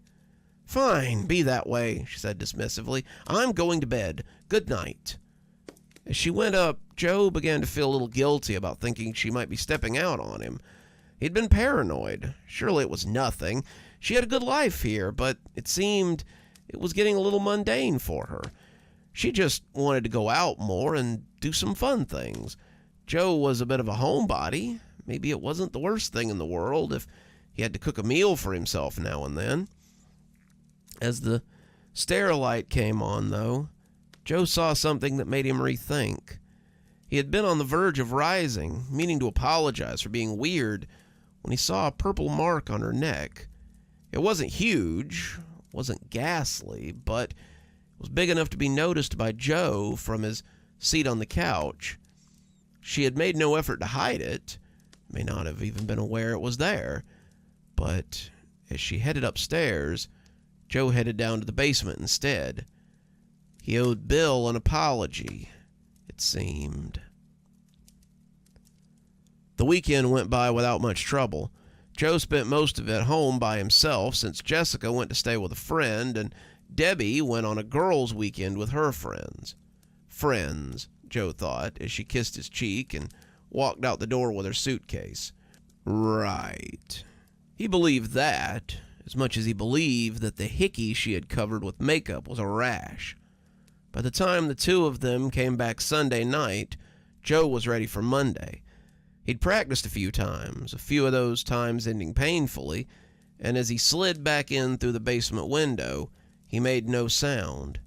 "Fine, be that way," she said dismissively. "I'm going to bed. Good night." As she went up, Joe began to feel a little guilty about thinking she might be stepping out on him. He'd been paranoid. Surely it was nothing. She had a good life here, but it seemed it was getting a little mundane for her. She just wanted to go out more and do some fun things. Joe was a bit of a homebody. Maybe it wasn't the worst thing in the world if he had to cook a meal for himself now and then. As the Starrlight came on, though, Joe saw something that made him rethink. He had been on the verge of rising, meaning to apologize for being weird, when he saw a purple mark on her neck. It wasn't huge, wasn't ghastly, but it was big enough to be noticed by Joe from his seat on the couch. She had made no effort to hide it, may not have even been aware it was there, but as she headed upstairs, Joe headed down to the basement instead. He owed Bill an apology, it seemed. The weekend went by without much trouble. Joe spent most of it home by himself since Jessica went to stay with a friend, and Debbie went on a girls' weekend with her friends. Friends, Joe thought, as she kissed his cheek and walked out the door with her suitcase. Right. He believed that, as much as he believed that the hickey she had covered with makeup was a rash. By the time the two of them came back Sunday night, Joe was ready for Monday. He'd practiced a few times, a few of those times ending painfully, and as he slid back in through the basement window, he made no sound.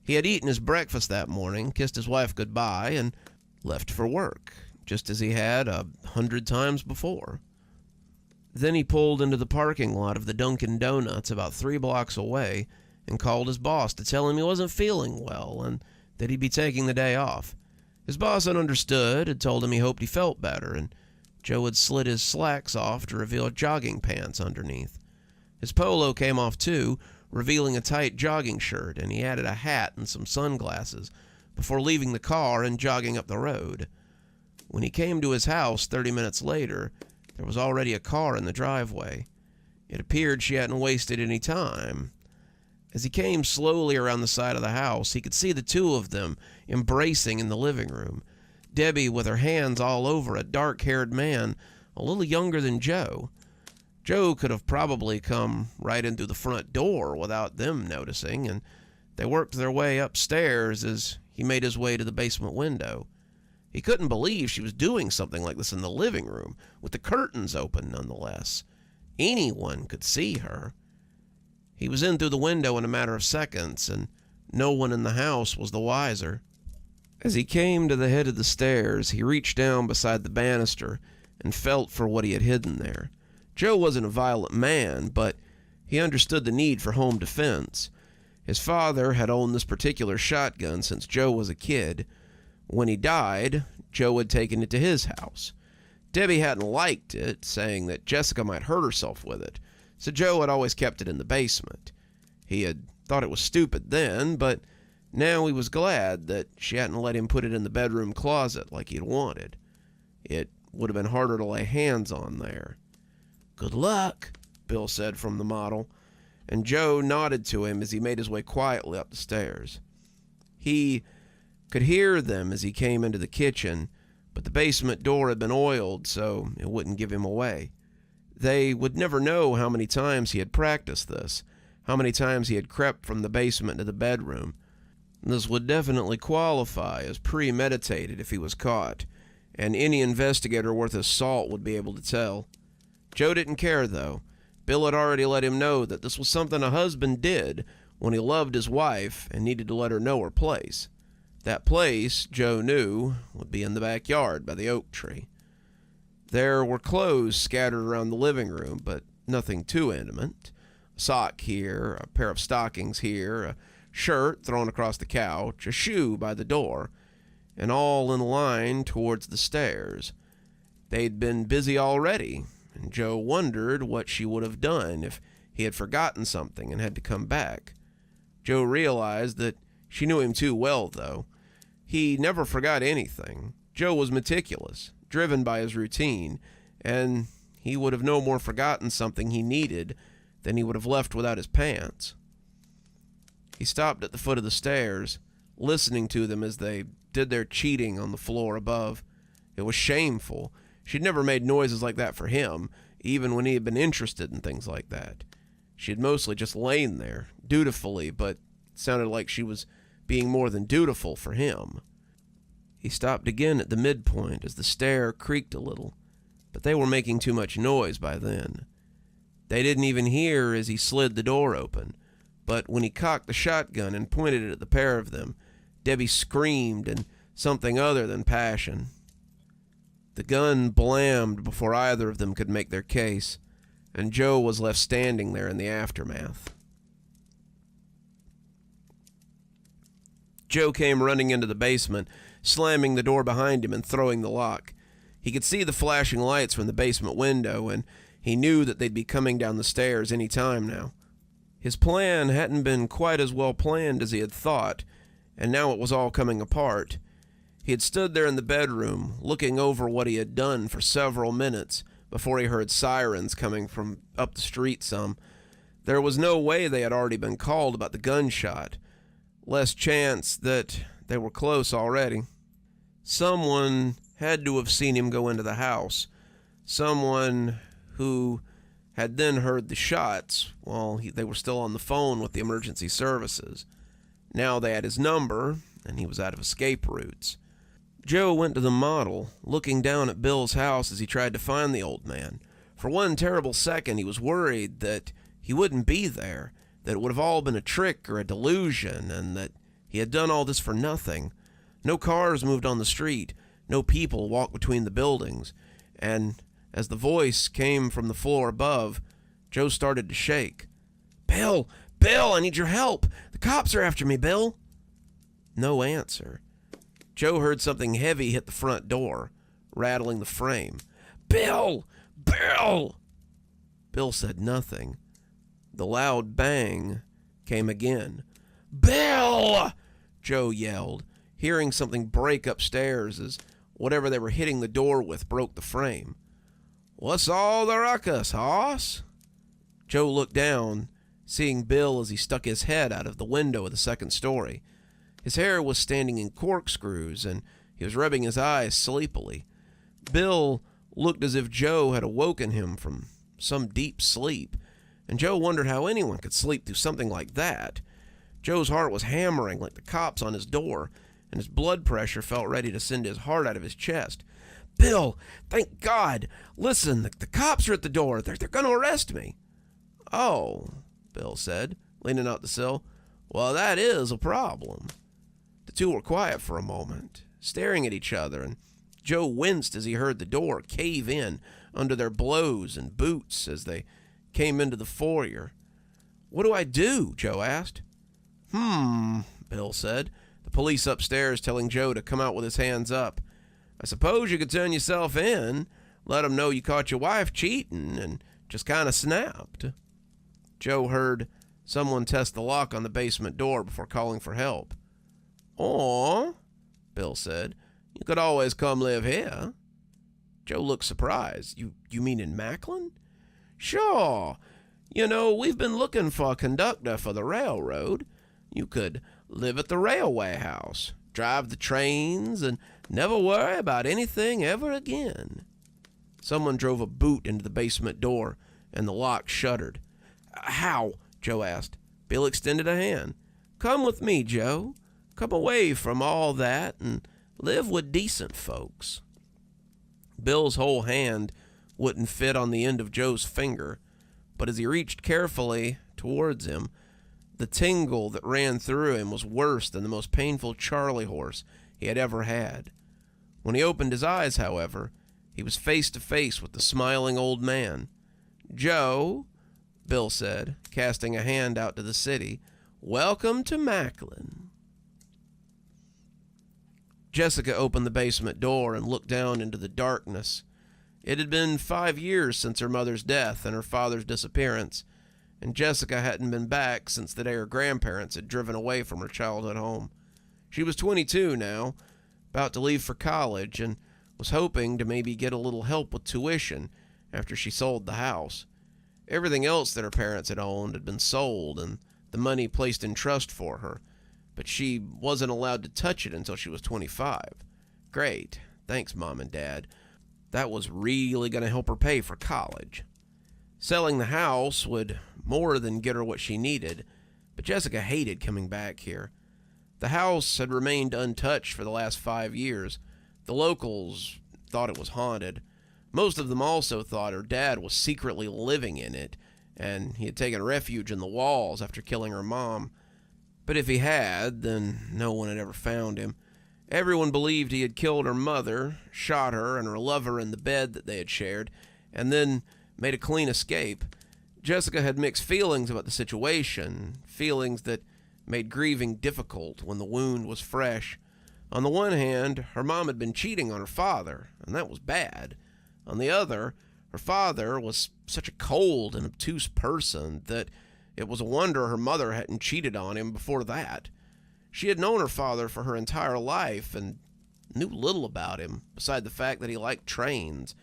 He had eaten his breakfast that morning, kissed his wife goodbye, and left for work, just as he had 100 times before. Then he pulled into the parking lot of the Dunkin' Donuts about 3 blocks away and called his boss to tell him he wasn't feeling well and that he'd be taking the day off. His boss had understood, had told him he hoped he felt better, and Joe had slid his slacks off to reveal jogging pants underneath. His polo came off too, revealing a tight jogging shirt, and he added a hat and some sunglasses before leaving the car and jogging up the road. When he came to his house 30 minutes later, there was already a car in the driveway. It appeared she hadn't wasted any time. As he came slowly around the side of the house, he could see the two of them embracing in the living room. Debbie with her hands all over a dark-haired man, a little younger than Joe. Joe could have probably come right in through the front door without them noticing, and they worked their way upstairs as he made his way to the basement window. He couldn't believe she was doing something like this in the living room, with the curtains open nonetheless. Anyone could see her. He was in through the window in a matter of seconds, and no one in the house was the wiser. As he came to the head of the stairs, he reached down beside the banister and felt for what he had hidden there. Joe wasn't a violent man, but he understood the need for home defense. His father had owned this particular shotgun since Joe was a kid. When he died, Joe had taken it to his house. Debbie hadn't liked it, saying that Jessica might hurt herself with it, so Joe had always kept it in the basement. He had thought it was stupid then, but now he was glad that she hadn't let him put it in the bedroom closet like he'd wanted. It would have been harder to lay hands on there. "Good luck," Bill said from the model, and Joe nodded to him as he made his way quietly up the stairs. He could hear them as he came into the kitchen, but the basement door had been oiled, so it wouldn't give him away. They would never know how many times he had practiced this, how many times he had crept from the basement to the bedroom. This would definitely qualify as premeditated if he was caught, and any investigator worth his salt would be able to tell. Joe didn't care, though. Bill had already let him know that this was something a husband did when he loved his wife and needed to let her know her place. That place, Joe knew, would be in the backyard by the oak tree. There were clothes scattered around the living room, but nothing too intimate. A sock here, a pair of stockings here, a shirt thrown across the couch, a shoe by the door, and all in line towards the stairs. They'd been busy already, and Joe wondered what she would have done if he had forgotten something and had to come back. Joe realized that she knew him too well, though. He never forgot anything. Joe was meticulous, driven by his routine, and he would have no more forgotten something he needed than he would have left without his pants. He stopped at the foot of the stairs, listening to them as they did their cheating on the floor above. It was shameful. She'd never made noises like that for him, even when he had been interested in things like that. She had mostly just lain there, dutifully, but it sounded like she was being more than dutiful for him. He stopped again at the midpoint as the stair creaked a little, but they were making too much noise by then. They didn't even hear as he slid the door open, but when he cocked the shotgun and pointed it at the pair of them, Debbie screamed in something other than passion. The gun blammed before either of them could make their case, and Joe was left standing there in the aftermath. Joe came running into the basement, slamming the door behind him and throwing the lock. He could see the flashing lights from the basement window, and he knew that they'd be coming down the stairs any time now. His plan hadn't been quite as well planned as he had thought, and now it was all coming apart. He had stood there in the bedroom, looking over what he had done for several minutes before he heard sirens coming from up the street some. There was no way they had already been called about the gunshot. Less chance that they were close already. Someone had to have seen him go into the house. Someone who had then heard the shots while they were still on the phone with the emergency services. Now they had his number, and he was out of escape routes. Joe went to the model, looking down at Bill's house as he tried to find the old man. For one terrible second, he was worried that he wouldn't be there, that it would have all been a trick or a delusion, and that he had done all this for nothing. No cars moved on the street, no people walked between the buildings, and as the voice came from the floor above, Joe started to shake. "Bill! Bill, I need your help! The cops are after me, Bill!" No answer. Joe heard something heavy hit the front door, rattling the frame. "Bill! Bill!" Bill said nothing. The loud bang came again. "Bill!" Joe yelled, hearing something break upstairs as whatever they were hitting the door with broke the frame. "What's all the ruckus, hoss?" Joe looked down, seeing Bill as he stuck his head out of the window of the second story. His hair was standing in corkscrews, and he was rubbing his eyes sleepily. Bill looked as if Joe had awoken him from some deep sleep, and Joe wondered how anyone could sleep through something like that. Joe's heart was hammering like the cops on his door, and his blood pressure felt ready to send his heart out of his chest. "Bill, thank God! Listen, the cops are at the door. They're going to arrest me." "Oh," Bill said, leaning out the sill. Well, that is a problem. The two were quiet for a moment, staring at each other, and Joe winced as he heard the door cave in under their blows and boots as they came into the foyer. What do I do? Joe asked. Bill said, the police upstairs telling Joe to come out with his hands up. I suppose you could turn yourself in, let 'em know you caught your wife cheating, and just kind of snapped. Joe heard someone test the lock on the basement door before calling for help. Aw, Bill said, you could always come live here. Joe looked surprised. You mean in Macklin? Sure. You know, we've been looking for a conductor for the railroad. You could live at the railway house, drive the trains, and never worry about anything ever again. Someone drove a boot into the basement door, and the lock shuddered. How? Joe asked. Bill extended a hand. Come with me, Joe. Come away from all that and live with decent folks. Bill's whole hand wouldn't fit on the end of Joe's finger, but as he reached carefully towards him, the tingle that ran through him was worse than the most painful Charlie horse he had ever had. When he opened his eyes, however, he was face to face with the smiling old man. Joe, Bill said, casting a hand out to the city, welcome to Macklin. Jessica opened the basement door and looked down into the darkness. It had been 5 years since her mother's death and her father's disappearance, and Jessica hadn't been back since the day her grandparents had driven away from her childhood home. She was 22 now, about to leave for college, and was hoping to maybe get a little help with tuition after she sold the house. Everything else that her parents had owned had been sold and the money placed in trust for her, but she wasn't allowed to touch it until she was 25. Great. Thanks, Mom and Dad. That was really going to help her pay for college. Selling the house would more than get her what she needed, but Jessica hated coming back here. The house had remained untouched for the last 5 years. The locals thought it was haunted. Most of them also thought her dad was secretly living in it, and he had taken refuge in the walls after killing her mom. But if he had, then no one had ever found him. Everyone believed he had killed her mother, shot her and her lover in the bed that they had shared, and then made a clean escape. Jessica had mixed feelings about the situation, feelings that made grieving difficult when the wound was fresh. On the one hand, her mom had been cheating on her father, and that was bad. On the other, her father was such a cold and obtuse person that it was a wonder her mother hadn't cheated on him before that. She had known her father for her entire life and knew little about him, beside the fact that he liked trains.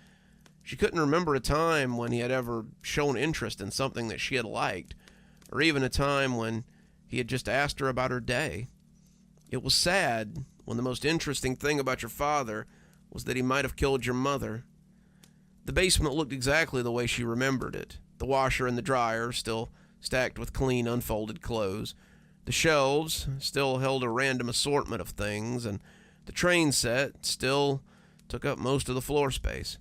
She couldn't remember a time when he had ever shown interest in something that she had liked, or even a time when he had just asked her about her day. It was sad when the most interesting thing about your father was that he might have killed your mother. The basement looked exactly the way she remembered it. The washer and the dryer still stacked with clean, unfolded clothes. The shelves still held a random assortment of things, and the train set still took up most of the floor space.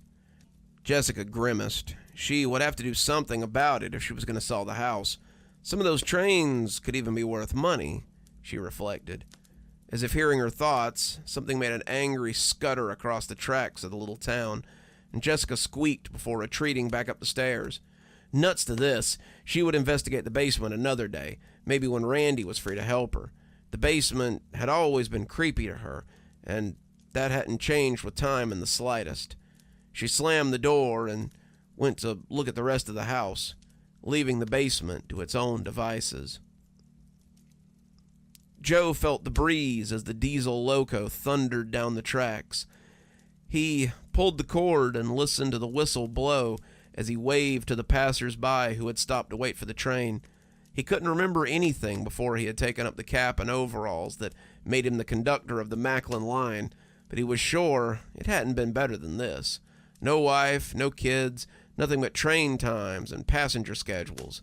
Jessica grimaced. She would have to do something about it if she was going to sell the house. Some of those trains could even be worth money, she reflected. As if hearing her thoughts, something made an angry scutter across the tracks of the little town, and Jessica squeaked before retreating back up the stairs. Nuts to this, she would investigate the basement another day, maybe when Randy was free to help her. The basement had always been creepy to her, and that hadn't changed with time in the slightest. She slammed the door and went to look at the rest of the house, leaving the basement to its own devices. Joe felt the breeze as the diesel loco thundered down the tracks. He pulled the cord and listened to the whistle blow as he waved to the passers-by who had stopped to wait for the train. He couldn't remember anything before he had taken up the cap and overalls that made him the conductor of the Macklin line, but he was sure it hadn't been better than this. No wife, no kids, nothing but train times and passenger schedules.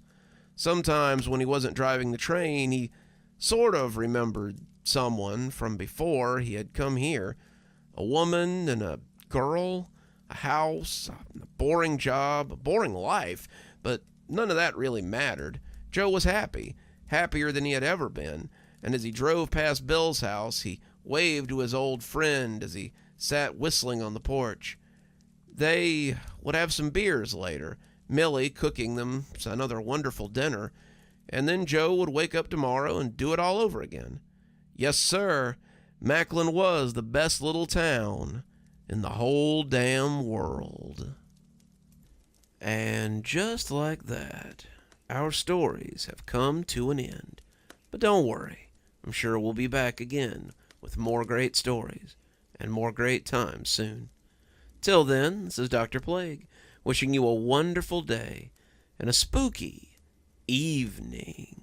Sometimes when he wasn't driving the train, he sort of remembered someone from before he had come here. A woman and a girl, a house, a boring job, a boring life, but none of that really mattered. Joe was happy, happier than he had ever been, and as he drove past Bill's house, he waved to his old friend as he sat whistling on the porch. They would have some beers later, Millie cooking them another wonderful dinner, and then Joe would wake up tomorrow and do it all over again. Yes, sir, Macklin was the best little town in the whole damn world. And just like that, our stories have come to an end. But don't worry, I'm sure we'll be back again with more great stories and more great times soon. Till then, this is Dr. Plague, wishing you a wonderful day and a spooky evening.